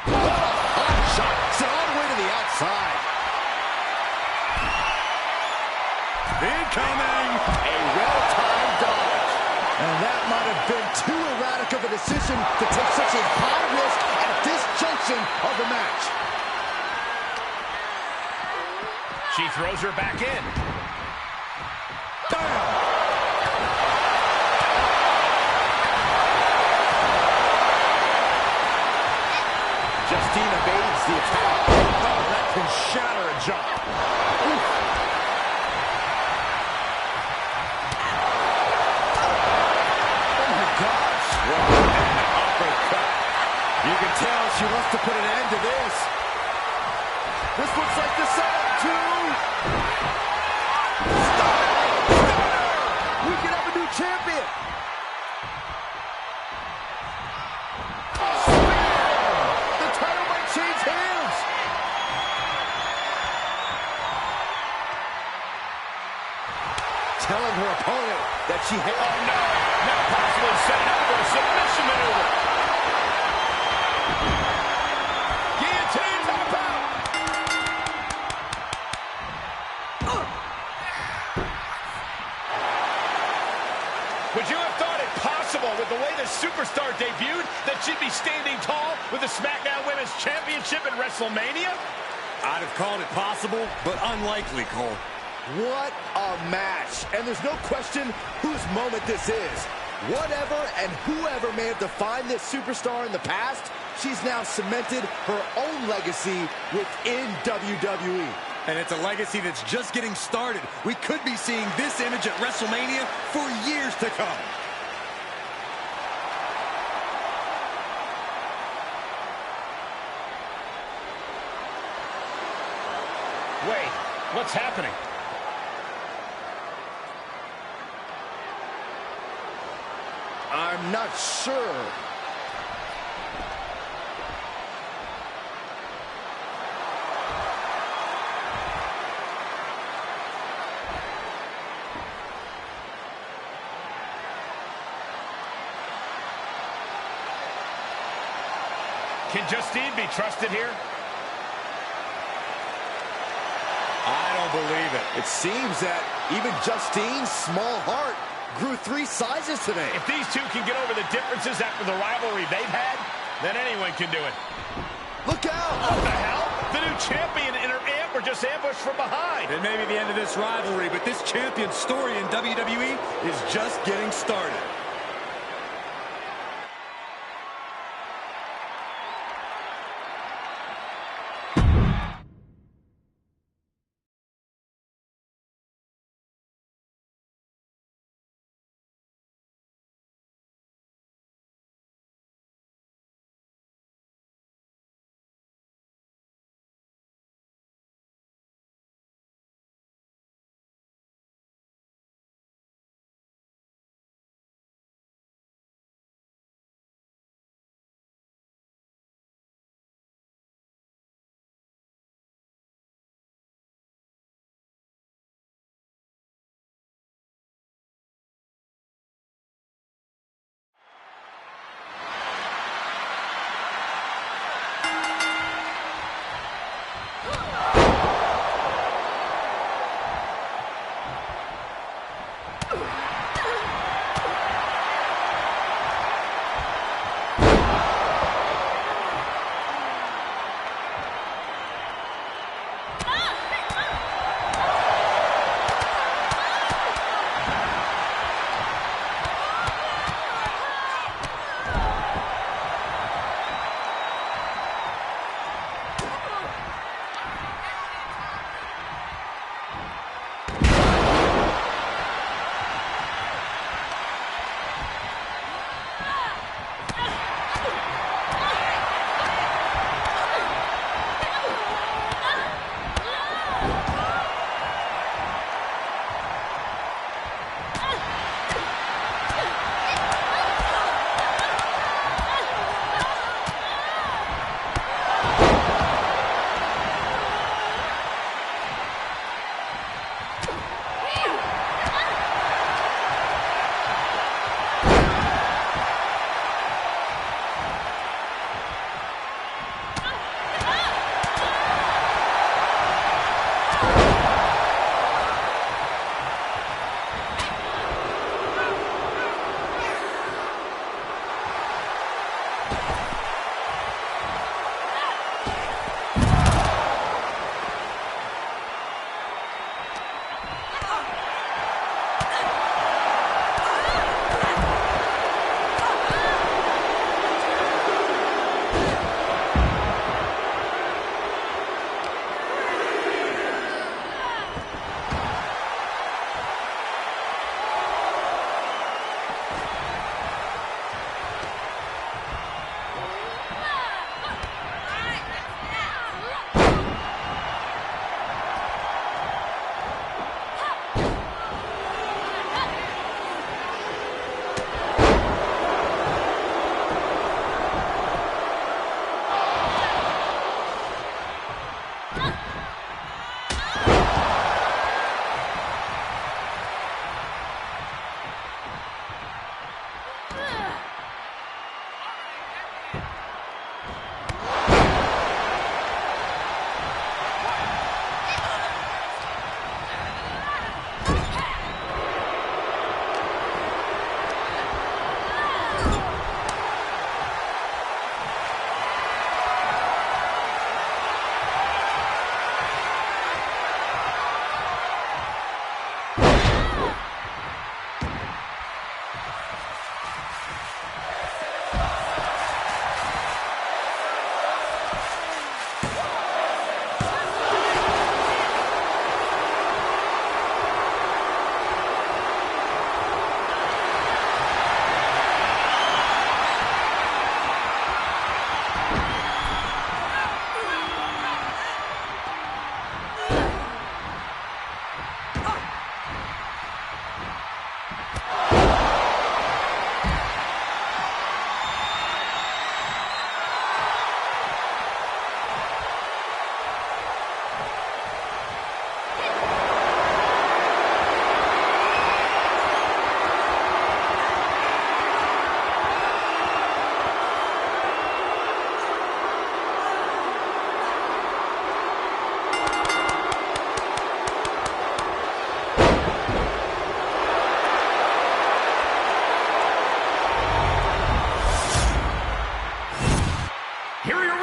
Hot shot. Sent all the way to the outside. Incoming. A well-timed dodge. And that might have been too erratic of a decision to take such a high risk at this junction of the match. She throws her back in. Bam. Justine evades the attack. Oh, that can shatter a jaw. Oof. Oh my gosh. What an uppercut. You can tell she wants to put an end to this. This looks like the setup too. We could have a new champion. The title might change hands. Telling her opponent that she had... Oh, no. Not possible. Setting up for a submission maneuver. Guillotine, tap out. Would you have thought it possible with the way the superstar debuted that she'd be standing tall with the SmackDown Women's Championship at WrestleMania? I'd have called it possible, but unlikely, Cole. What a match. And there's no question whose moment this is. Whatever and whoever may have defined this superstar in the past, she's now cemented her own legacy within WWE. And it's a legacy that's just getting started. We could be seeing this image at WrestleMania for years to come. Wait, what's happening? I'm not sure. Can Justine be trusted here? I don't believe it. It seems that even Justine's small heart grew 3 sizes today. If these two can get over the differences after the rivalry they've had, then anyone can do it. Look out! What the hell? The new champion and her aunt were just ambushed from behind. It may be the end of this rivalry, but this champion's story in WWE is just getting started.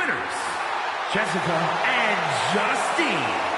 winners, Jessica and Justine.